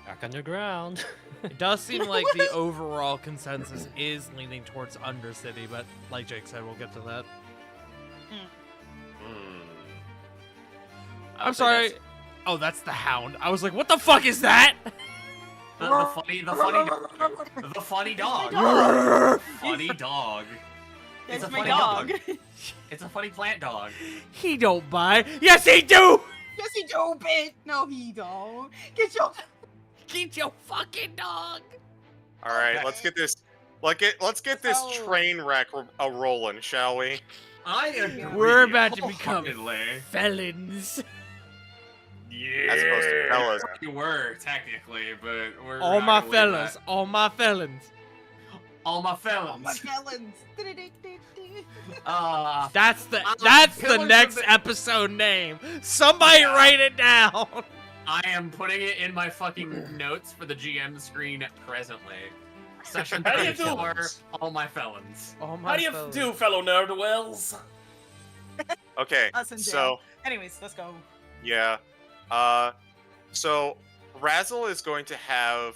Back underground.
It does seem like the overall consensus is leaning towards Undercity, but like Jake said, we'll get to that.
Hmm.
I
I'm
would say
sorry.
that's-
Oh, that's the Hound. I was like, what the fuck is that?
The funny dog. Funny dog. It's
It's
a
my
funny
dog.
dog. It's a funny plant dog.
He don't buy. Yes, he do.
Yes, he do, bitch. No, he don't. Get your.
Get your fucking dog.
All right.
Okay.
Let's get this. Let's get this
Oh.
train wreck a rolling, shall we?
I agree.
We're about to become
wholeheartedly.
felons.
As opposed to fellas.
You were technically, but we're
All
not
my
gonna leave
fellas.
that.
All my felons.
All my
Oh,
felons.
my felons.
That's the
Pillars
the
of
next
the-
episode name. Somebody
Yeah.
write it down.
I am putting it in my fucking notes for the GM screen presently. Section
How do you
34,
do?
all my felons.
All my
How do you
felons.
do, fellow nerdwells?
Okay,
Us in jail.
so
Anyways, let's go.
yeah, so Razzle is going to have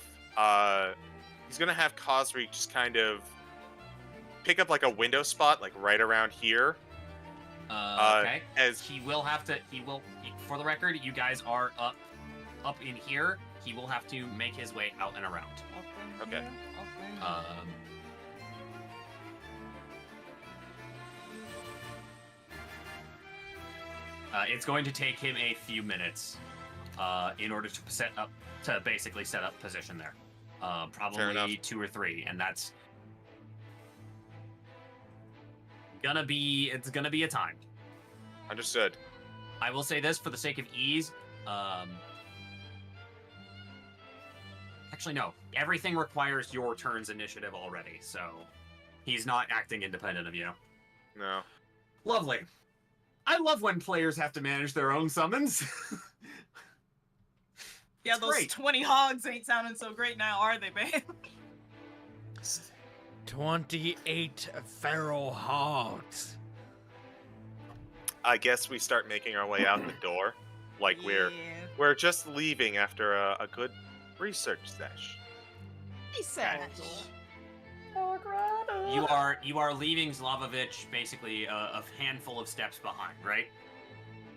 he's gonna have Cosric just kind of pick up like a window spot, like right around here.
Okay.
As
He will have to. For the record, you guys are up in here. He will have to make his way out and around.
Okay.
It's going to take him a few minutes in order to basically set up position there.
Fair
Probably
enough.
2 or 3, and that's gonna be a time.
understood.
I will say this for the sake of ease. Actually, no. Everything requires your turn's initiative already, so he's not acting independent of you.
No.
Lovely. I love when players have to manage their own summons.
Yeah,
It's
those
great.
20 hogs ain't sounding so great now, are they, babe?
28 feral hogs.
I guess we start making our way out the door, like we're just leaving after a good research sesh.
You are leaving Slavovich basically a handful of steps behind, right?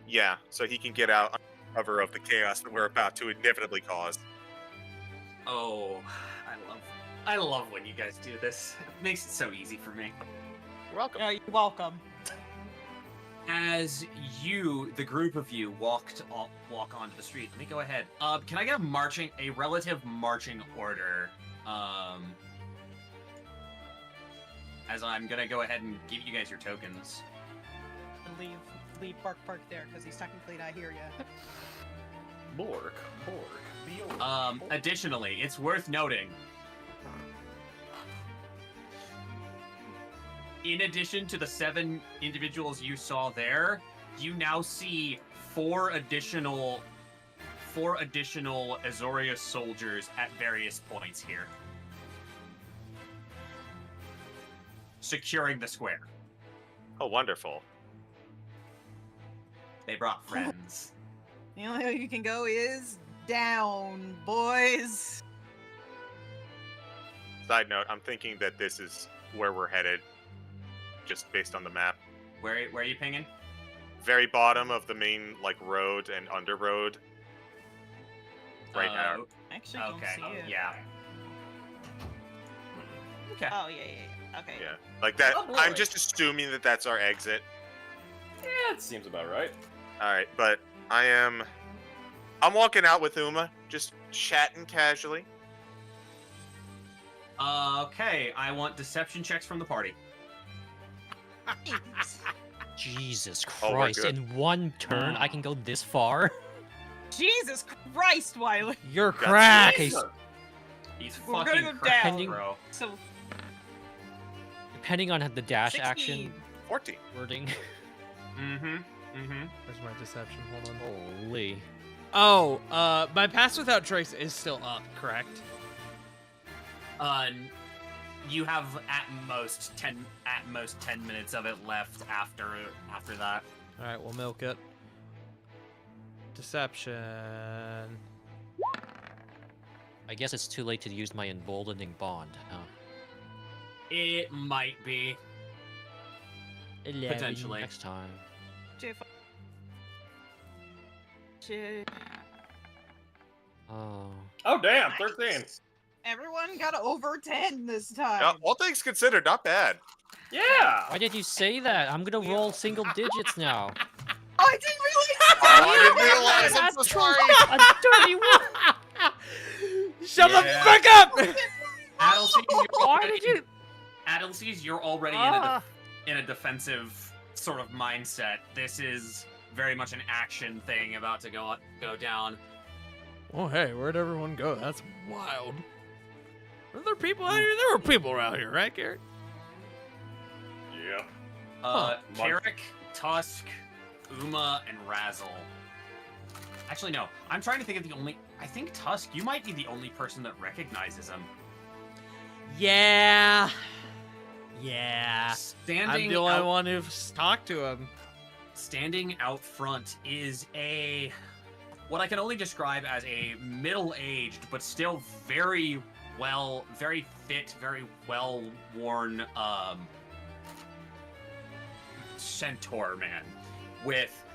Yeah, so he can get out under cover of the chaos that we're about to inevitably cause.
Oh, I love when you guys do this. It makes it so easy for me.
You're welcome.
You're welcome.
As you, the group of you, walk onto the street, let me go ahead. Can I get a relative marching order? As I'm gonna go ahead and give you guys your tokens.
And leave Bark there, because he's technically not here yet.
Bork, Bjork.
Additionally, it's worth noting, in addition to the 7 individuals you saw there, you now see 4 additional Azoria soldiers at various points here, securing the square.
Oh, wonderful.
They brought friends.
The only way you can go is down, boys.
Side note, I'm thinking that this is where we're headed, just based on the map.
Where are you pinging?
Very bottom of the main, like, road and under road. Right now.
Actually, don't
Okay.
see it.
Yeah. Okay.
Oh, yeah. Okay.
Yeah. Like that.
Oh, boy.
I'm just assuming that that's our exit.
Yeah, it seems about right.
Alright, but I'm walking out with Uma, just chatting casually.
Okay, I want deception checks from the party.
Jesus
Oh, we're
Christ!
good.
In one turn, I can go this far.
Jesus Christ, Wiley.
You're crack.
Okay,
He's
We're
fucking
gonna go
cracked,
down.
bro.
So,
depending on the dash
16.
action
14.
wording.
Where's my deception? Hold on.
Holy.
Oh, my pass without trace is still up, correct?
You have at most 10 minutes of it left after that.
All right, we'll milk it. Deception.
I guess it's too late to use my emboldening bond. Huh?
It might be.
11.
Potentially.
Next time. Oh.
Oh, damn, 13.
Everyone got over 10 this time.
Yeah, all things considered, not bad.
Yeah!
Why did you say that? I'm gonna roll single digits now.
I didn't
Oh, I didn't realize. I'm so sorry.
A 31.
Shut the
Yeah.
fuck up!
Adelsees, you're already in a defensive sort of mindset. This is very much an action thing about to go down.
Oh, hey, where'd everyone go? That's wild. Were there people out here? There were people around here, right, Garrett?
Yeah.
Carrick, Tusk, Uma, and Razzle. Actually, no. I'm trying to think of the only... I think Tusk, you might be the only person that recognizes him.
Yeah.
Standing
I'm the only
out-
one who's talked to him.
standing out front is what I can only describe as a middle-aged but still very fit, very well-worn centaur man with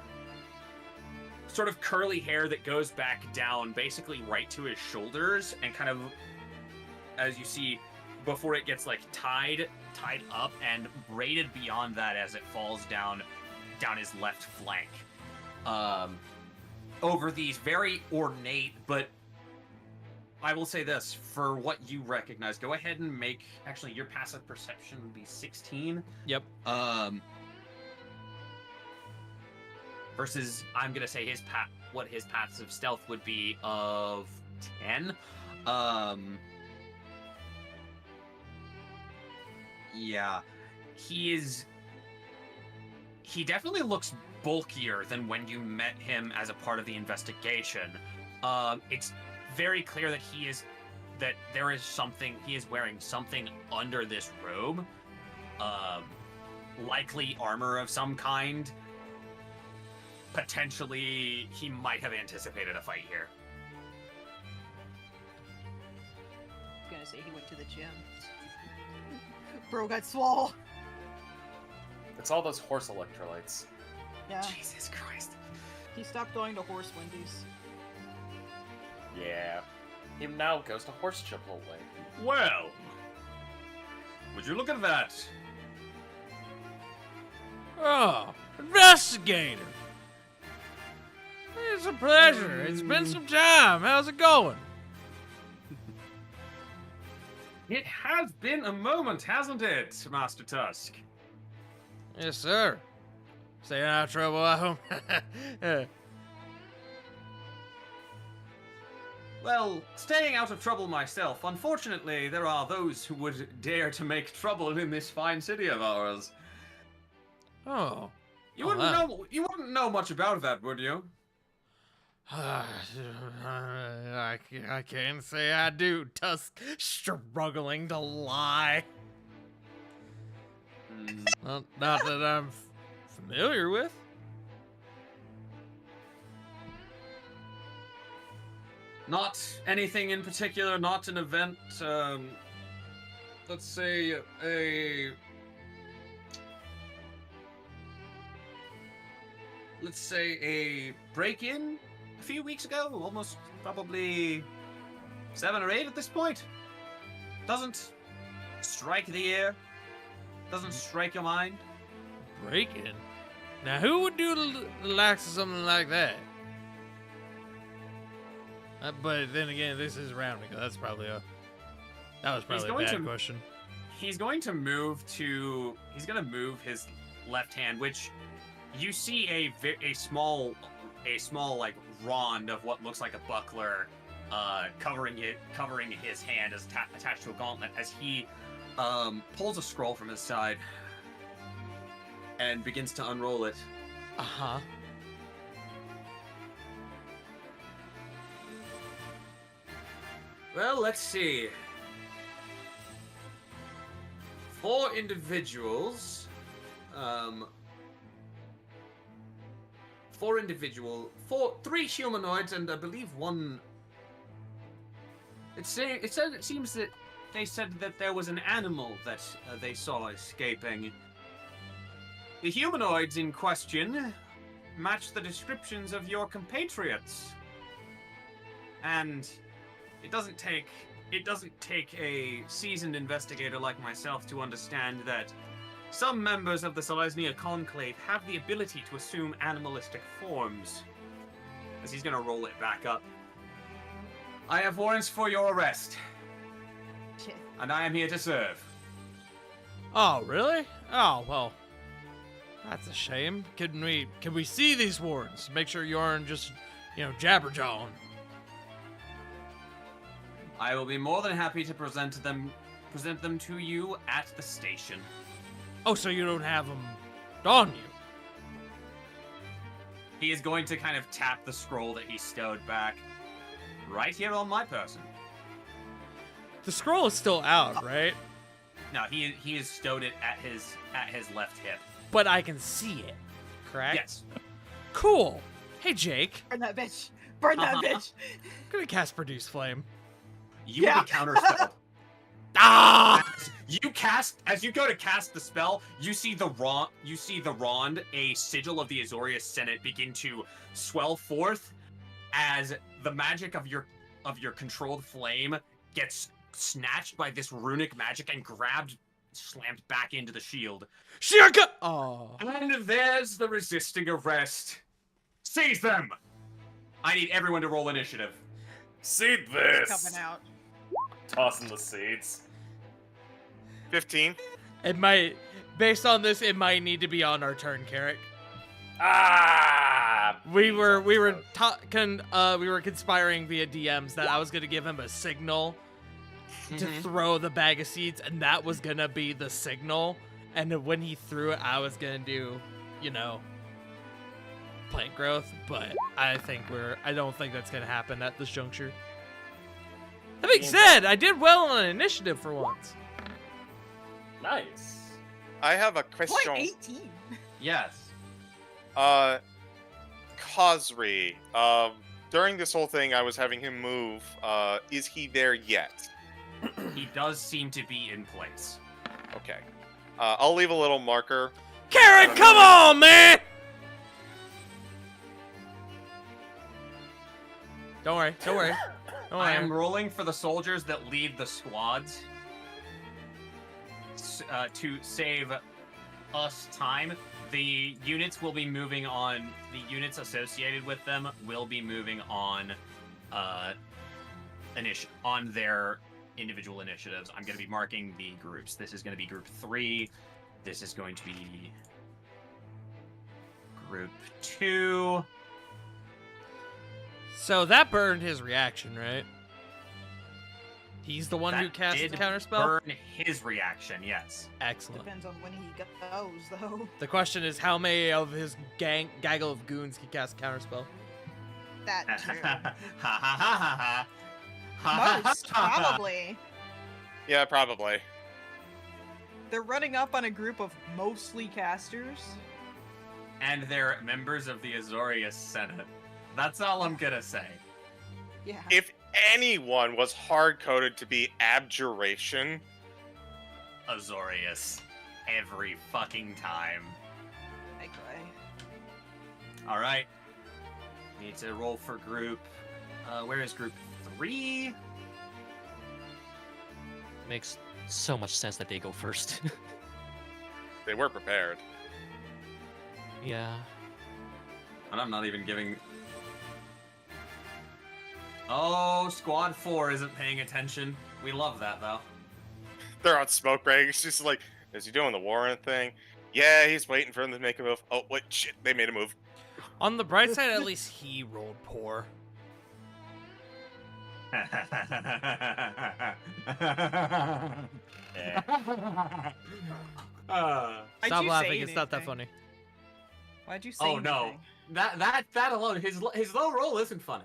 sort of curly hair that goes back down basically right to his shoulders, and kind of, as you see, before it gets like tied up and braided beyond that as it falls down his left flank. Over these very ornate, but I will say this, for what you recognize, go ahead and make, actually your passive perception would be 16.
Yep.
Versus, I'm gonna say what his passive stealth would be of 10. Yeah, he definitely looks bulkier than when you met him as a part of the investigation. It's very clear that he is wearing something under this robe. Likely armor of some kind. Potentially, he might have anticipated a fight here.
I was gonna say he went to the gym. Bro got swole.
It's all those horse electrolytes.
Yeah.
Jesus Christ.
He stopped going to Horse Wendy's.
Yeah. He now goes to Horse Chipotle.
Well, would you look at that?
Oh, investigator. It's a pleasure. It's been some time. How's it going?
It has been a moment, hasn't it, Master Tusk?
Yes, sir. Staying out of trouble, I hope.
Well, staying out of trouble myself. Unfortunately, there are those who would dare to make trouble in this fine city of ours.
Oh.
You wouldn't know much about that, would you?
I can't say I do. Tusk struggling to lie. Well, not that I'm familiar with.
Not anything in particular, not an event, let's say a break-in a few weeks ago, almost probably 7 or 8 at this point. Doesn't strike the ear, doesn't strike your mind.
Break-in? Now, who would do the likes of something like that? But then again, this is Ravnica. That was probably a bad question.
He's going to move his left hand, which you see a small like rond of what looks like a buckler, covering his hand as attached to a gauntlet, as he pulls a scroll from his side and begins to unroll it.
Uh-huh.
Well, let's see. 4 individuals. 3 humanoids, and I believe 1. It seems that they said that there was an animal that they saw escaping. The humanoids in question match the descriptions of your compatriots, and it doesn't take a seasoned investigator like myself to understand that some members of the Selesnya Conclave have the ability to assume animalistic forms. As he's gonna roll it back up. I have warrants for your arrest, and I am here to serve.
Oh, really? Oh, well. That's a shame. Can we see these warrants? Make sure you aren't just, jabberjawing.
I will be more than happy to present them to you at the station.
Oh, so you don't have them on you?
He is going to kind of tap the scroll that he stowed back right here on my person.
The scroll is still out, right?
No, he has stowed it at his left hip.
But I can see it. correct?
Yes.
Cool. Hey, Jake.
Burn that bitch. Burn that bitch.
I'm gonna cast Produce Flame.
You
Yeah.
will be counterspelled.
Ah!
As you go to cast the spell, you see the Rond, a sigil of the Azorius Senate, begin to swell forth as the magic of your controlled flame gets snatched by this runic magic and slammed back into the shield.
Shirka! Oh.
And there's the resisting arrest. Seize them! I need everyone to roll initiative.
Seed this!
Coming out.
Tossing the seeds.
15.
It might, based on this, it might need to be on our turn, Carrick.
Ah!
We were conspiring via DMs that I was gonna give him a signal to throw the bag of seeds, and that was gonna be the signal. And then when he threw it, I was gonna do, plant growth. But I don't think that's gonna happen at this juncture. That being said, I did well on initiative for once.
Nice.
I have a
Point
question.
18.
Yes.
Khosri, during this whole thing, I was having him move. Is he there yet?
He does seem to be in place.
Okay. I'll leave a little marker.
Carrick, come on, man! Don't worry. Don't worry.
I am rolling for the soldiers that lead the squads to save us time. The units will be moving on. The units associated with them will be moving on on their individual initiatives. I'm going to be marking the groups. This is going to be group 3. This is going to be group 2.
So that burned his reaction, right? He's the one who cast the counterspell?
Burn his reaction, yes.
Excellent.
Depends on when he goes, though.
The question is, how many of his gaggle of goons can cast counterspell?
That too.
Ha ha ha ha.
Most, probably.
Yeah, probably.
They're running up on a group of mostly casters.
And they're members of the Azorius Senate. That's all I'm gonna say.
Yeah.
If anyone was hard-coded to be abjuration,
Azorius. Every fucking time.
Okay.
Alright. Need to roll for group. Where is group 3?
Makes so much sense that they go first.
they were prepared.
Yeah.
And I'm not even giving... Oh, Squad 4 isn't paying attention. We love that, though.
They're on smoke break. It's just like, is he doing the warrant thing? Yeah, he's waiting for him to make a move. Oh, wait, shit, they made a move.
On the bright side, at least he rolled poor.
Why'd
Stop
you
laughing,
say
it's not that
anything?
funny.
Why'd you say
Oh no,
anything?
that alone, his low roll isn't funny.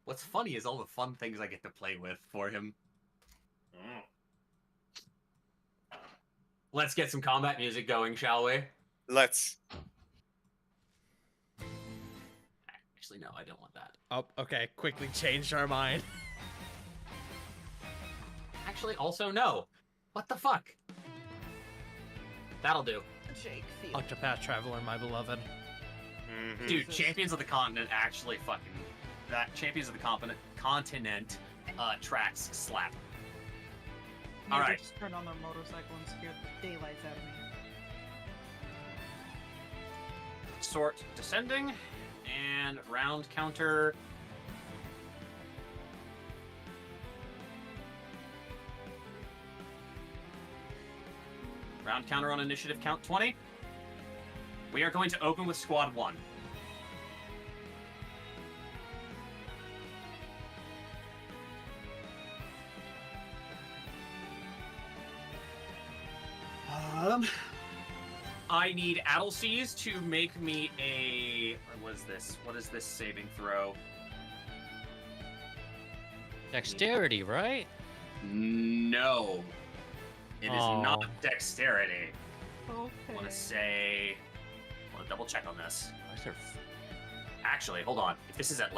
What's funny is all the fun things I get to play with for him. Let's get some combat music going, shall we?
Let's.
Actually, no, I don't want that.
Oh, okay, quickly changed our mind.
Actually, also no. What the fuck? That'll do.
Jake, feel.
Octopath Traveler, my beloved.
Mhm.
Dude, Champions of the Continent actually fucking... That Champions of the Continent tracks slap.
Maybe
Alright.
just turn on their motorcycle and scare the daylights out of me.
Sort descending, and round counter. Round counter on initiative count 20. We are going to open with squad 1. I need Adelseas to make me a... What is this? What is this saving throw?
Dexterity, right?
No. It is
Aw.
not dexterity.
Okay.
I want to say... Well, double check on this.
Why is there
Actually, hold on. If this is at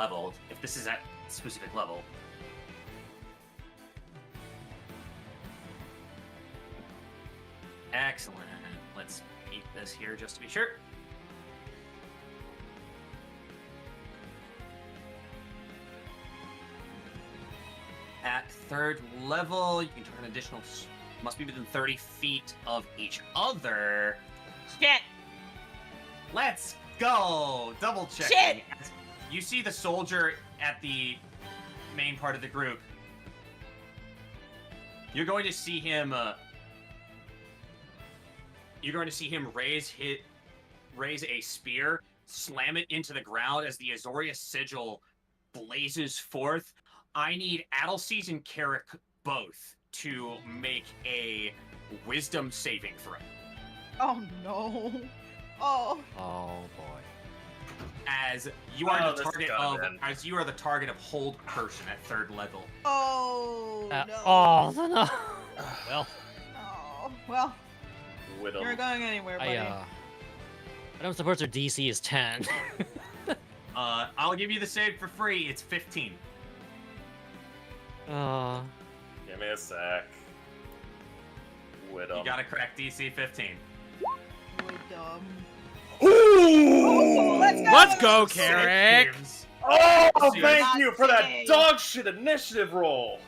specific level. Excellent. Let's beat this here just to be sure. At 3rd level, you can turn additional. Must be within 30 feet of each other. Shit! Let's go! Double checking.
Shit!
You see the soldier at the main part of the group. You're going to see him. You're going to see him raise a spear, slam it into the ground as the Azorius sigil blazes forth. I need Adelcies and Carrick both to make a wisdom saving throw.
Oh no. Oh.
Oh boy.
As you are the
this
target
got
of
in.
as you are the target of hold person at 3rd level.
Oh no.
Oh no. Well,
Oh. Well,
Whittle.
you're going anywhere, buddy.
I don't suppose their DC is 10.
I'll give you the save for free. It's 15.
Give me a sec. Whittle.
You gotta crack DC 15.
Boy, dumb.
Ooh!
Let's go, Carrick.
Saves.
Oh,
Not
thank you for that
today.
dog shit initiative roll.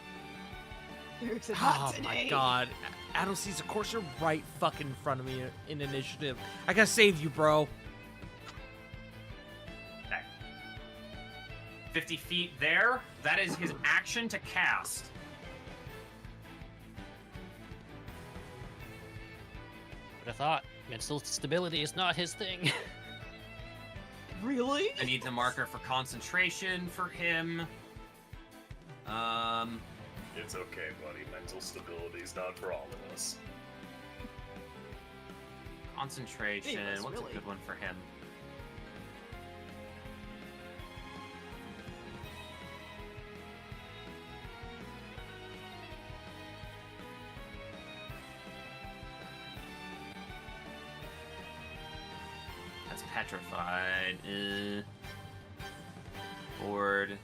There's a
Oh
not
my
today.
god. Adelcies, of course you're right fucking in front of me in initiative. I gotta save you, bro.
Okay. 50 feet there. That is his action to cast.
But I thought mental stability is not his thing.
Really?
I need the marker for concentration for him.
It's okay, buddy. Mental stability is not for all of us.
Concentration.
Anyways,
What's
really?
a good one for him? That's petrified. Board.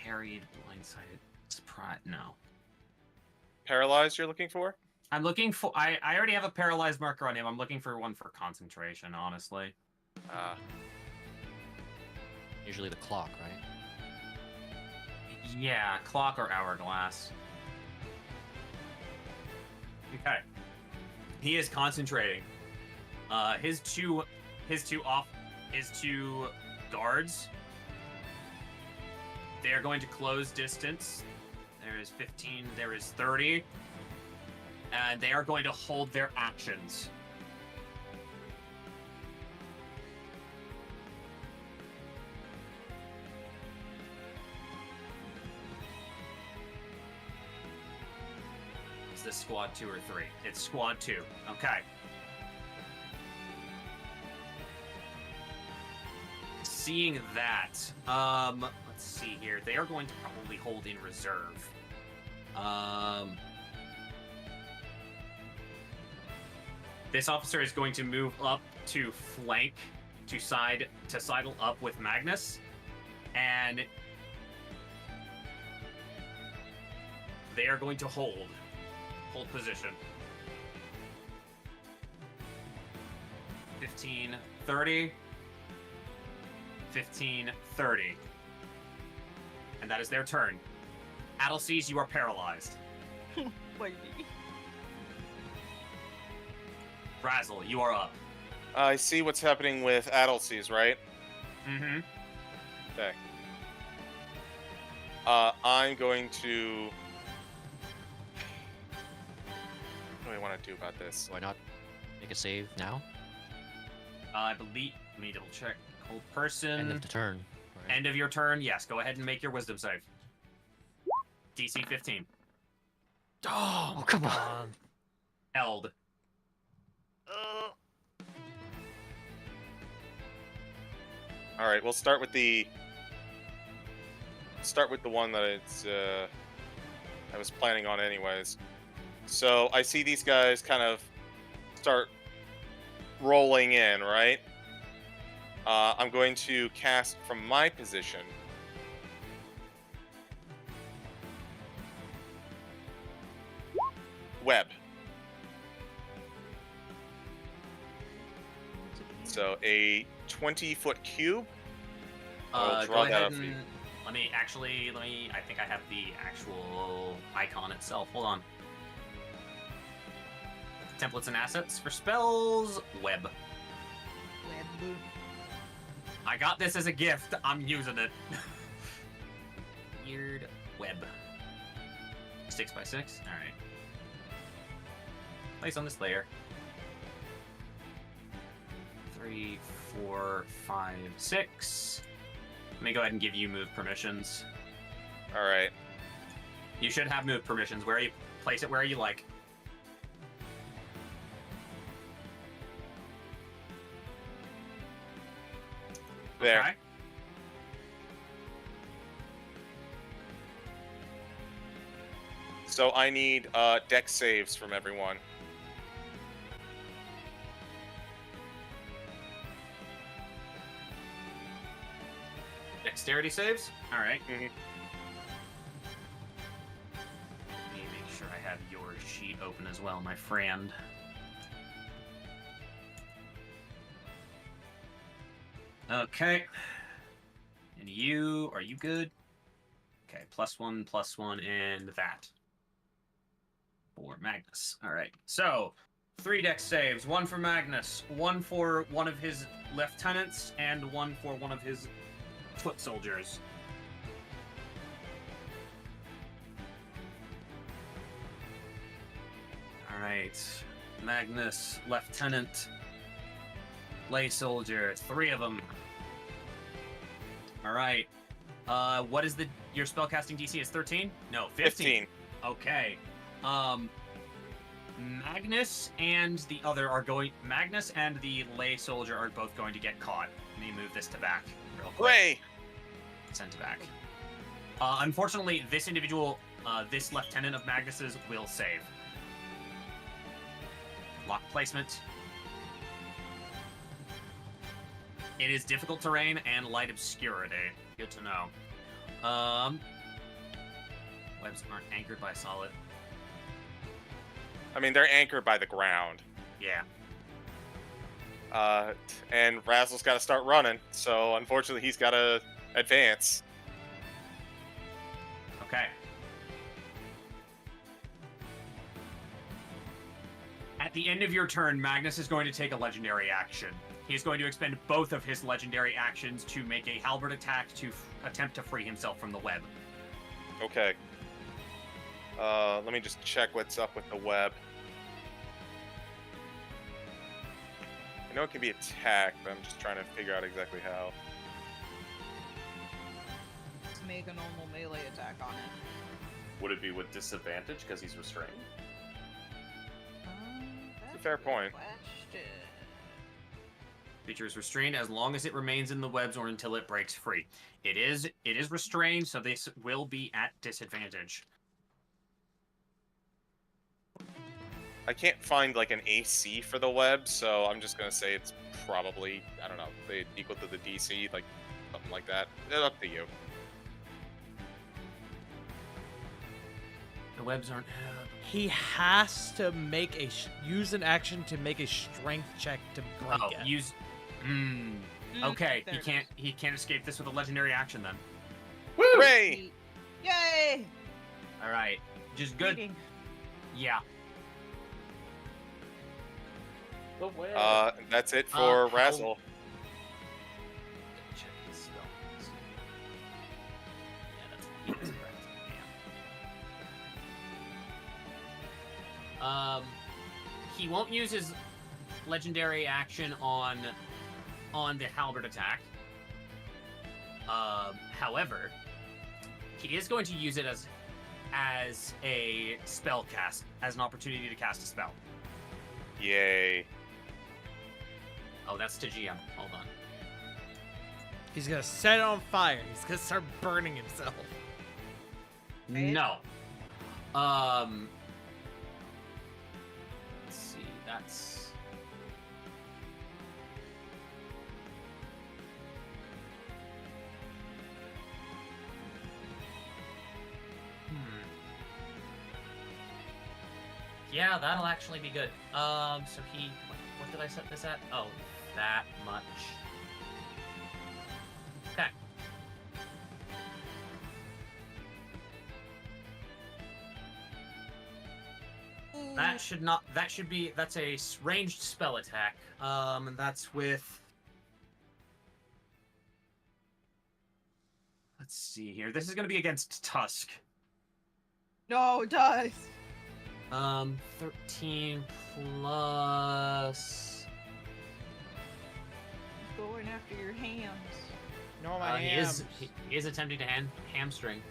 Harried, blindsided, surprise. No.
Paralyzed, you're looking for?
I'm looking for. I already have a paralyzed marker on him. I'm looking for one for concentration, honestly.
Usually the clock, right?
Yeah, clock or hourglass. Okay. He is concentrating. His two guards. They are going to close distance. There is 15, there is 30. And they are going to hold their actions. Is this squad 2 or 3? It's squad 2. Okay. Seeing that, let's see here. They are going to probably hold in reserve. This officer is going to move up to flank, to sidle up with Magnus, and they are going to hold position. 15, 30. 15, 30. And that is their turn. Adelcies, you are paralyzed.
Lady.
Razzle, you are up.
I see what's happening with Adelcies, right?
Mm-hmm.
Okay. I'm going to... What do I want to do about this?
Why not make a save now?
I believe... Let me double check. Cold person.
End of the turn. Right?
End of your turn. Yes, go ahead and make your wisdom save. DC 15.
Oh,
come on.
Eld.
All right, we'll start with the one that it's I was planning on anyways. So I see these guys kind of start rolling in, right? I'm going to cast from my position. Web. So a 20-foot cube. I'll draw
Go
that
ahead
up for you.
and I think I have the actual icon itself. Hold on. Templates and assets for spells, web.
Web.
I got this as a gift. I'm using it. Weird web. 6x6. All right. Place on this layer. 3, 4, 5, 6. Let me go ahead and give you move permissions.
All right.
You should have move permissions. Where you place it where you like.
There.
Okay.
So I need deck saves from everyone.
Dexterity saves? Alright.
Mhm.
Let me make sure I have your sheet open as well, my friend. Okay. And you, are you good? Okay, +1, and that. For Magnus. Alright, so 3 dex saves, 1 for Magnus, 1 for one of his lieutenants, and 1 for one of his foot soldiers. Alright, Magnus, lieutenant, lay soldier, 3 of them. Alright, what is your spellcasting DC is 13? No, 15. Okay. Magnus and Magnus and the lay soldier are both going to get caught. Let me move this to back real quick.
Hooray!
Sent to back. Unfortunately, this individual, this lieutenant of Magnus's will save. Lock placement. It is difficult terrain and light obscurity. Good to know. Webs aren't anchored by solid.
I mean, they're anchored by the ground.
Yeah.
And Razzle's got to start running, so unfortunately he's got to advance.
Okay. At the end of your turn, Magnus is going to take a legendary action. He is going to expend both of his legendary actions to make a halberd attack to attempt to free himself from the web.
Okay. Let me just check what's up with the web. I know it can be attacked, but I'm just trying to figure out exactly how.
Let's make a normal melee attack on it.
Would it be with disadvantage because he's restrained?
It's a fair point.
Question.
Creature is restrained as long as it remains in the webs or until it breaks free. It is restrained, so this will be at disadvantage.
I can't find like an AC for the web, so I'm just gonna say it's probably, I don't know, equal to the DC, like something like that. It's up to you.
The webs aren't.
He has to make use an action to make a strength check to break it.
Use. Okay,
There it
he can't escape this with a legendary action then.
Hooray!
Yay!
All right, just good.
Beating.
Yeah.
That's it for
how-
Razzle.
Check his spell. Yeah, that's correct. Yeah. He won't use his legendary action on the halberd attack. However, he is going to use it as a spell cast, as an opportunity to cast a spell.
Yay.
Oh, that's to GM. Hold on.
He's gonna set it on fire. He's gonna start burning himself.
Right?
No. Let's see. That's. Yeah, that'll actually be good. So he, what did I set this at? Oh, that much. Okay. That should not. That should be. That's a ranged spell attack. And that's with. Let's see here. This is going to be against Tusk.
No, it does.
13 plus.
He's going after your hams.
No, my
He
hams.
is attempting to hamstring.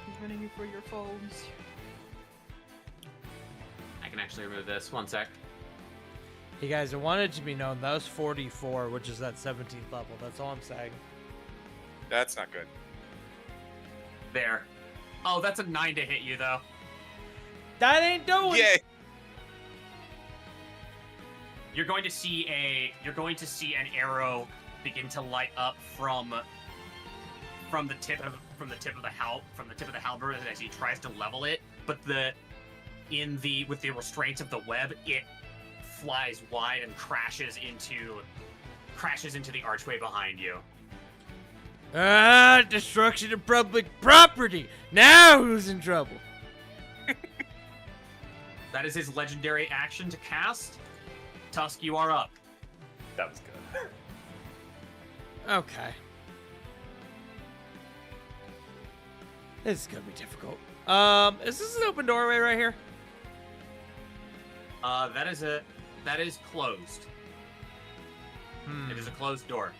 He's running you for your foes.
I can actually remove this. One sec.
Hey guys, I want it to be known that was 44, which is that 17th level. That's all I'm saying.
That's not good.
There. Oh, that's a 9 to hit you though.
That ain't doing.
Yay!
You're going to see an arrow begin to light up from the tip of the halberd as he tries to level it, but with the restraints of the web, it flies wide and crashes into the archway behind you.
Ah, destruction of public property. Now who's in trouble?
That is his legendary action to cast. Tusk, you are up.
That was good.
Okay. This is gonna be difficult. Is this an open doorway right here?
That is closed. It is a closed door.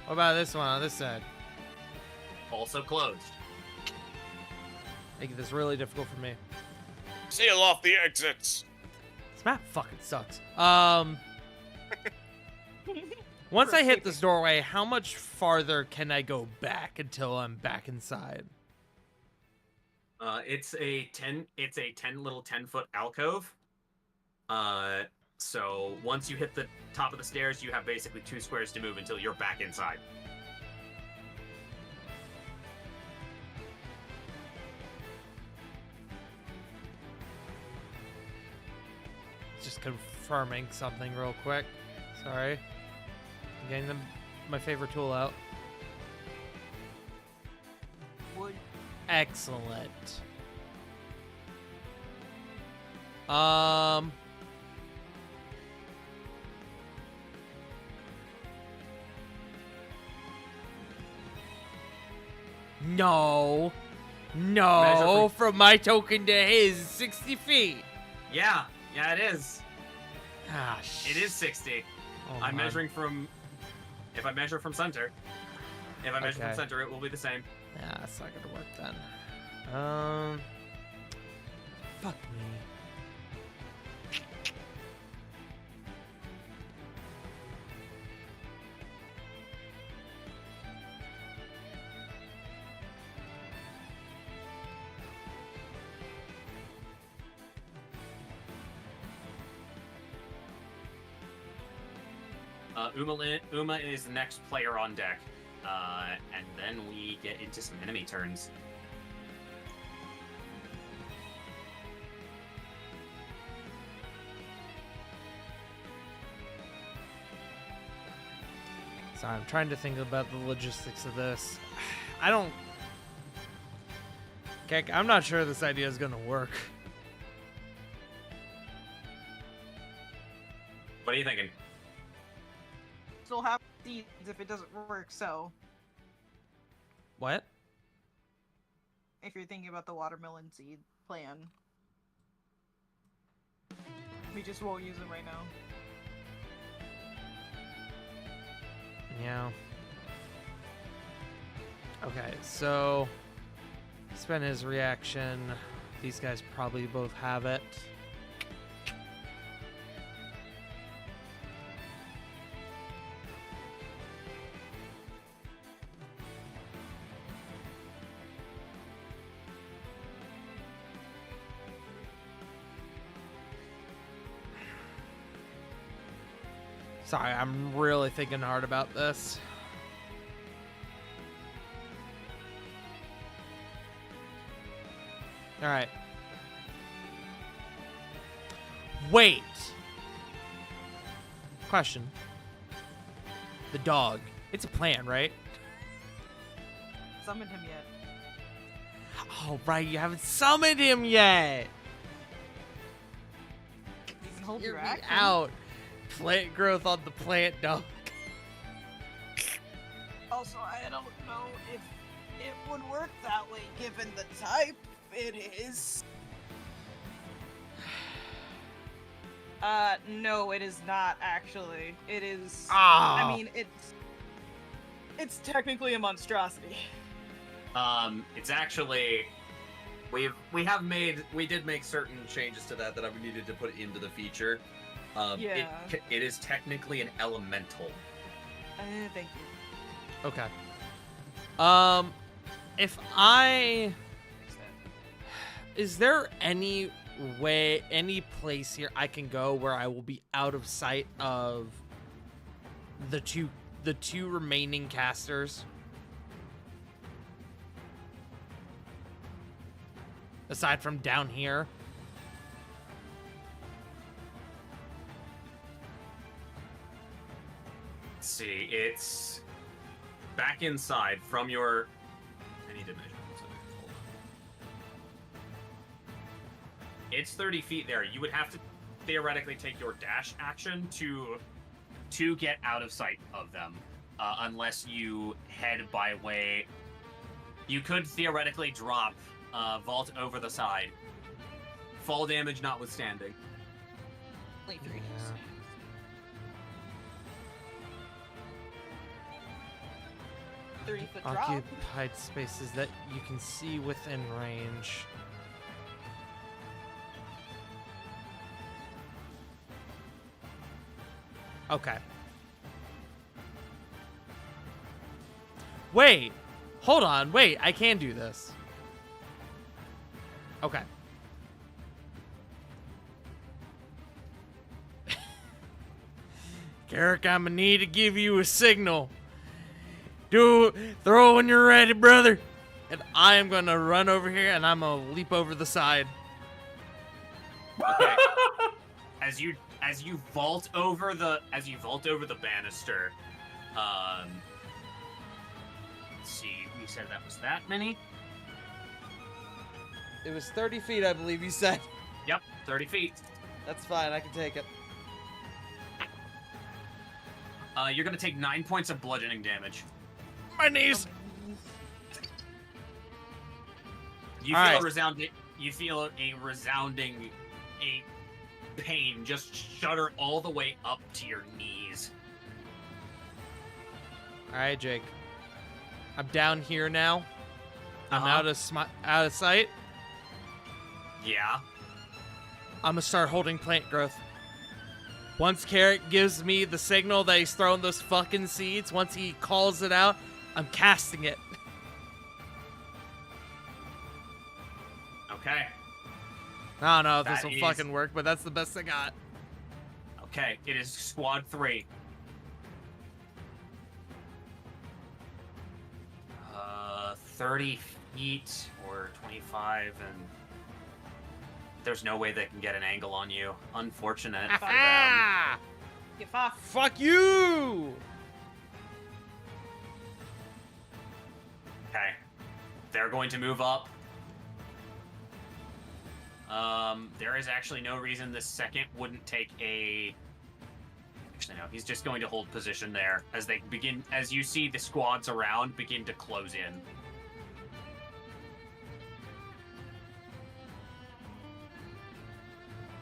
What about this one on this side?
Also closed.
Making this really difficult for me.
Seal off the exits.
This map fucking sucks. Once I hit this doorway, how much farther can I go back until I'm back inside?
It's a 10 little 10-foot alcove. So once you hit the top of the stairs, you have basically 2 squares to move until you're back inside.
Just confirming something real quick. Sorry. I'm getting my favorite tool out.
Wood.
Excellent. No. No, from my token to his, 60 feet.
Yeah, it is.
Ah,
It is 60.
Oh,
I'm
man.
measuring from. If I measure from center. If I measure
Okay.
from center, it will be the same.
Yeah, that's not gonna work then. Fuck me.
Uma is the next player on deck. And then we get into some enemy turns.
Sorry, I'm trying to think about the logistics of this. Okay, I'm not sure this idea is gonna work.
What are you thinking?
Still have seeds if it doesn't work, so
What?
if you're thinking about the watermelon seed plan. We just won't use them right now.
Yeah. Okay, so spend his reaction. These guys probably both have it. Sorry, I'm really thinking hard about this. All right. Wait. Question. The dog. It's a plant, right?
Summoned him yet?
Oh, right. You haven't summoned him yet.
You can hold
Hear
your
me
action.
out. Plant growth on the plant dog.
Also, I don't know if it would work that way given the type it is. No, it is not actually. It is.
Ah.
I mean, it's technically a monstrosity.
It's actually we did make certain changes to that I needed to put into the feature.
Yeah.
It is technically an elemental.
Thank you.
Okay. If I... Is there any way, any place here I can go where I will be out of sight of the two remaining casters? Aside from down here?
Let's see, it's back inside from your. I need to measure. Hold on. It's 30 feet there. You would have to theoretically take your dash action to get out of sight of them, unless you head by way. You could theoretically drop, vault over the side. Fall damage notwithstanding.
Only 3
Yeah.
30-foot drop.
Occupied spaces that you can see within range. Okay. Wait. Hold on. Wait, I can do this. Okay. Garrick, I'm gonna need to give you a signal. Throw when you're ready, brother. And I am gonna run over here and I'm gonna leap over the side.
Okay. As you vault over the banister, let's see, we said that was that many?
It was 30 feet, I believe you said.
Yep, 30 feet.
That's fine, I can take it.
You're gonna take 9 points of bludgeoning damage.
My knees.
You
All
feel
right.
a resounding pain just shudder all the way up to your knees.
Alright, Jake. I'm down here now. I'm
Uh-huh.
out of sight.
Yeah.
I'm gonna start holding plant growth. Once Carrot gives me the signal that he's throwing those fucking seeds, once he calls it out, I'm casting it.
Okay.
I don't know if this
That
will
is-
fucking work, but that's the best I got.
Okay, it is squad 3. 30 feet or 25, and there's no way they can get an angle on you. Unfortunate for them.
Ah!
Get off.
Fuck you!
Okay. They're going to move up. There is actually no reason this second wouldn't take a... Actually, no. He's just going to hold position there as they begin... As you see the squads around begin to close in.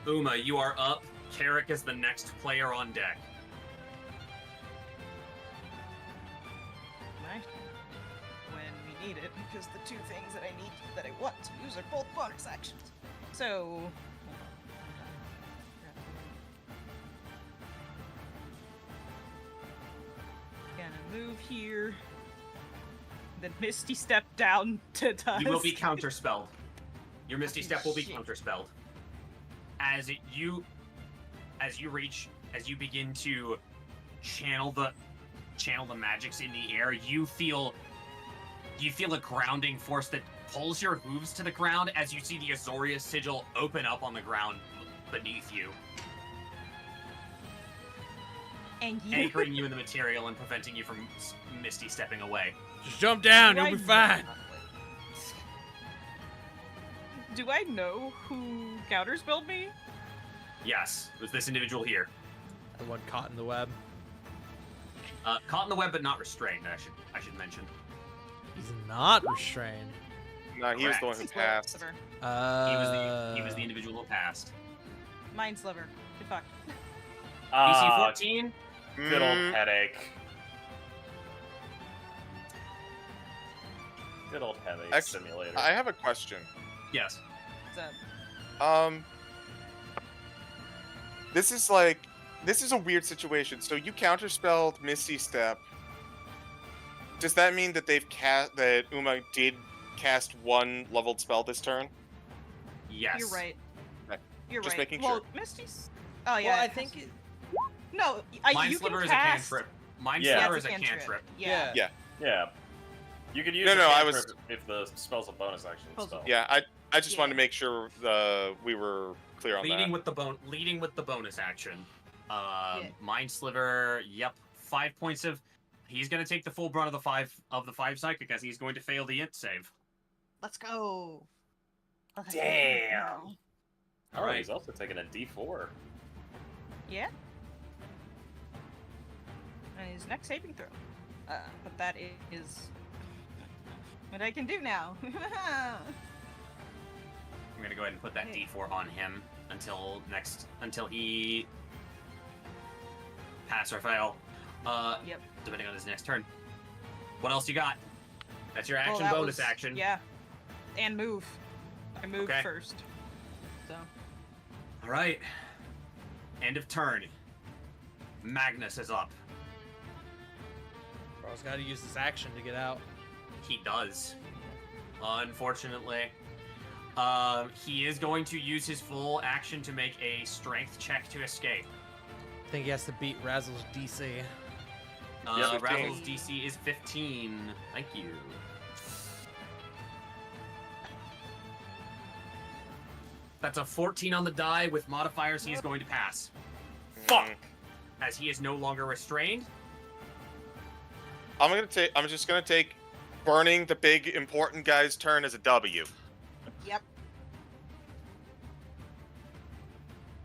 Uma, you are up. Carrick is the next player on deck.
Nice. When we need it, because the two things that I want to use are both bonus actions. So. Gonna move here. Then Misty Step down to dust.
You will be counterspelled. Your Misty
Fucking
Step will be
shit.
counterspelled. As you begin to channel the magics in the air, you feel a grounding force that pulls your hooves to the ground as you see the Azoria sigil open up on the ground beneath you,
And you.
anchoring you in the material and preventing you from Misty stepping away.
Just jump down,
Do
you'll
I
be fine.
Do I know who counterspelled me?
Yes, it was this individual here.
The one caught in the web.
Caught in the web but not restrained, I should mention.
He's not restrained.
No, he was the one who
Mine's
passed.
Sliver.
He was the individual who passed.
Mine's Sliver. Get fucked.
DC 14?
Good old headache. Good old headache simulator.
I have a question.
Yes.
So,
This is a weird situation. So you counterspelled Misty Step. Does that mean that that Uma did cast one leveled spell this turn?
Yes.
you're right.
Okay.
You're
Just
right.
making
well,
sure.
Misty's. Oh yeah.
Well, I
it
think
has-
it,
No,
Mind
you
Sliver
can
is
cast.
a cantrip. Mind
Yeah.
Sliver
it's
is a cantrip.
Yeah.
Yeah.
Yeah. You could use
No,
a
no, I
cantrip
was-
if the spell's a bonus action
Puzzle.
spell.
Yeah, I just
Yeah.
wanted to make sure we were clear on
Leading
that.
with the bonus action.
Yeah.
Mind Sliver. Yep. 5 points of. He's gonna take the full brunt of the five psychic as he's going to fail the int save.
Let's go. Let's
Damn.
go.
Oh,
Alright.
he's also taking a D4.
Yeah. And his next saving throw. But that is what I can do now.
I'm gonna go ahead and put that
Hey.
D4 on him until he pass or fail.
Yep.
Depending on his next turn. What else you got? That's your
Oh,
action
that
bonus
was-
action.
Yeah. And move. I moved
Okay.
first. So.
All right. End of turn. Magnus is up.
Bro's got to use this action to get out.
He does. Unfortunately. He is going to use his full action to make a strength check to escape.
I think he has to beat Razzle's DC.
Yeah, 15.
Razzle's DC is 15. Thank you. That's a 14 on the die with modifiers. He is going to pass.
Fuck!
As he is no longer restrained.
I'm just gonna take burning the big important guy's turn as a W.
Yep.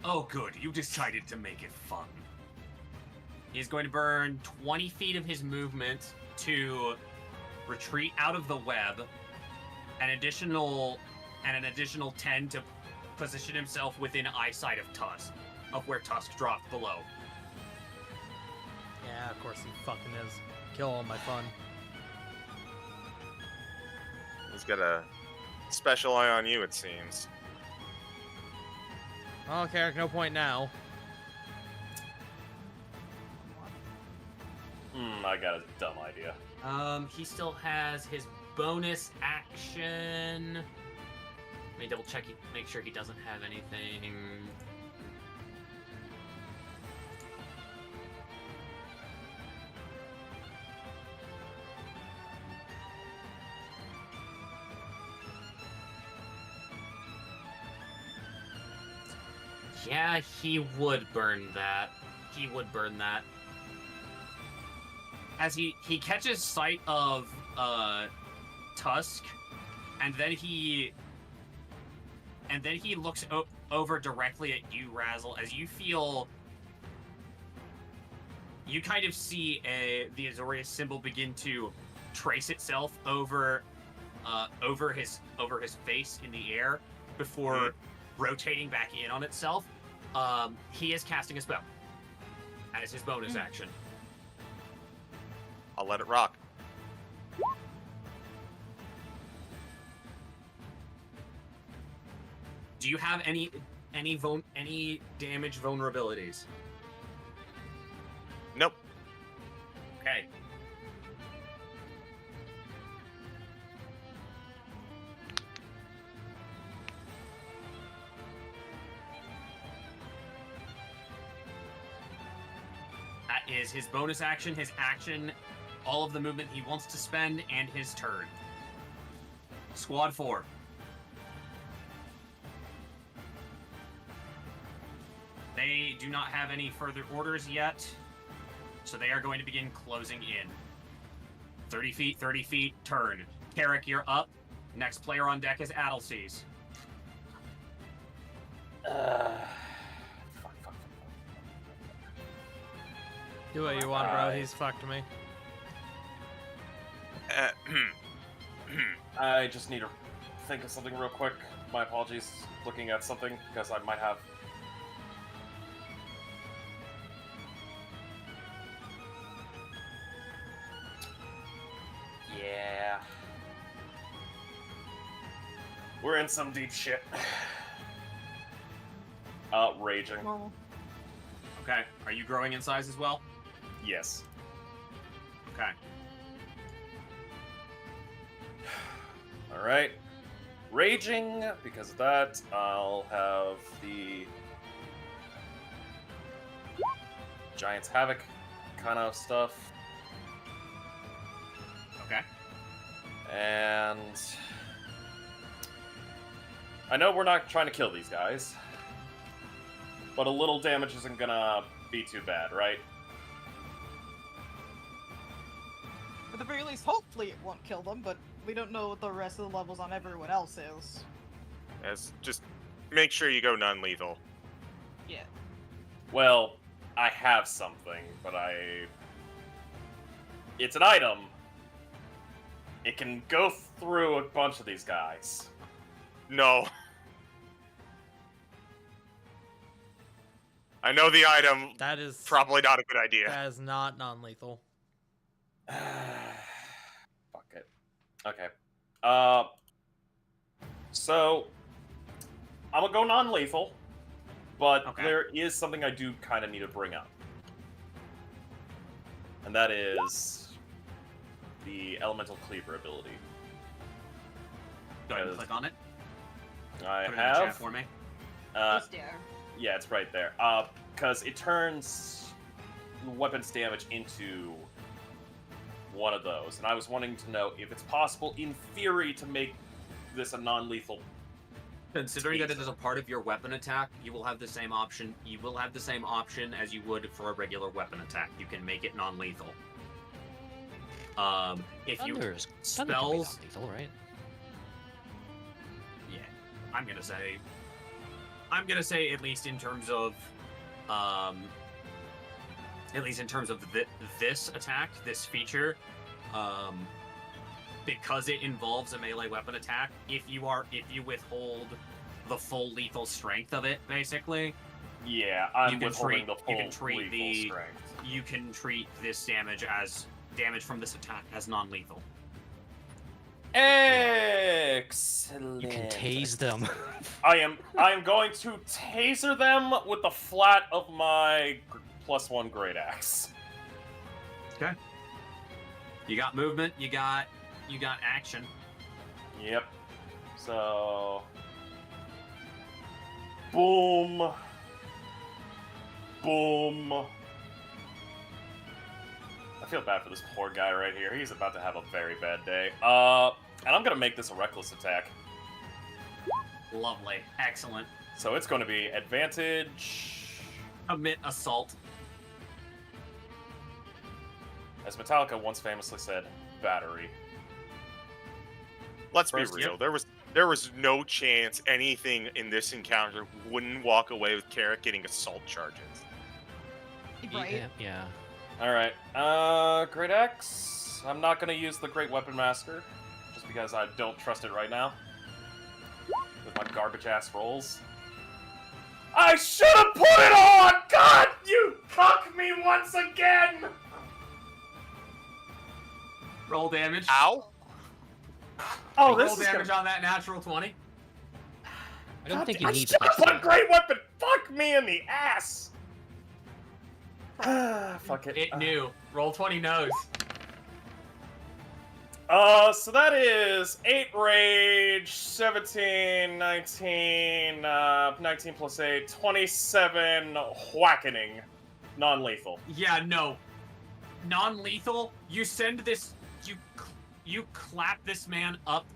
Oh, good. You decided to make it fun. He's going to burn 20 feet of his movement to retreat out of the web, an additional 10 to position himself within eyesight of Tusk, of where Tusk dropped below.
Yeah, of course he fucking is. Kill all my fun.
He's got a special eye on you, it seems.
Oh, Carrick, no point now.
I got a dumb idea.
He still has his bonus action. Let me double check, make sure he doesn't have anything. Yeah, he would burn that. He would burn that. As he catches sight of Tusk, and then he looks over directly at you, Razzle, as you kind of see the Azorius symbol begin to trace itself over his face in the air before rotating back in on itself. He is casting a spell as his bonus action.
I'll let it rock.
Do you have any damage vulnerabilities?
Nope.
Okay. At is his bonus action, his action, all of the movement he wants to spend, and his turn. Squad 4. They do not have any further orders yet, so they are going to begin closing in. 30 feet, turn. Carrick, you're up. Next player on deck is Adelseas.
Do what you want, bro. He's fucked me.
I just need to think of something real quick. My apologies, looking at something, because I might have... Yeah. We're in some deep shit. Raging.
Normal.
Okay, are you growing in size as well?
Yes.
Okay.
Alright. Raging, because of that, I'll have the Giant's Havoc kind of stuff.
Okay.
And I know we're not trying to kill these guys, but a little damage isn't gonna be too bad, right?
At the very least, hopefully it won't kill them, but we don't know what the rest of the levels on everyone else is.
Just make sure you go non-lethal.
Yeah.
Well, I have something, but it's an item. It can go through a bunch of these guys.
No. I know the item.
That is
Probably not a good idea.
That is not non-lethal.
Fuck it. Okay. So I'm gonna go non-lethal, but
Okay.
there is something I do kind of need to bring up, and that is the Elemental Cleaver ability.
Go ahead and click on it.
I
Put it in the chat
have.
for me.
Just there.
Yeah, it's right there. Because it turns weapons damage into one of those, and I was wanting to know if it's possible, in theory, to make this a non-lethal.
Considering that it is a part of your weapon attack, you will have the same option. You will have the same option as you would for a regular weapon attack. You can make it non-lethal. If you
Thunder can be
spells,
non-lethal, right?
yeah, I'm gonna say at least in terms of, this attack, this feature, because it involves a melee weapon attack. If you withhold the full lethal strength of it, basically,
Yeah, I'm
You can
withholding
treat-
the full
you can treat
lethal
the-
strength.
you can treat this damage from this attack as non-lethal.
Excellent.
You can tase them.
I am going to taser them with the flat of my +1 great axe.
Okay. You got movement. You got action.
Yep. So boom. Boom. I feel bad for this poor guy right here. He's about to have a very bad day. And I'm gonna make this a reckless attack.
Lovely. Excellent.
So it's going to be advantage.
Commit assault.
As Metallica once famously said, battery.
Let's be
First,
real.
yep.
There was no chance anything in this encounter wouldn't walk away with Carrick getting assault charges.
Right.
Yeah.
Alright, Great Axe. I'm not gonna use the Great Weapon Master, just because I don't trust it right now. With my garbage ass rolls. I should have put it on! God, you cuck me once again!
Roll damage.
Ow!
Oh,
Roll
this is
damage
gonna...
on that natural 20.
I don't think you
I
need
should have
to.
put Great Weapon! Fuck me in the ass! Fuck it.
It knew. Roll 20 knows.
So that is 8 rage, 17, 19, 19 plus 8, 27 whackening. Non-lethal.
Yeah, no. Non-lethal. You send this. You clap this man up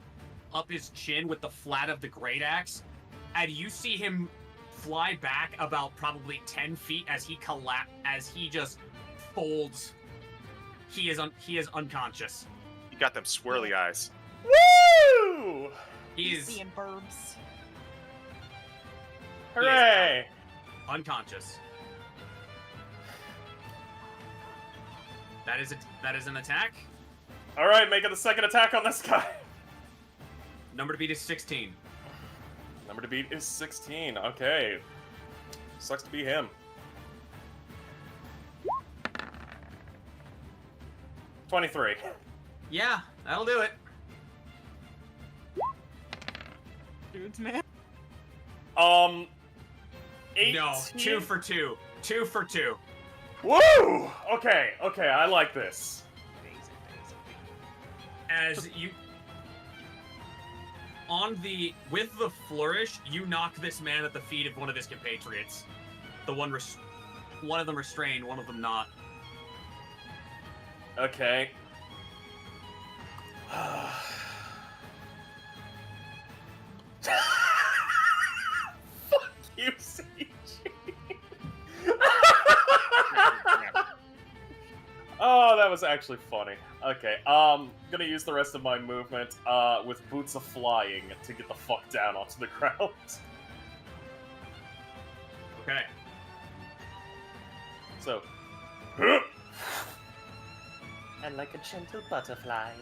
his chin with the flat of the great axe, and you see him fly back about probably 10 feet as he just folds. He is unconscious.
You got them swirly eyes.
Woo!
He
Seeing burbs.
Hooray!
unconscious. That is an attack.
All right, making the second attack on this guy.
Number to beat is 16.
Number to beat is 16. Okay. Sucks to be him. 23.
Yeah, that'll do it.
Dudes, man.
18?
No, 2 for 2. 2 for 2.
Woo! Okay, I like this.
As you with the flourish, you knock this man at the feet of one of his compatriots. One of them restrained, one of them not.
Okay. Fuck you, CG. Oh, that was actually funny. Okay, gonna use the rest of my movement, with Boots of Flying to get the fuck down onto the ground.
Okay.
So.
And like a gentle butterfly.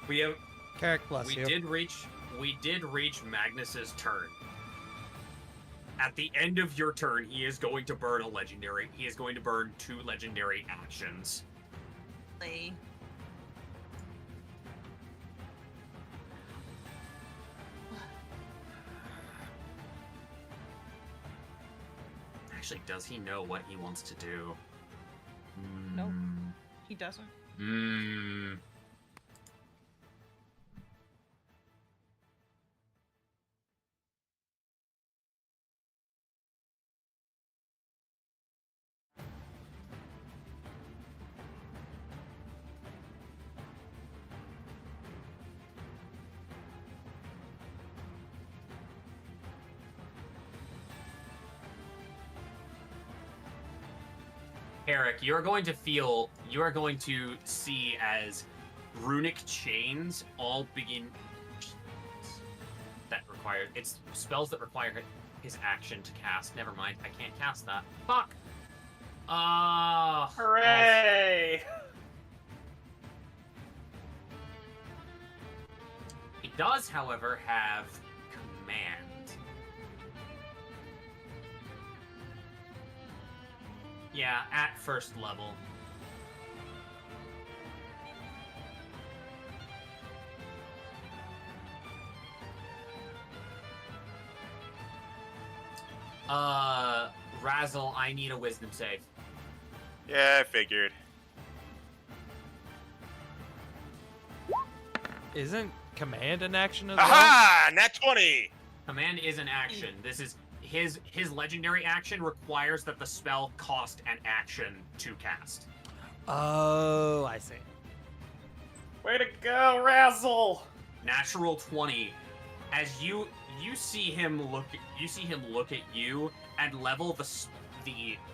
We
Carrick,
did reach Magnus's turn. At the end of your turn, he is going to burn a legendary. He is going to burn 2 legendary actions.
Play.
Actually, does he know what he wants to do?
Nope. He doesn't.
Eric, you are going to see as runic chains all begin. It's spells that require his action to cast. Never mind, I can't cast that. Fuck.
Hooray!
He does, however, have command. Yeah, at first level. Razzle, I need a wisdom save.
Yeah, I figured.
Isn't command an action as well?
Aha! Nat 20!
Command is an action. This is his legendary action requires that the spell cost an action to cast.
Oh, I see.
Way to go, Razzle!
Natural 20. As you see him look at you and level the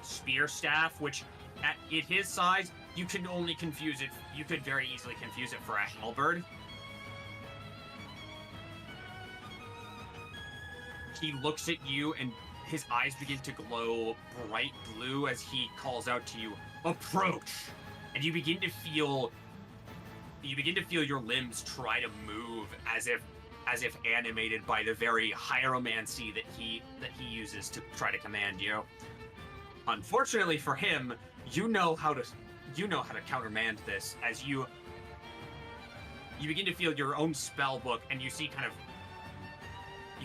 spear staff, which at his size you can only confuse it. You could very easily confuse it for a halberd. He looks at you and his eyes begin to glow bright blue as he calls out to you, "Approach!" And you begin to feel your limbs try to move as if animated by the very hieromancy that he uses to try to command you. Unfortunately for him, you know how to countermand this as you begin to feel your own spell book, and you see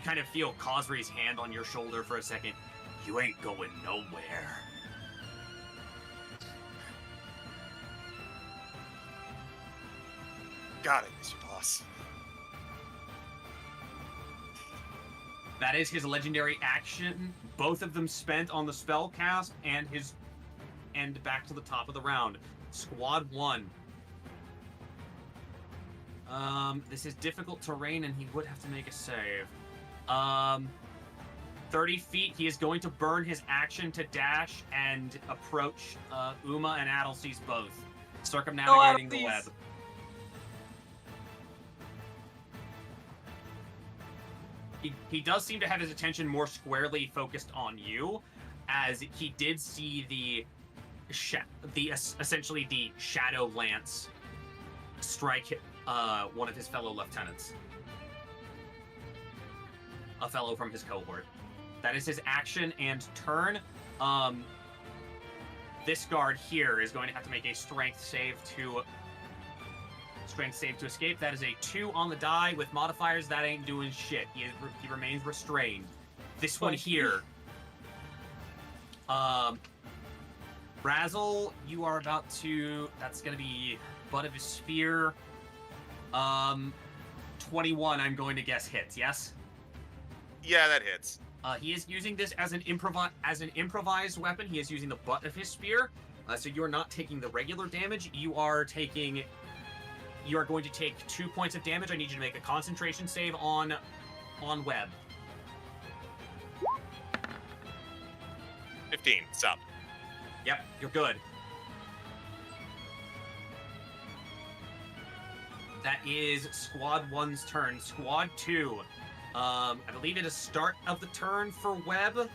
kind of feel Cosry's hand on your shoulder for a second. You ain't going nowhere.
Got it, Mr. Boss.
That is his legendary action. Both of them spent on the spell cast and back to the top of the round. Squad 1. This is difficult terrain and he would have to make a save. 30 feet, he is going to burn his action to dash and approach Uma and Adelce's both, circumnavigating the web. He does seem to have his attention more squarely focused on you, as he did see essentially the Shadow Lance strike one of his fellow lieutenants, a fellow from his cohort. That is his action and turn. This guard here is going to have to make a strength save to escape. That is a 2 on the die with modifiers. That ain't doing shit. He remains restrained. This one here. Razzle, you are about to... That's going to be butt of his spear. 21, I'm going to guess hits, yes?
Yeah, that hits.
He is using this as an improvised weapon. He is using the butt of his spear. So you are not taking the regular damage. You are going to take 2 points of damage. I need you to make a concentration save on Webb.
15. Stop.
Yep, you're good. That is Squad 1's turn. Squad 2. I believe it is start of the turn for Webb.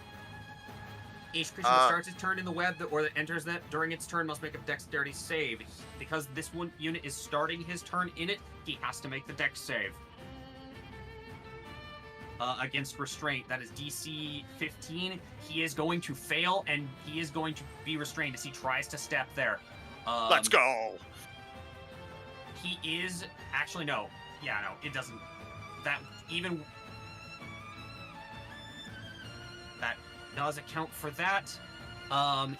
Each creature that starts its turn in the web or that enters that during its turn must make a dexterity save. Because this one unit is starting his turn in it, he has to make the dex save. Against restraint, that is DC 15. He is going to fail, and he is going to be restrained as he tries to step there.
Let's go!
He is... Actually, no. Yeah, no, it doesn't... That does account for that.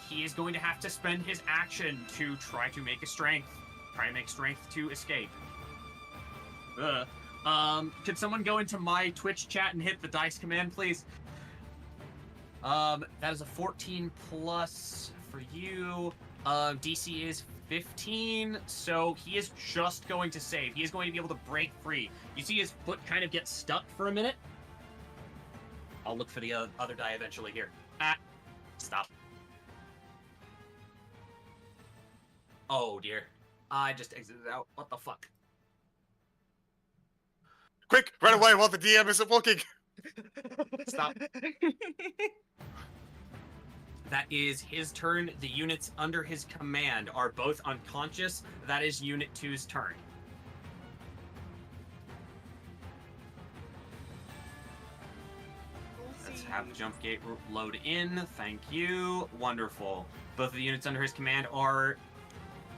He is going to have to spend his action to try to make strength to escape. Could someone go into my Twitch chat and hit the dice command, please? That is a 14 plus for you. DC is 15, so he is just going to save. He is going to be able to break free. You see his foot kind of get stuck for a minute? I'll look for the other die eventually here. Stop. Oh dear. I just exited out. What the fuck?
Quick, run away while the DM isn't looking!
Stop. That is his turn. The units under his command are both unconscious. That is Unit 2's turn. Let's have the jump gate load in. Thank you. Wonderful. Both of the units under his command are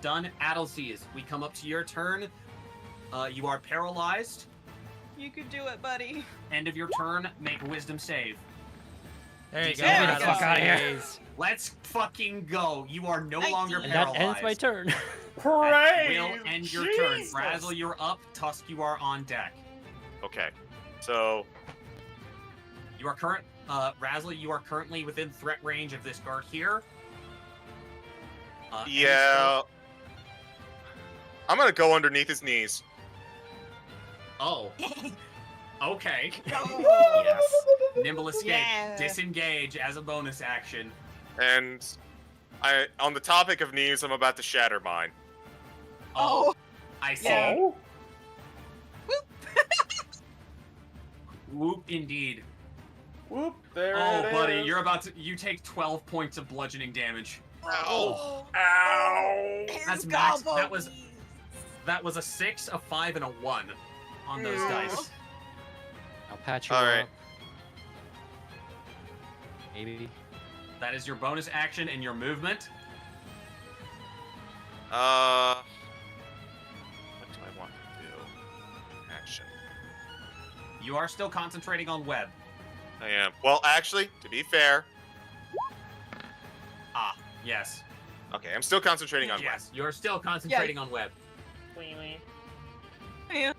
done. Adelce's, we come up to your turn. You are paralyzed.
You could do it, buddy.
End of your turn. Make a wisdom save.
There you go.
There
Get
we
the
go.
fuck out of here.
Let's fucking go. You are no
19.
longer
And
paralyzed.
that ends my turn.
That will end your turn.
Jesus!
Razzle, you're up. Tusk, you are on deck.
Okay, so
You are Razzle, you are currently within threat range of this guard here.
yeah, I'm gonna go underneath his knees.
Oh. Okay.
Yes.
Nimble escape.
Yeah.
Disengage as a bonus action.
And on the topic of knees, I'm about to shatter mine.
Oh. I see.
Yeah.
Oh,
Whoop, indeed.
whoop! There
Oh,
it
buddy,
is.
you take 12 points of bludgeoning damage.
Ow!
Ow!
That's max. That was a 6, a 5, and a 1 on those
Ew.
dice.
I'll patch you
Alright.
up. Maybe.
That is your bonus action and your movement.
What do I want to do? Action.
You are still concentrating on web.
I am. Well, actually, to be fair,
Yes.
okay, I'm still concentrating on
Yes, you're still concentrating on web.
Yeah.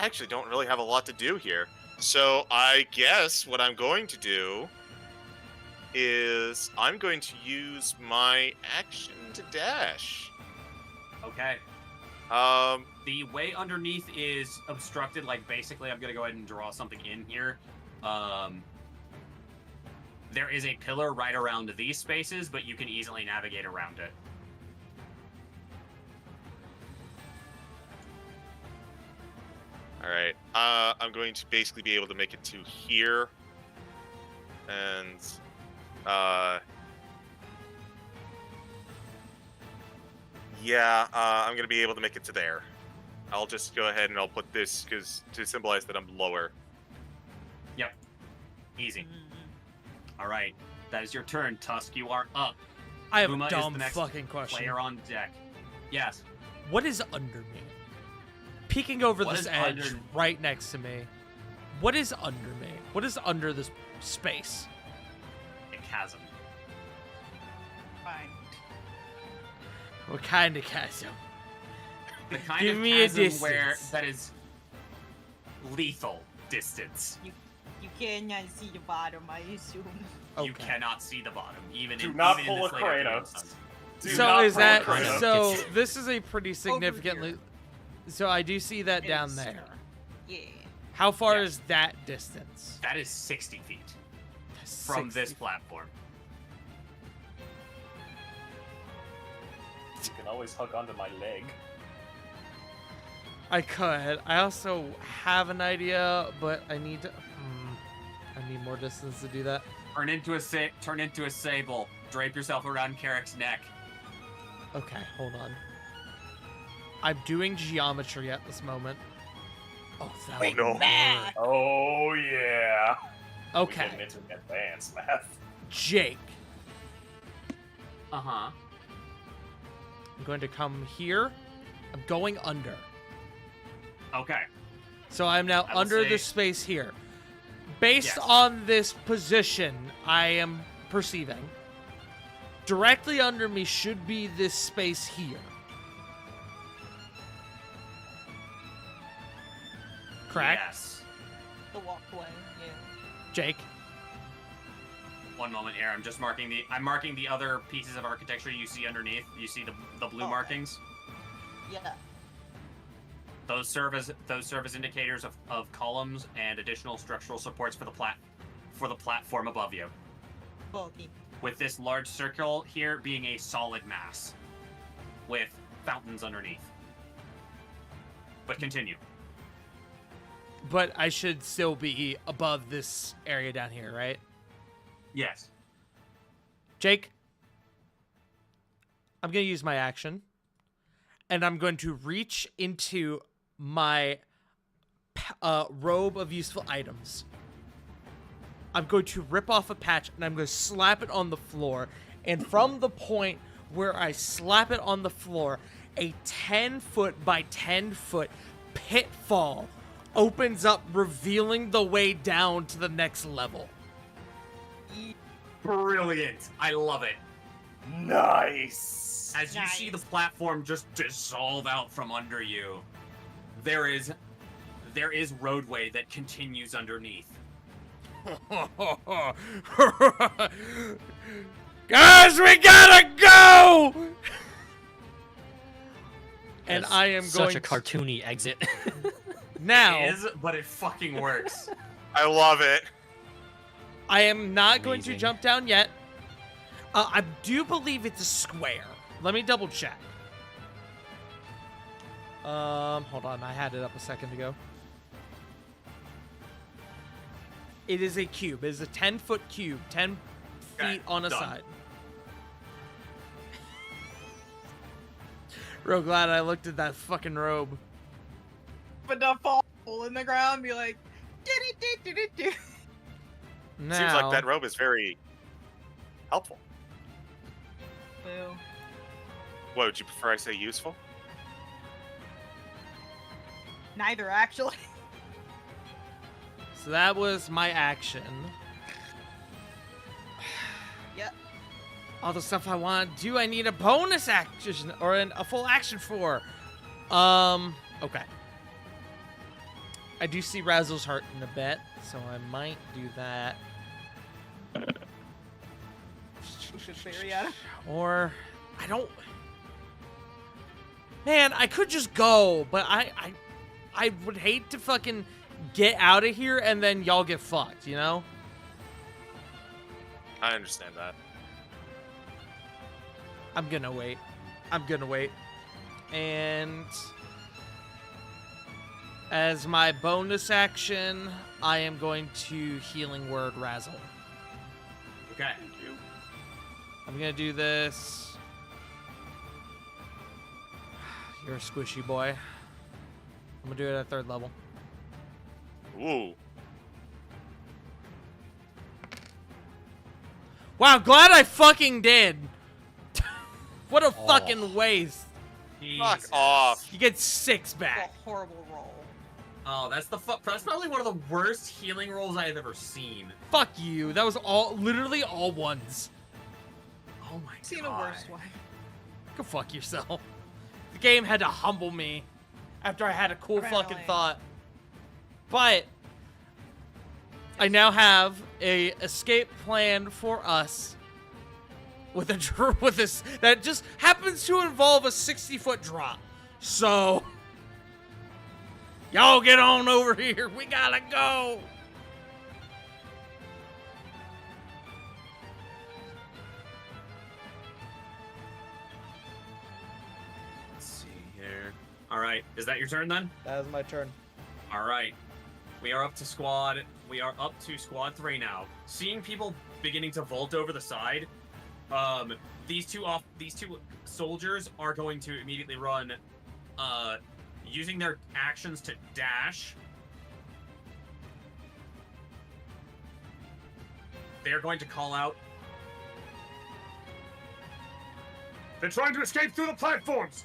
I actually don't really have a lot to do here. So I guess what I'm going to do is I'm going to use my action to dash.
Okay. The way underneath is obstructed. Like, basically, I'm gonna go ahead and draw something in here. There is a pillar right around these spaces, but you can easily navigate around it.
Alright, I'm going to basically be able to make it to here. And, yeah, I'm going to be able to make it to there. I'll just go ahead and I'll put this to symbolize that I'm lower.
Yep. Easy. All right. That is your turn, Tusk. You are up.
I have
Uma
a
is
dumb
the next
fucking question.
Player on deck. Yes.
What is under me? Peeking over
What
this
is
edge
under-
right next to me. What is under me? What is under this space?
A chasm.
Fine.
What kind of chasm?
The kind
Give
of
me a
chasm where
distance.
that is lethal distance.
You cannot see the bottom, I assume.
Okay.
You cannot see the bottom, even
Do
in
not
even in
pull
this
a
later
Kratos.
game.
Do
So
not
is
pull a
that
Kratos.
so? This is a pretty significantly. So I do see that down
It's-
there.
Yeah.
How far
Yes.
is that distance?
That is 60 feet from this
60.
platform.
You can always hug onto my leg.
I could. I also have an idea, but I need to. I need more distance to do that.
Turn into a sable. Drape yourself around Carrick's neck.
Okay, hold on. I'm doing geometry at this moment. Oh, that would
no.
work.
Oh yeah.
Okay,
We get into advanced math.
Jake.
Uh-huh.
I'm going to come here. I'm going under.
Okay.
So I'm now
I will
under
say-
the space here. Based
Yes.
on this position, I am perceiving. Directly under me should be this space here. Correct?
Yes.
The walkway, yeah.
Jake?
One moment here. I'm marking the other pieces of architecture you see underneath. You see the blue
Okay.
markings?
Yeah.
Those serve as indicators of columns and additional structural supports for the platform above you.
Okay.
With this large circle here being a solid mass with fountains underneath. But continue.
But I should still be above this area down here, right?
Yes.
Jake? I'm going to use my action. And I'm going to reach into my robe of useful items. I'm going to rip off a patch and I'm going to slap it on the floor. And from the point where I slap it on the floor, a 10-foot by 10-foot pitfall opens up, revealing the way down to the next level.
Brilliant. I love it.
Nice.
As you see the platform just dissolve out from under you, there is roadway that continues underneath.
Guys, we gotta go! And
That's
I am
such
going
a cartoony exit.
now.
It is, but it fucking works.
I love it.
I am not going to
Amazing.
jump down yet. I do believe it's a square. Let me double check. Hold on. I had it up a second ago. It is a cube. It is a 10-foot cube. 10
Okay,
feet on a
done.
side. Real glad I looked at that fucking robe.
But not fall in the ground and be like, do.
Now,
Seems like that robe is very helpful.
Boo.
What, would you prefer I say useful?
Neither, actually.
So that was my action.
Yep.
All the stuff I want to do, I need a bonus action or a full action for. Okay. I do see Razzle's heart in a bit, so I might do that. Or I don't. Man, I could just go, but I would hate to fucking get out of here and then y'all get fucked, you know?
I understand that.
I'm gonna wait. And as my bonus action, I am going to Healing Word Razzle.
Okay.
I'm gonna do this. You're a squishy boy. I'm gonna do it at 3rd level.
Ooh.
Wow, glad I fucking did. What a fucking waste.
Fuck
Jesus.
off.
You get 6
A
back.
horrible roll.
Oh, that's probably one of the worst healing rolls I have ever seen.
Fuck you. That was literally all ones.
Oh my
I've seen
god.
a worse one.
Go fuck yourself. The game had to humble me after I had a cool fucking
Apparently.
thought. But I now have a escape plan for us with this that just happens to involve a 60-foot drop. So y'all get on over here. We gotta go.
Let's see here. All right, is that your turn then?
That was my turn.
All right. We are up to squad 3 now. Seeing people beginning to vault over the side, these two soldiers are going to immediately run, using their actions to dash. They are going to call out.
They're trying to escape through the platforms!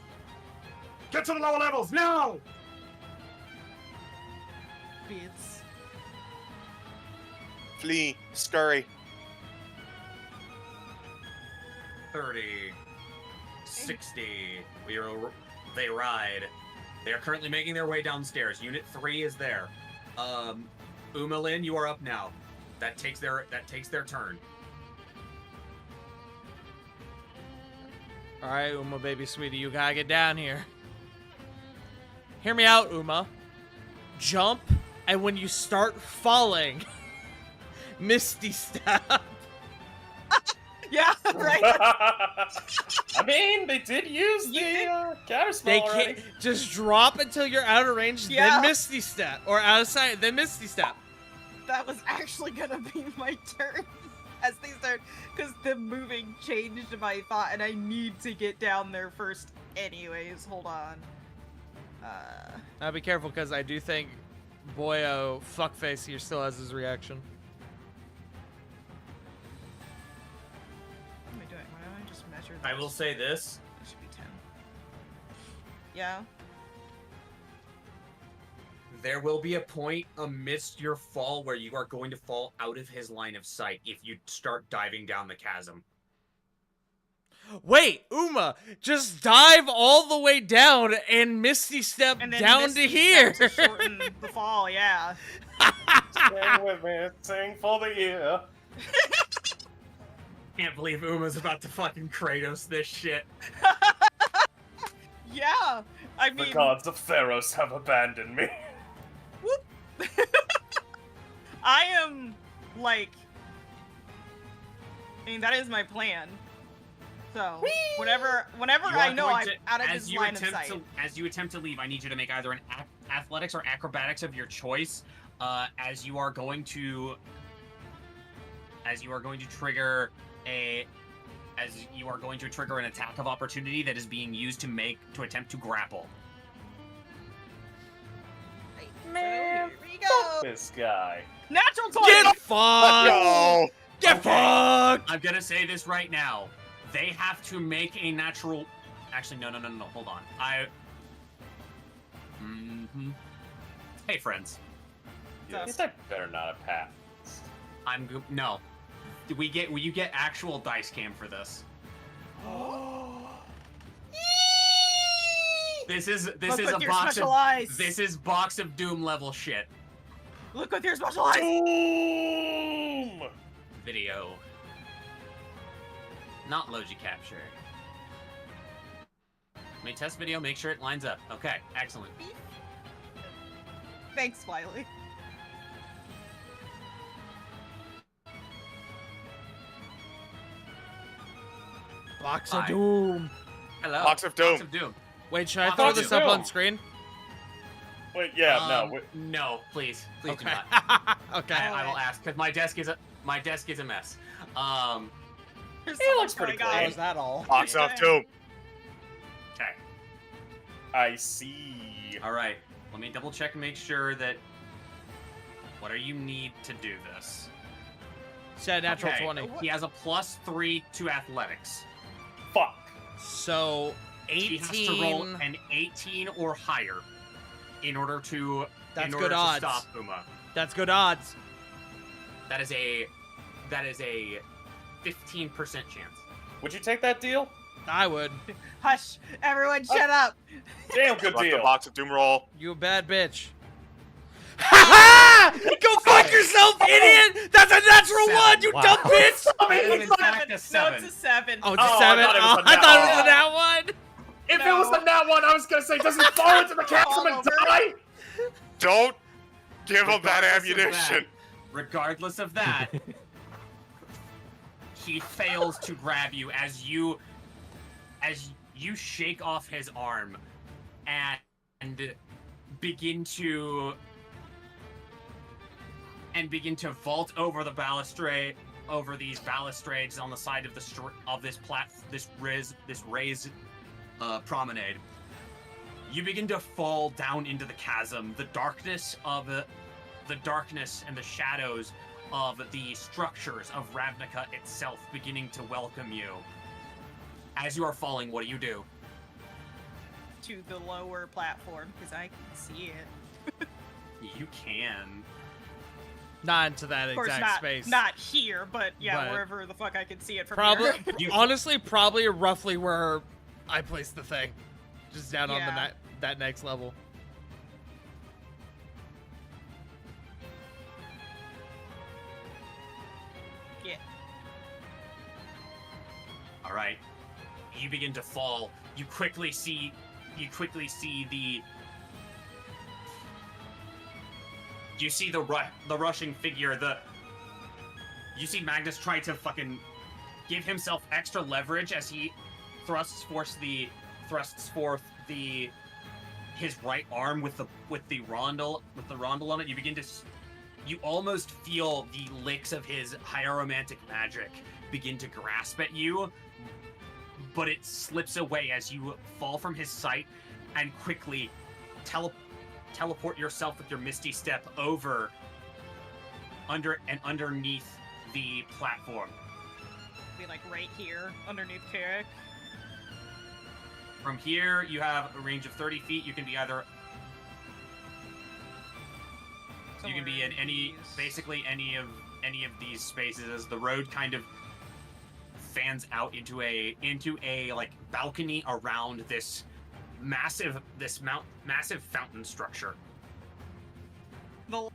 Get to the lower levels, now!
Beats.
Flee. Scurry.
30, 60. They ride. They are currently making their way downstairs. Unit 3 is there. Umalin, you are up now. That takes their turn.
All right, Uma, baby sweetie, you gotta get down here. Hear me out, Uma. Jump, and when you start falling, Misty Step.
Yeah, right.
I mean, they did use the counterspell
They
already.
can't just drop until you're out of range,
Yeah.
then Misty Step, or out of sight, then Misty Step.
That was actually gonna be my turn as they start, because the moving changed my thought, and I need to get down there first. Anyways, hold on.
Now be careful, because I do think Boyo fuckface here still has his reaction.
What am I doing? Why don't I just measure this?
I will say this.
It should be 10. Yeah.
There will be a point amidst your fall where you are going to fall out of his line of sight if you start diving down the chasm.
Wait, Uma, just dive all the way down and Misty Step
And then
down
Misty
to here.
Step to shorten the fall, yeah.
Sing with me, sing for the year.
Can't believe Uma's about to fucking Kratos this shit.
Yeah, I
The
mean,
gods of Theros have abandoned me.
I am, like, I mean, that is my plan. So, whenever
You
I
are
know
going
I'm
to-
out of
as
his
you
line of
attempt
sight.
as you attempt to leave, I need you to make either an athletics or acrobatics of your choice, as you are going to trigger an attack of opportunity that is being used to attempt to grapple.
Here we go.
Fuck this guy.
Natural 20!
Get
Let's
fucked!
go.
Get
Okay.
fucked!
I'm gonna say this right now. They have to make a natural. Actually, no. Hold on. Hey, friends.
Yes, I better not have passed.
No. Will you get actual dice cam for this? This is
Look
a
with your
box
special
of
eyes.
this is box of doom level shit.
Look with your special eyes.
Doom!
Video. Not Logi capture. Let me test video, make sure it lines up. Okay, excellent.
Thanks, Wiley.
Box
Hi.
of Doom.
Hello.
Box of Doom.
Box of Doom.
Wait, should I
Box
throw
of
this
Doom.
up on screen?
Wait, yeah, no. Wait.
No, please do
Okay.
not.
Okay.
I will ask because my desk is a mess.
There's
It
so
looks
much
pretty
going
clean.
on.
Was that all?
Box of Doom.
Okay.
I see.
All right. Let me double check and make sure that. What do you need to do this?
Said natural
Okay,
20.
He has a +3 to athletics.
Fuck.
So,
He has to roll
18.
an 18 or higher in order to
That's
in order
good
to
odds.
stop Uma.
That's good odds.
That is a 15% chance.
Would you take that deal?
I would.
Hush! Everyone, shut up!
Damn good
Select the
deal.
box of Doom roll.
You a bad bitch. Ha ha! Go fuck yourself, idiot! That's a natural
7.
one, you
Wow.
dumb bitch!
That is in fact a
No,
7.
it's a 7.
Oh, it's a
Oh, I
7?
thought it was a
I
nat
thought it was
one.
a nat one.
If
No.
it was the nat one, I was gonna say, does he fall into the chasm and
All over.
die?
Don't give him that
Regardless of
ammunition.
Regardless of that, he fails to grab you as you shake off his arm and begin to vault over the balustrade, over these balustrades on the side of this raised promenade. You begin to fall down into the chasm. The darkness and the shadows of the structures of Ravnica itself beginning to welcome you. As you are falling, what do?
To the lower platform, because I can see it.
You can.
Not into that
Of course,
exact space.
not here, but yeah,
But-
wherever the fuck I can see it from
Probably,
here.
honestly, probably roughly where I placed the thing. Just down on the
Yeah.
that next level.
Yeah.
All right. You begin to fall. You quickly see the. You see the rushing figure. You see Magnus try to fucking give himself extra leverage as he thrusts forth his right arm with the rondel on it. You begin to. You almost feel the licks of his hieromantic magic begin to grasp at you, but it slips away as you fall from his sight and quickly teleport yourself with your misty step over underneath the platform.
Be like right here, underneath Carrick.
From here, you have a range of 30 feet. You can be either you can be in basically any of these spaces as the road kind of fans out into a like balcony around this massive fountain structure.
The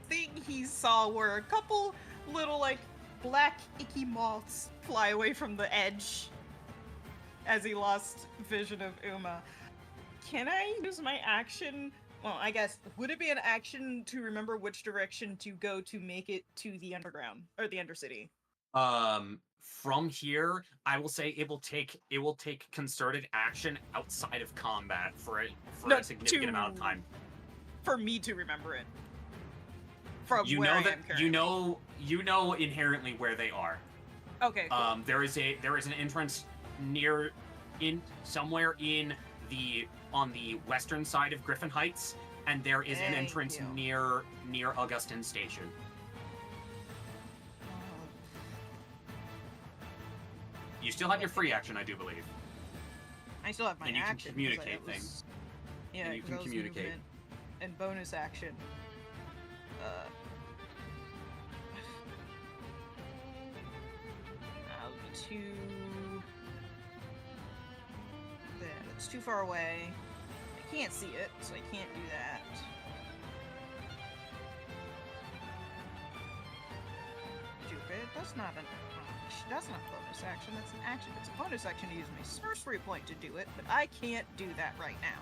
thing he saw were a couple little like black icky moths fly away from the edge as he lost vision of Uma. Can I use my action? Well, I guess, would it be an action to remember which direction to go to make it to the underground or the undercity?
From here, I will say it will take concerted action outside of combat for
No,
a significant amount of time.
For me to remember it. From
You
where
know
I
that
am currently.
you know inherently where they are.
Okay, cool.
There is an entrance somewhere on the western side of Griffin Heights, and there is an
Thank
entrance
you.
near Augustin Station. You still have your free action, I do believe.
I still have my
and you can
action. 'cause
communicate
it was-
things.
Yeah,
And you
'cause
can
that was
communicate.
movement and bonus action. Too. That's too far away. can't see it, so I can't do that. Stupid. That's not a bonus action. That's an action. It's a bonus action to use my sorcery point to do it, but I can't do that right now.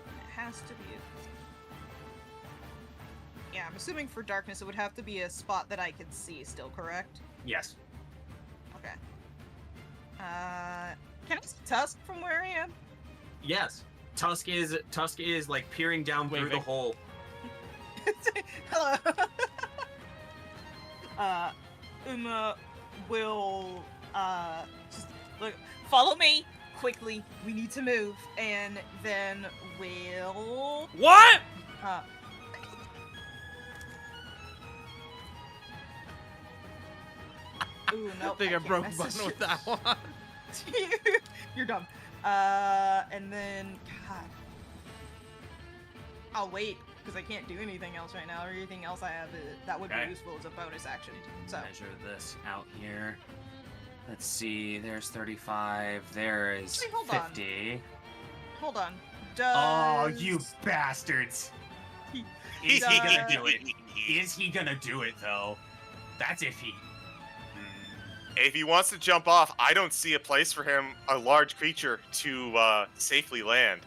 It has to be. Yeah, I'm assuming for darkness it would have to be a spot that I could see still, correct?
Yes.
Okay. Can I see Tusk from where I am?
Yes. Tusk is like peering down through the hole.
Hello. Uma will just look, follow me quickly. We need to move, and then we'll.
What?
Ooh, no.
I think I broke button with that one.
You're dumb. And then, God, I'll wait because I can't do anything else right now. Everything else I have that would be useful as a bonus action. So
Measure this out here. Let's see. There's 35. There is
Wait, hold on.
50.
Hold on.
Oh,
Does...
you bastards!
Is
Is he gonna do it? Is he gonna do it though? That's if he.
If he wants to jump off, I don't see a place for him, a large creature, to safely land.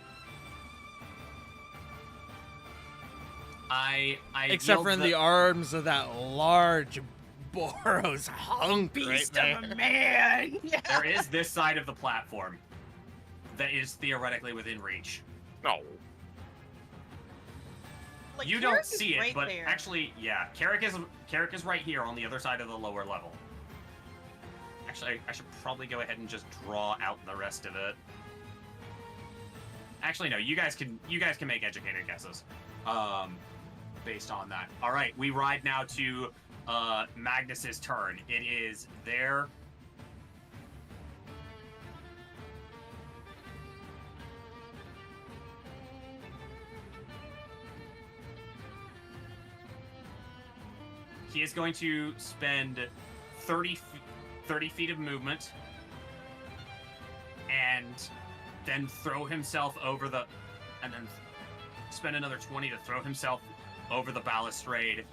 Except for in the arms of that large Boros hunk
Beast
right
of
there.
a man! Yeah.
There is this side of the platform that is theoretically within reach.
No.
Like,
You
Carrick
don't
is
see it,
right
but
there.
actually, yeah, Carrick is right here on the other side of the lower level. Actually, I should probably go ahead and just draw out the rest of it. Actually, no, you guys can make educated guesses, based on that. All right, we ride now to Magnus's turn. It is there. He is going to spend 30 feet of movement and then throw himself over the... and then spend another 20 to throw himself over the balustrade.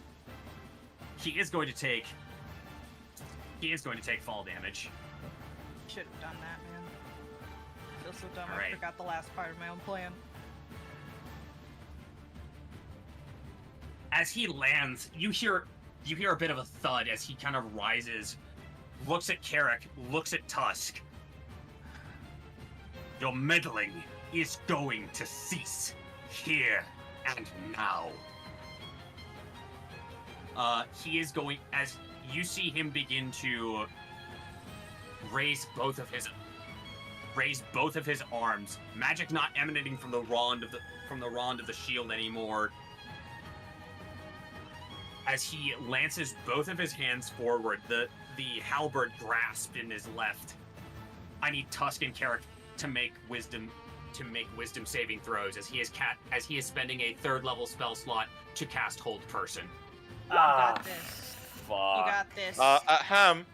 He is going to take fall damage.
Should have done that, man. I feel so dumb.
Alright.
I forgot the last part of my own plan.
As he lands, you hear a bit of a thud as he kind of rises, looks at Carrick, looks at Tusk. Your meddling is going to cease here and now. He is going, as you see him begin to raise both of his arms, magic not emanating from the rond of the shield anymore. As he lances both of his hands forward, the halberd grasped in his left. I need Tusk and Carrick to make wisdom saving throws as he is spending a 3rd level spell slot to cast Hold Person.
You got this. You
Fuck.
got this.
Ham.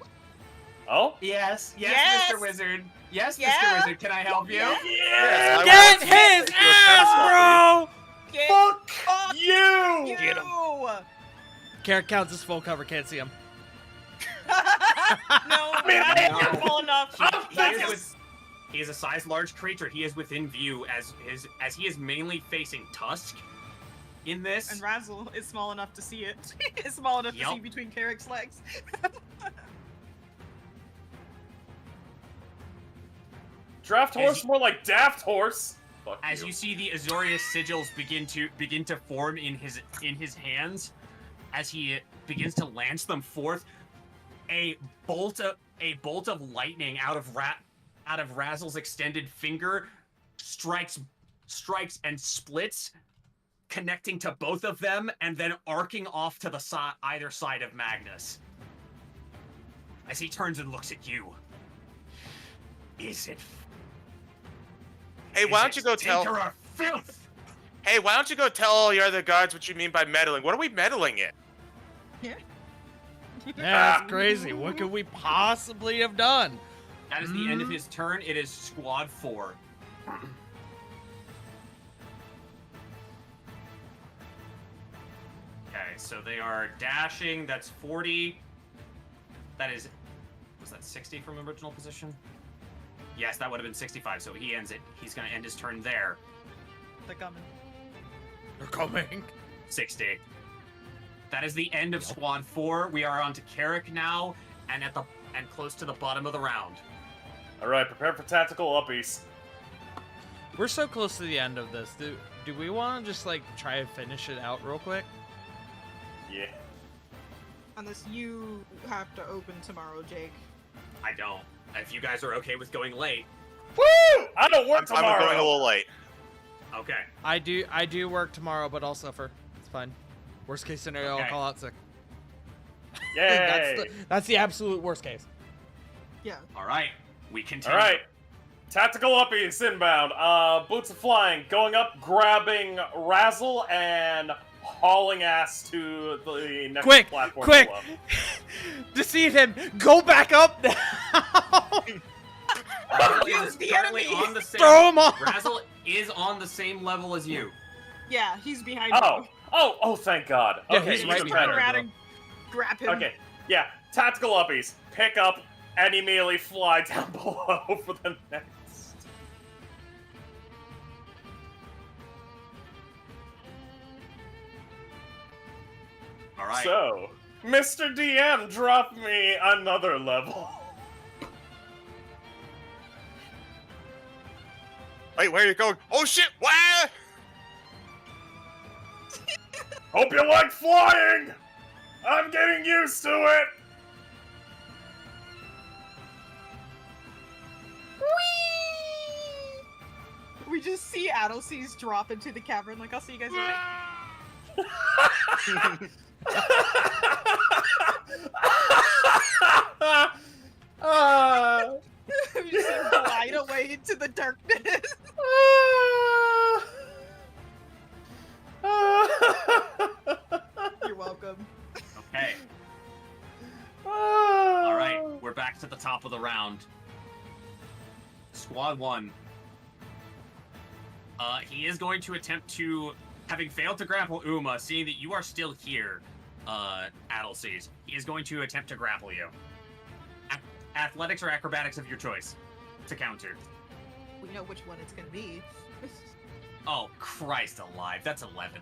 Oh?
Yes,
Yes!
Mr. Wizard. Yes,
Yeah.
Mr. Wizard, can I help you?
Yeah.
Yes, I
Get
want
his
to do a test
ass, bro!
Get
Fuck you!
Get him.
Carrot counts as full cover, can't see him.
No, man,
No.
you're full enough.
He is a size large creature. He is within view as he is mainly facing Tusk in this.
And Razzle is small enough to see it. It's small enough to
Yup.
see between Carrick's legs.
Draft
As
horse,
you-
more like daft horse. Fuck
As you see the Azorius sigils begin to form in his hands, as he begins to lance them forth, a bolt of lightning out of Razzle's extended finger strikes and splits, connecting to both of them and then arcing off to the either side of Magnus. As he turns and looks at you, is it?
Hey, why don't you go tell?
Tinker of filth?
Hey, why don't you go tell all your other guards what you mean by meddling? What are we meddling in?
Yeah, that's crazy. What could we possibly have done?
That is the end of his turn. It is squad 4. Okay, so they are dashing. That's 40. That is... Was that 60 from original position? Yes, that would have been 65, so he ends it. He's going to end his turn there.
They're coming.
They're coming.
60. That is the end of squad 4. We are on to Carrick now, and close to the bottom of the round.
All right, prepare for tactical uppies.
We're so close to the end of this. Do we want to just like try and finish it out real quick?
Yeah.
Unless you have to open tomorrow, Jake.
I don't. If you guys are okay with going late.
Woo! I don't work
I'm
tomorrow.
going a little late.
Okay.
I do work tomorrow, but I'll suffer. It's fine. Worst case scenario,
Okay.
I'll call out sick.
Yay!
That's the absolute worst case.
Yeah.
All right. We continue.
All right. Tactical uppies inbound. Boots of flying. Going up, grabbing Razzle, and hauling ass to the next platform
Quick!
below.
Deceive him! Go back up now!
Razzle
Use
is
the
currently
enemy.
on the same.
Throw him off!
Razzle is on the same level as you.
Yeah, he's behind
Oh,
you.
oh, thank God.
Yeah,
Okay,
he's
You
right
just
even
turn
better.
around and grab him.
Okay, yeah. Tactical uppies. Pick up and immediately fly down below for the next.
All right.
So, Mr. DM, drop me another level.
Wait, where are you going? Oh shit! Where?
Hope you like flying! I'm getting used to it!
We just see Adelseas drop into the cavern. Like, I'll see you guys later. We just see him glide away into the darkness. You're welcome.
Okay. All right. We're back to the top of the round. Squad 1. He is going to attempt to, having failed to grapple Uma, seeing that you are still here, Adelseas, he is going to attempt to grapple you. Athletics or acrobatics of your choice to counter.
We know which one it's gonna be.
Oh, Christ alive. That's 11.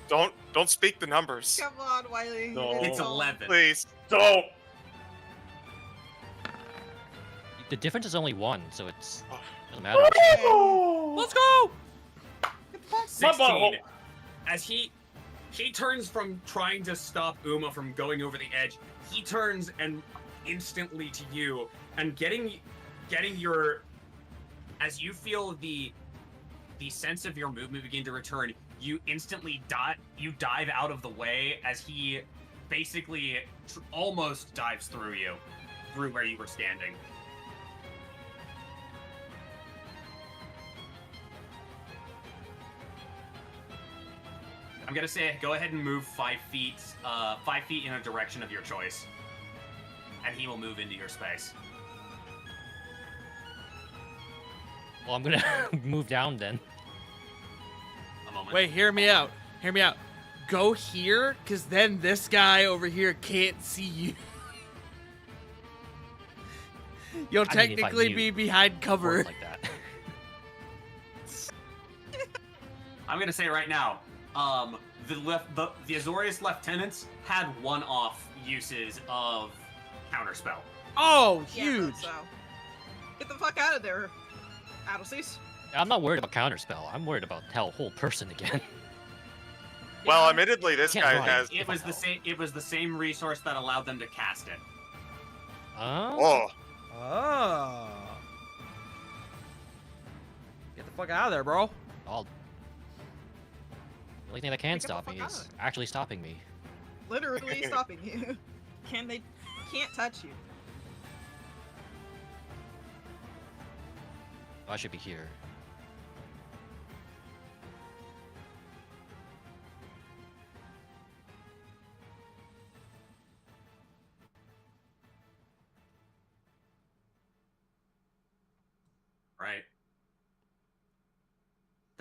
Don't speak the numbers.
Come on, Wiley.
No.
It's 11.
Please.
Don't!
The difference is only 1, so it's doesn't matter.
Let's go!
Get the fuck?
16. As he turns from trying to stop Uma from going over the edge, he turns and instantly to you and getting your, as you feel the sense of your movement begin to return, you instantly dive out of the way as he basically almost dives through where you were standing. I'm gonna say go ahead and move 5 feet, 5 feet in a direction of your choice, and he will move into your space.
Well, I'm gonna move down then.
A moment.
Wait, hear me out. Hear me out. Go here, because then this guy over here can't see you. You'll
I mean, if I
technically
knew
be behind
it
cover.
worked like that.
I'm gonna say right now, the Azorius lieutenants had one-off uses of counterspell.
Oh,
Yeah,
huge.
so. Get the fuck out of there, Adelseas.
I'm not worried about counterspell. I'm worried about hell whole person again.
Well,
Yeah.
admittedly, this
Can't
guy
run.
has.
It was the same. It was the same resource that allowed them to cast it.
Oh,
Oh. Get the fuck out of there, bro.
I'll... The only thing that can
Get the
stop
fuck
me
out
is
of it.
actually stopping me.
Literally stopping you. They can't touch you.
I should be here.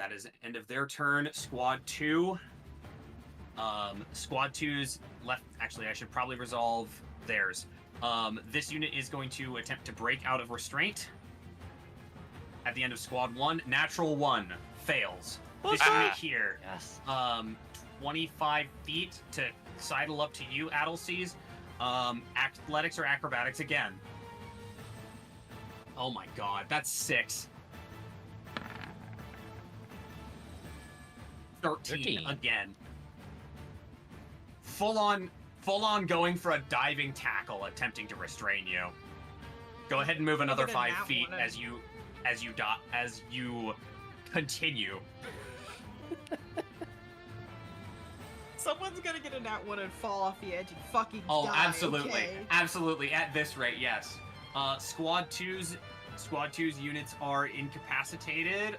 that is end of their turn. Squad 2. Squad 2's left. Actually, I should probably resolve theirs. This unit is going to attempt to break out of restraint. At the end of Squad 1, natural 1 fails. This unit here,
Yes.
25 feet to sidle up to you, Adelseas. Athletics or acrobatics again. Oh my god, that's 6. 13 again. Full on going for a diving tackle, attempting to restrain you. Go ahead and move another
Look at
5
that
feet
one.
as you continue.
Someone's gonna get a nat 1 and fall off the edge and fucking
Oh,
die,
absolutely,
okay?
absolutely. At this rate, yes. Squad 2's units are incapacitated,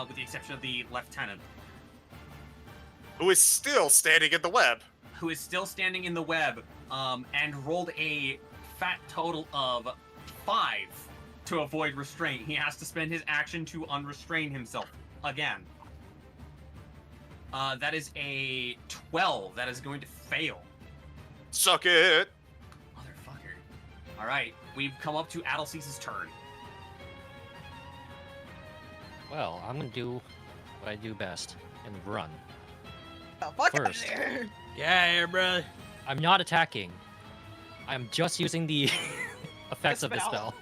with the exception of the lieutenant,
Who is still standing in the web.
who is still standing in the web, and rolled a fat total of 5 to avoid restraint. He has to spend his action to unrestrain himself again. That is a 12. That is going to fail.
Suck it.
Motherfucker. All right, we've come up to Adelceas' turn.
Well, I'm gonna do what I do best and run.
Oh, fuck out of
First.
there.
Yeah, here, brother.
I'm not attacking. I'm just using the effects of the
spell.
spell.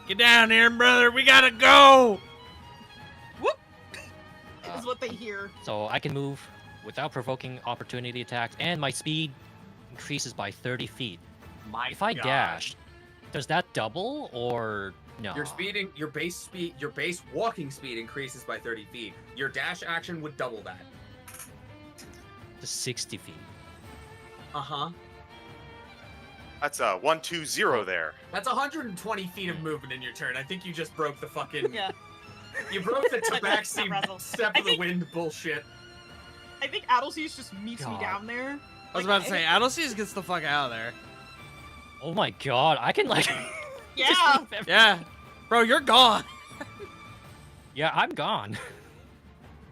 Get down here, brother. We gotta go.
Whoop!
Uh,
Is what they hear.
So I can move without provoking opportunity attacks, and my speed increases by 30 feet.
My
If I
God.
dash, does that double or no?
Your base walking speed increases by 30 feet. Your dash action would double that.
To 60 feet.
Uh-huh.
That's a 1-2-0 there.
That's 120 feet of movement in your turn. I think you just broke the fucking...
Yeah.
You broke the
Like,
tabaxi
Russell.
step
I
of the
think-
wind bullshit.
I think Adelceas just meets me
God.
down there.
I was about to say, Adelceas gets the fuck out of there.
Oh my god, I can like.
Yeah.
just leave every-
Yeah. Bro, you're gone.
Yeah, I'm gone.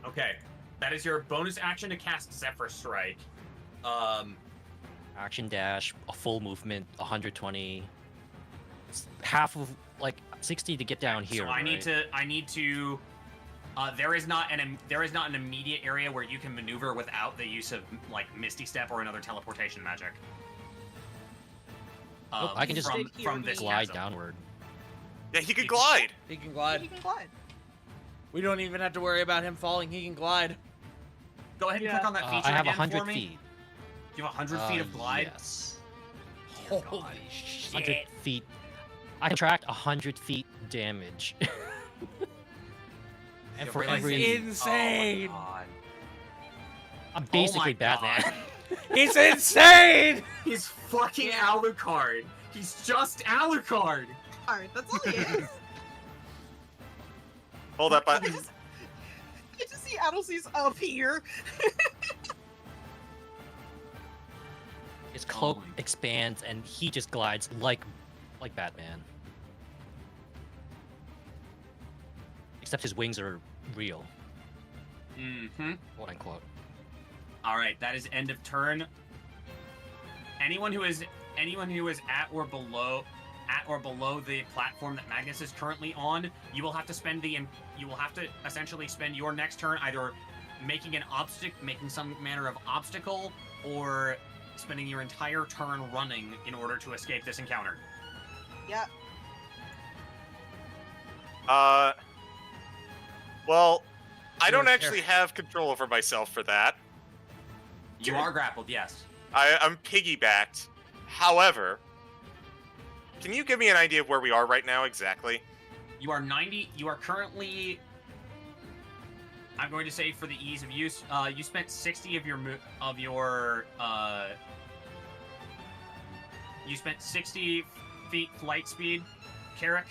Okay. That is your bonus action to cast Zephyr Strike.
Action dash, a full movement, 120. It's half of like 60 to get down here.
So I need
right?
to. There is not an immediate area where you can maneuver without the use of like Misty Step or another teleportation magic.
Nope, I can just
from this
glide
chasm.
downward.
Yeah, he could glide.
He can
He
glide.
can glide.
We don't even have to worry about him falling. He can glide.
Go ahead and
Yeah.
click on that feature
I have
again
100
for me.
feet.
You have 100 feet of glide.
Yes.
Dear
Holy
God.
shit.
100 feet. I subtract 100 feet damage. and for
Really?
every.
Insane.
Oh my God.
I'm basically
God.
Batman.
He's insane.
He's fucking Alucard. He's just Alucard.
Alright, that's all he is.
Hold up.
I just see Adelceas up here.
His cloak
Oh my-
expands and he just glides like Batman. Except his wings are real,
Mm-hmm.
quote unquote.
All right, that is end of turn. Anyone who is at or below the platform that Magnus is currently on, you will have to essentially spend your next turn either making some manner of obstacle, or spending your entire turn running in order to escape this encounter.
Yeah.
Well, I don't
Sure,
actually have control over myself for that.
You are grappled, yes.
I'm piggybacked. However, can you give me an idea of where we are right now exactly?
You are currently, I'm going to say for the ease of use, you spent 60 you spent 60 feet flight speed, Carrick.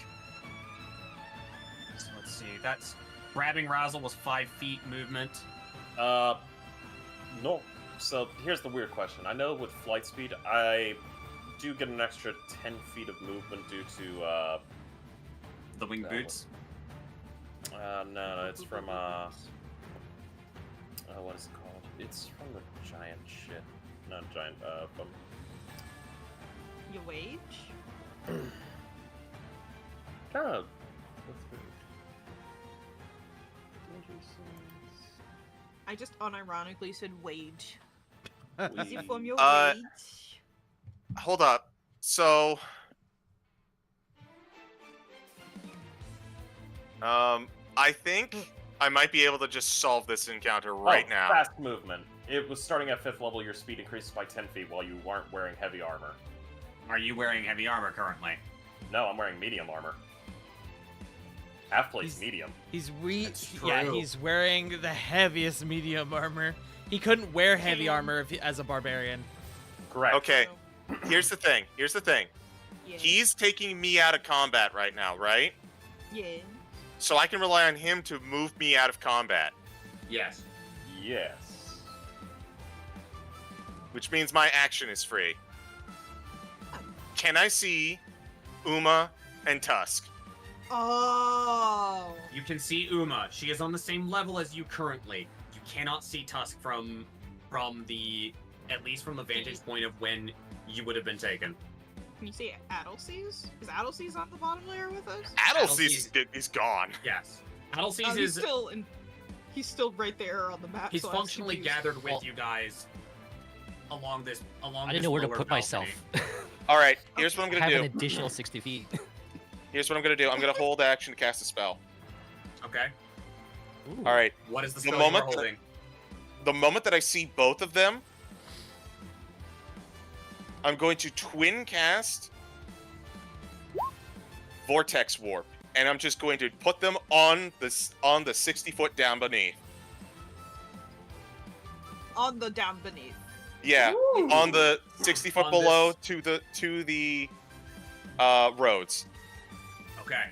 So let's see, that's grabbing Razzle was 5 feet movement.
No. So here's the weird question. I know with flight speed, I do get an extra 10 feet of movement due to,
The wing
No.
boots.
no, it's from, what is it called? It's from the giant shit. Not giant,
You wage?
kind of.
I just unironically said wage.
What's
Is it from your
Uh,
wage?
Hold up. So, I think I might be able to just solve this encounter right now.
Fast movement. It was starting at 5th level, your speed increases by 10 feet while you weren't wearing heavy armor.
Are you wearing heavy armor currently?
No, I'm wearing medium armor. Half plate's medium.
He's
true.
he's wearing the heaviest medium armor. He couldn't wear heavy armor as a barbarian.
Correct.
Okay, here's the thing.
Yeah.
He's taking me out of combat right now, right?
Yeah.
So I can rely on him to move me out of combat,
Yes.
Yes.
which means my action is free. Can I see Uma and Tusk?
Oh.
You can see Uma. She is on the same level as you currently. You cannot see Tusk from the, at least from the vantage point of when you would have been taken.
Can you see Adelseas? Is Adelseas on the bottom layer with us?
Adelseas is gone.
Yes. Adelseas
Oh, he's
is
still in. He's still right there on the map.
he's
so I was
functionally
confused.
gathered with
Well-
you guys along this
I didn't know where to
lower
put myself.
balcony.
All right, here's what I'm
I
gonna
have
do.
an additional 60 feet.
Here's what I'm gonna do. I'm gonna hold action to cast a spell.
Okay.
Ooh.
All right.
What is the
The
spell
moment
you're holding?
The moment that I see both of them, I'm going to twin cast Vortex Warp, and I'm just going to put them on the 60-foot down beneath.
On the down beneath.
Yeah, on the 60 foot
On
below
this-
to the roads.
Okay.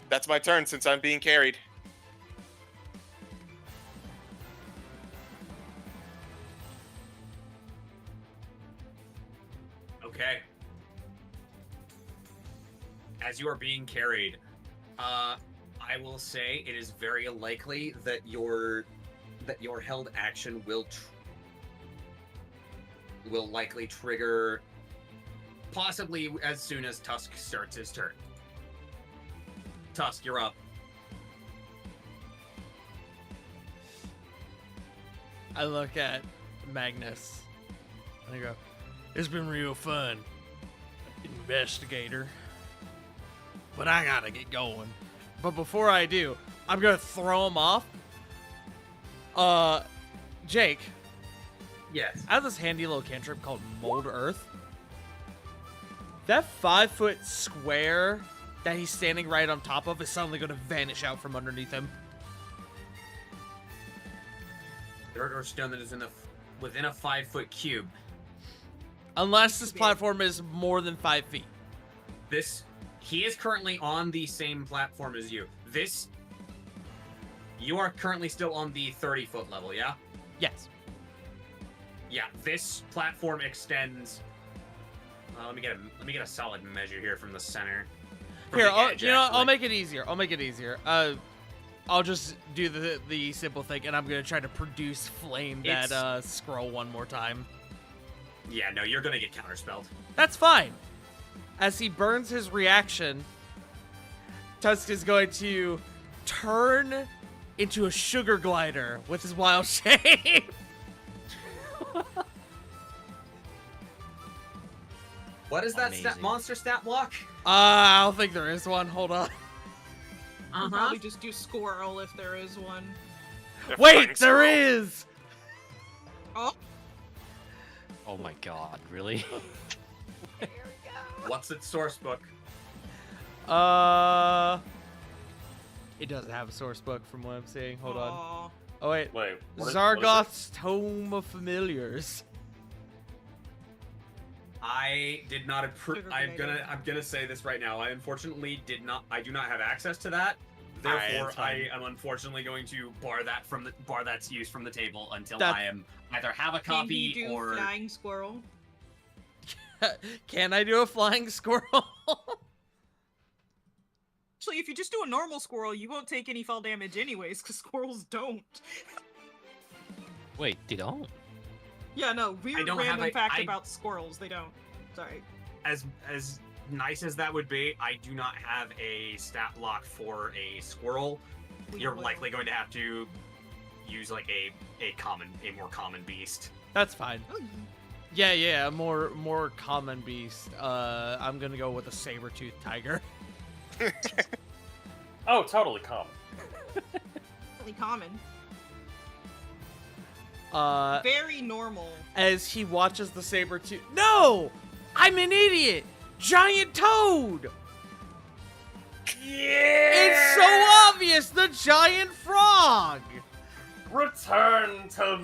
That's my turn since I'm being carried.
Okay. As you are being carried, I will say it is very likely that your held action will likely trigger possibly as soon as Tusk starts his turn. Tusk, you're up.
I look at Magnus and I go, "It's been real fun, investigator. But I gotta get going. But before I do, I'm gonna throw him off. Jake,
Yes.
I have this handy little cantrip called Mold Earth. That 5-foot square that he's standing right on top of is suddenly gonna vanish out from underneath him.
Dirt or stone that is within a 5-foot cube.
Unless this platform is more than 5 feet.
He is currently on the same platform as you. You are currently still on the 30-foot level, yeah?
Yes.
Yeah, this platform extends. Let me get a solid measure here from the center. From
Here,
the edge,
I'll
actually.
make it easier. I'll just do the simple thing, and I'm gonna try to produce flame that scroll one more time.
Yeah, no, you're gonna get counterspelled.
That's fine. As he burns his reaction, Tusk is going to turn into a sugar glider with his wild shape.
What is that
Amazing.
monster stat block?
I don't think there is one. Hold on.
I'll probably just do squirrel if there is one.
Wait, there is.
Oh,
Oh my god, really?
there we go.
What's its source book?
It doesn't have a source book from what I'm seeing. Hold on.
Aw.
Oh wait,
Wait, what is
Zargoth's Tome of Familiars.
I did not approve.
Sugar
I'm
grenade.
gonna say this right now. I unfortunately did not. I do not have access to that.
Alright,
Therefore,
it's
I
fine.
am unfortunately going to bar that's use from the table until
That-
I am either have a
Can
copy
you do
or
flying squirrel?
Can I do a flying squirrel?
Actually, if you just do a normal squirrel, you won't take any fall damage anyways, because squirrels don't.
Wait, they don't?
Yeah, no, weird
don't have
random
a-
fact
I-
about squirrels. They don't. Sorry.
As nice as that would be, I do not have a stat block for a squirrel. You're likely going to have to use like a more common beast.
That's fine.
Oh,
Yeah, more common beast. I'm gonna go with a saber-toothed tiger.
Oh, totally common.
really common. Very normal.
As he watches the saber-tooth. No! I'm an idiot! Giant toad!
Yeah!
It's so obvious! The giant frog!
Return to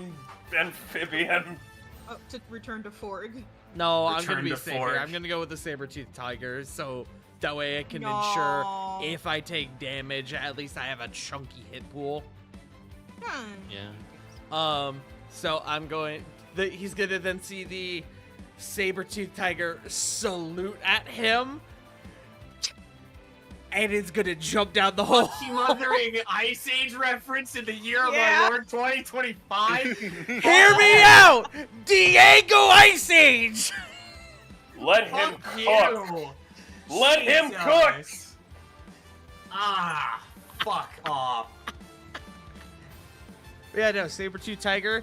amphibian.
Oh, to return to Forg.
No, I'm
Return
gonna be
to
safer.
fork.
I'm gonna go with the saber-toothed tiger, so that way I can
No.
ensure if I take damage, at least I have a chunky hit pool.
Yeah.
So I'm going. He's gonna then see the saber-toothed tiger salute at him, and it's gonna jump down the hole.
Mothering Ice Age reference in the year of
Yeah.
our Lord 2025.
Hear me out, Diego Ice Age.
Let him
Fuck
cook.
you.
Let him cook.
Jesus. Ah, fuck off.
Yeah, no, saber-toothed tiger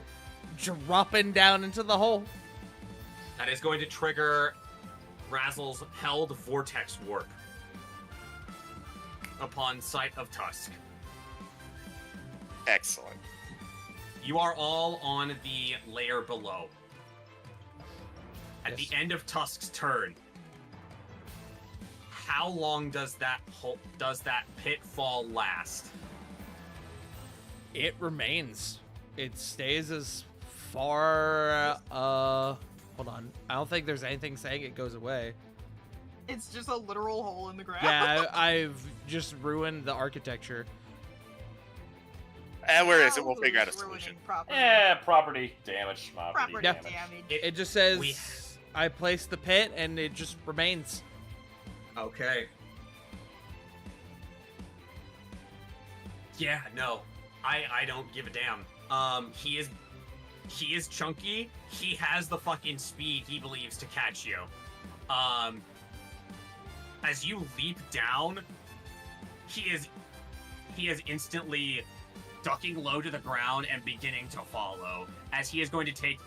dropping down into the hole.
That is going to trigger Razzle's held vortex warp upon sight of Tusk.
Excellent.
You are all on the layer below. At
Yes.
the end of Tusk's turn, how long does that pitfall last?
It remains. It stays as far. Hold on. I don't think there's anything saying it goes away.
It's just a literal hole in the ground.
Yeah, I've just ruined the architecture.
And where is it? We'll
Who's
figure out a
ruining
solution.
Property,
Property damage. Property
property
damage.
damage.
It just says
We-
I placed the pit, and it just remains.
Okay. Yeah, no. I don't give a damn. He is chunky. He has the fucking speed he believes to catch you. As you leap down, he is instantly ducking low to the ground and beginning to follow, as he is going to take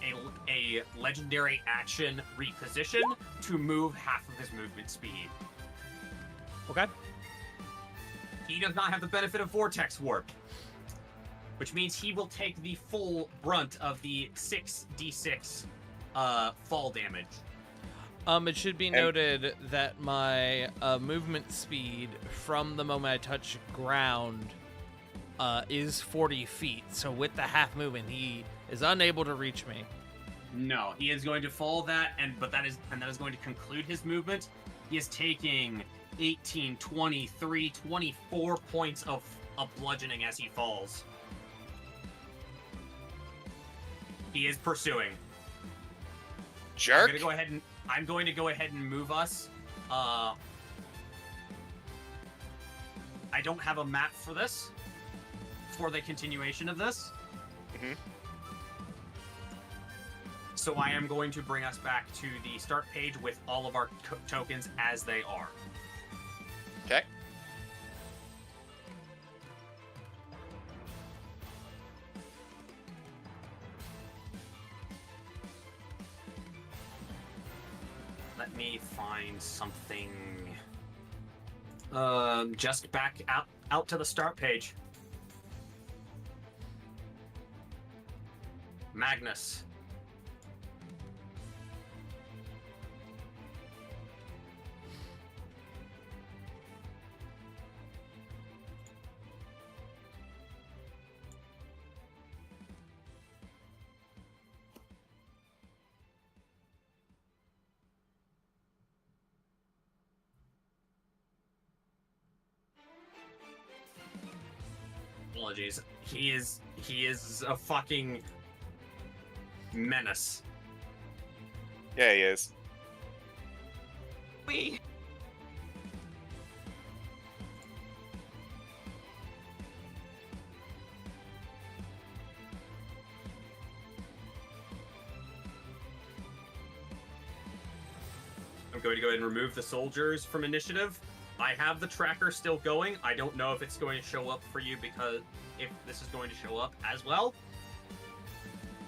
a legendary action reposition to move half of his movement speed.
Okay.
He does not have the benefit of Vortex Warp, which means he will take the full brunt of the 6d6 fall damage.
It should be noted that my movement speed from the moment I touch ground is 40 feet. So with the half movement, he is unable to reach me.
No, he is going to fall that, and that is going to conclude his movement. He is taking 18, 23, 24 points of bludgeoning as he falls. He is pursuing.
Jerk.
I'm going to go ahead and move us. I don't have a map for this, for the continuation of this.
Mhm.
So I am going to bring us back to the start page with all of our tokens as they are.
Okay.
Let me find something. Just back out to the start page. Magnus. Apologies. He is a fucking menace.
Yeah, he is.
going to go ahead and remove the soldiers from initiative. I have the tracker still going. I don't know if it's going to show up for you because if this is going to show up as well.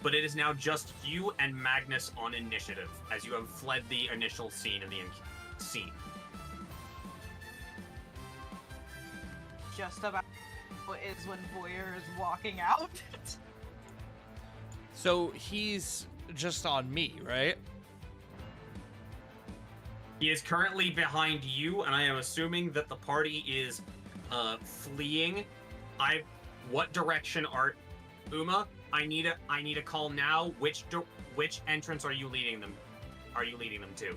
But it is now just you and Magnus on initiative as you have fled the initial scene of the scene.
Just about is when Boyer is walking out.
So he's just on me, right?
He is currently behind you, and I am assuming that the party is fleeing. What direction are Uma? I need a call now. Which entrance are you leading them? Are you leading them to?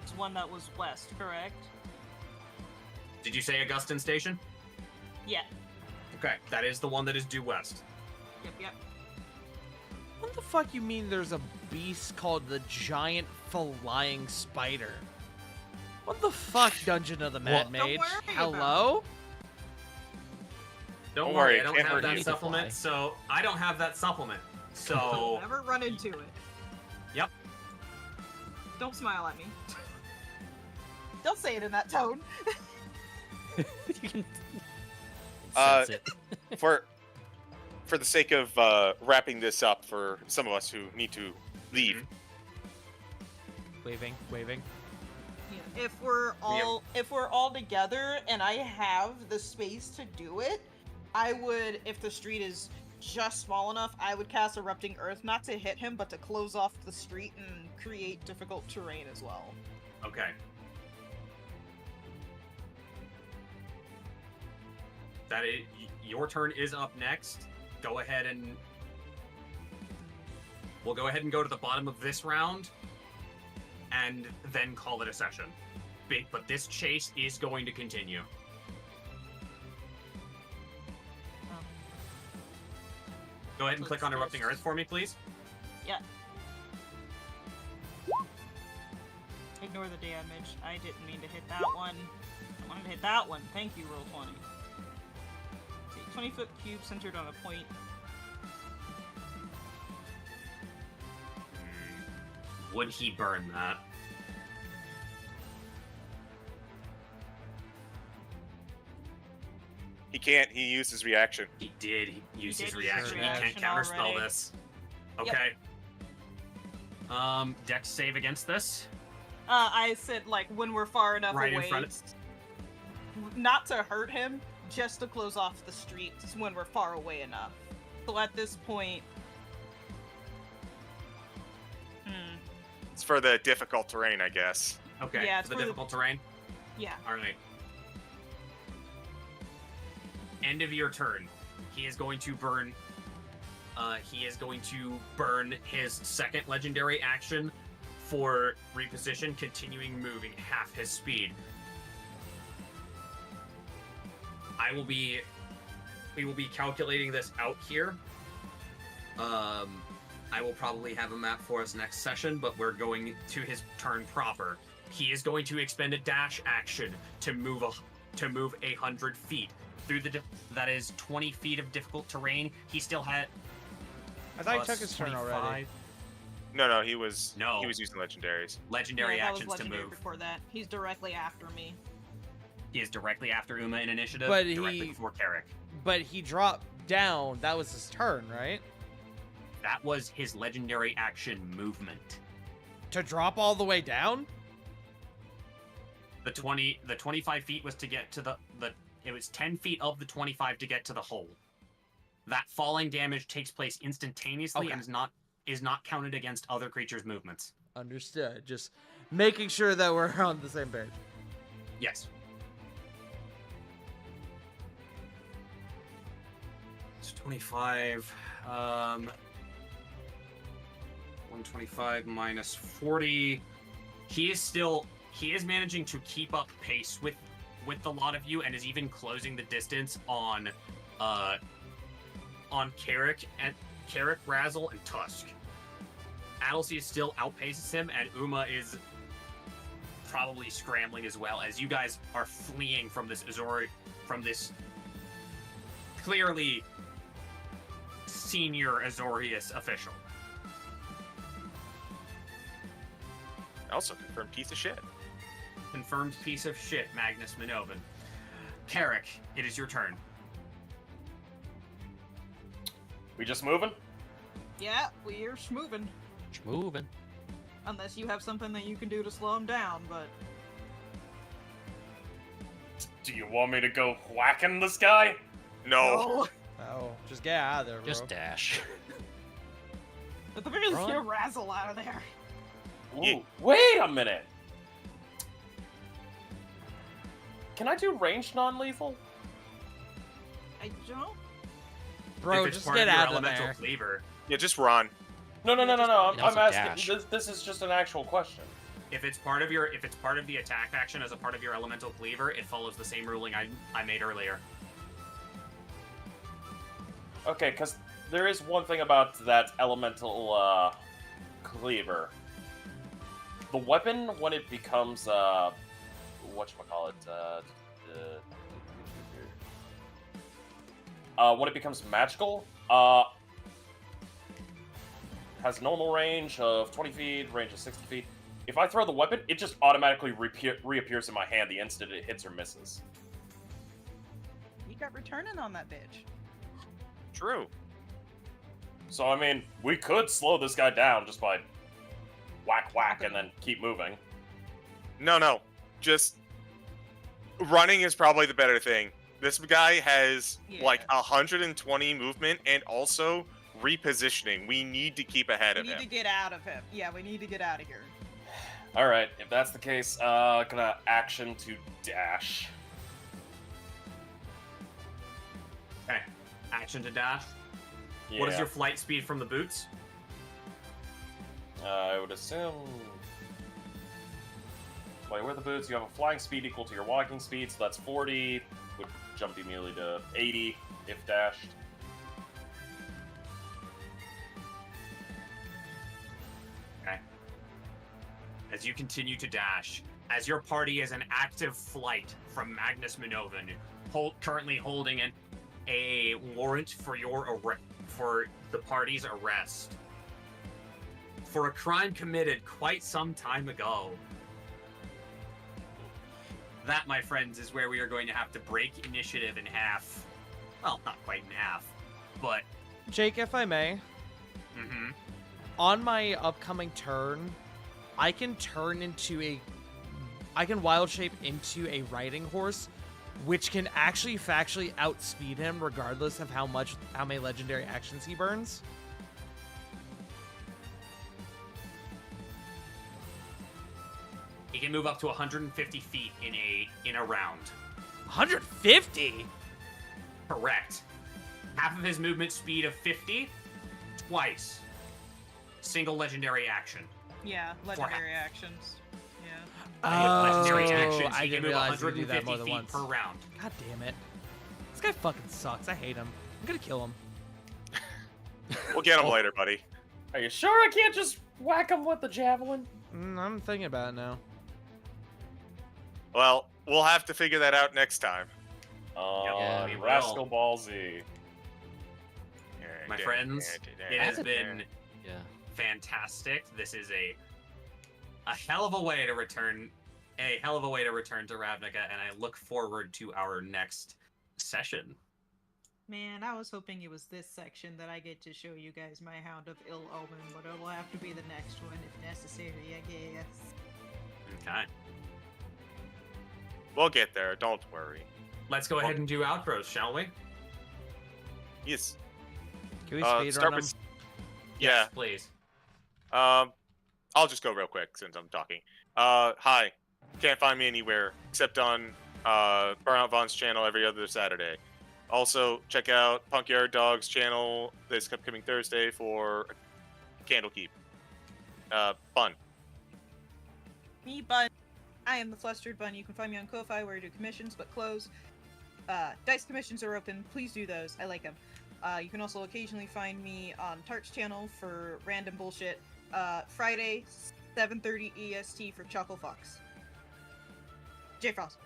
It's one that was west, correct?
Did you say Augustin Station?
Yeah.
Okay, that is the one that is due west.
Yep.
What the fuck you mean there's a beast called the Giant Flying Spider? What the fuck, Dungeon of the Mad
Don't
Mage?
worry about
Hello?
Don't
Don't
worry,
worry,
I don't
can't
have
hurt
that
you.
supplement, so I don't have that supplement. So
Never run into it.
Yep.
Don't smile at me. Don't say it in that tone.
You can
Uh,
sense it.
for the sake of wrapping this up for some of us who need to leave,
Waving.
Yeah, if we're all together and I have the space to do it, I would, if the street is just small enough, I would cast Erupting Earth, not to hit him, but to close off the street and create difficult terrain as well.
okay. That is, your turn is up next. Go ahead and we'll go ahead and go to the bottom of this round, and then call it a session. But this chase is going to continue. Go ahead and click on Erupting Earth for me, please.
Yeah. Ignore the damage. I didn't mean to hit that one. I wanted to hit that one. Thank you, roll 20. See, 20-foot cube centered on a point.
Would he burn that?
he can't. He used his reaction.
He did. He used
He
his
did use
reaction.
his
He can't
reaction
counterspell
already.
this. Okay. Dex save against this.
I said, like, when we're far enough
Right in
away.
front
Not to hurt him, just to close off the streets when we're far away enough. So at this point...
It's for the difficult terrain, I guess.
Okay.
Yeah,
for
it's
the
for the-
difficult terrain.
Yeah.
All right. End of your turn. He is going to burn. He is going to burn his second legendary action for reposition, continuing moving half his speed. We will be calculating this out here. I will probably have a map for us next session, but we're going to his turn proper. He is going to expend a dash action to move 100 feet through that is 20 feet of difficult terrain. He still had.
I thought he
plus
took his turn
25
already.
No, he was.
No.
He was using legendaries.
legendary
Yeah, that was
actions to
legendary
move.
before that. He's directly after me.
He is directly after Uma in initiative,
But
directly
he-
before Carrick.
But he dropped down. That was his turn, right?
That was his legendary action movement.
To drop all the way down?
The 25 feet was to get to the it was 10 feet of the 25 to get to the hole. That falling damage takes place instantaneously
Okay.
and is not counted against other creatures' movements.
Understood. Just making sure that we're on the same page.
Yes. It's 25. 125 minus 40. He is managing to keep up pace with the lot of you and is even closing the distance on Carrick, Razzle, and Tusk. Adelcy still outpaces him, and Uma is probably scrambling as well as you guys are fleeing from this clearly senior Azorius official.
Also confirmed piece of shit.
Confirmed piece of shit, Magnus Minhovan. Carrick, it is your turn.
We just moving?
Yeah, we're schmoving.
Moving.
Unless you have something that you can do to slow him down, but...
Do you want me to go whacking this guy?
No.
Oh, just get out of there, bro.
Just dash.
At the very least,
Run.
get a razzle out of there.
Ooh,
Yeah.
wait a minute! Can I do ranged non-lethal?
I don't...
Bro,
if it's
just
part
get
of your
out of
elemental
there.
cleaver,
Yeah, just run.
No.
You
I'm
also
asking.
dash.
This is just an actual question.
if it's part of the attack action as a part of your elemental cleaver, it follows the same ruling I made earlier.
Okay, because there is one thing about that elemental cleaver. The weapon, when it becomes whatchamacallit, when it becomes magical, has normal range of 20 feet, range of 60 feet. If I throw the weapon, it just automatically reappears in my hand the instant it hits or misses.
You got returning on that bitch.
True.
So, I mean, we could slow this guy down just by whack, and then keep moving.
No. Just running is probably the better thing. This guy has like 120 movement and also repositioning. We need to keep ahead
We
of
need
him.
to get out of him. Yeah, we need to get out of here.
Alright, if that's the case, gonna action to dash.
Okay. Action to dash.
Yeah.
What is your flight speed from the boots?
I would assume... Wait, where are the boots? You have a flying speed equal to your walking speed, so that's 40. Would jump immediately to 80 if dashed.
Okay. As you continue to dash, as your party is in active flight from Magnus Minhovan, currently holding a warrant for for the party's arrest for a crime committed quite some time ago. That, my friends, is where we are going to have to break initiative in half. Well, not quite in half, but
Jake, if I may, on my upcoming turn, I can wild shape into a riding horse, which can actually factually outspeed him regardless of how many legendary actions he burns.
he can move up to 150 feet in a round.
150?
Correct. Half of his movement speed of 50, twice. Single legendary action.
Yeah, legendary actions. Yeah.
Legendary actions,
I
he can
didn't
move
realize you could do that
150
more than
feet
once.
per round.
God damn it. This guy fucking sucks. I hate him. I'm gonna kill him.
We'll get him later, buddy.
Are you sure I can't just whack him with the javelin?
I'm thinking about it now.
Well, we'll have to figure that out next time.
Yeah,
we will.
Rascal Ball Z.
My friends, it has been
Yeah.
fantastic. This is a hell of a way to return to Ravnica, and I look forward to our next session.
Man, I was hoping it was this section that I get to show you guys my Hound of Ill Omen, but it will have to be the next one if necessary, I guess.
Okay.
We'll get there. Don't worry.
Let's go ahead and do outros, shall we?
Yes.
Can we
Start
speedrun him?
with-
Yes,
Yeah.
please.
I'll just go real quick since I'm talking. Hi. Can't find me anywhere except on Burnout Vaughn's channel every other Saturday. Also, check out Punk Yard Dog's channel this upcoming Thursday for Candlekeep. Fun.
Me, Bun. I am the Flustered Bun. You can find me on Ko-Fi where I do commissions, but close. Dice commissions are open. Please do those. I like them. You can also occasionally find me on Tart's channel for random bullshit. Friday, 7:30 EST for Chuckle Fox. J Frost.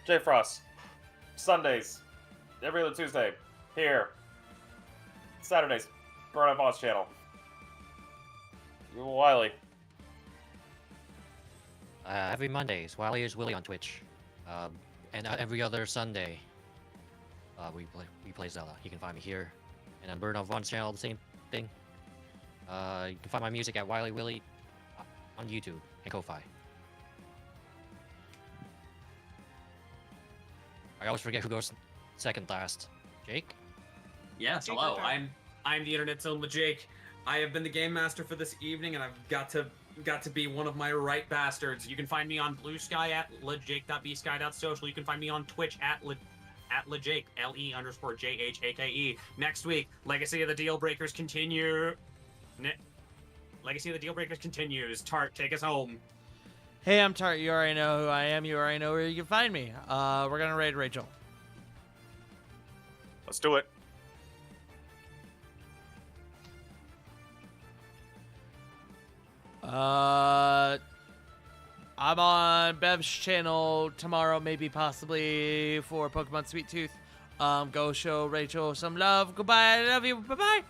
J Frost. Sundays. Every other Tuesday. Here. Saturdays. Burnout Boss channel. Wiley.
Every Mondays, Wiley is Willy on Twitch. And every other Sunday, we play Zelda. You can find me here. And on Minhovan's channel, the same thing. You can find my music at Wiley Willy on YouTube and Ko-Fi. I always forget who goes second last. Jake?
Yes,
Jake,
hello.
okay.
I'm the internet's own Jake. I have been the game master for this evening, and I've got to be one of my right bastards. You can find me on Blue Sky at lejake.bsky.social. You can find me on Twitch at lejake, LE_JHAKE. Next week, Legacy of the Deal Breakers continue. Legacy of the Deal Breakers continues. Tart, take us home.
Hey, I'm Tart. You already know who I am. You already know where you can find me. We're gonna raid Rachel.
Let's do it.
I'm on Bev's channel tomorrow, maybe possibly for Pokemon Sweet Tooth. Go show Rachel some love. Goodbye. I love you. Bye bye.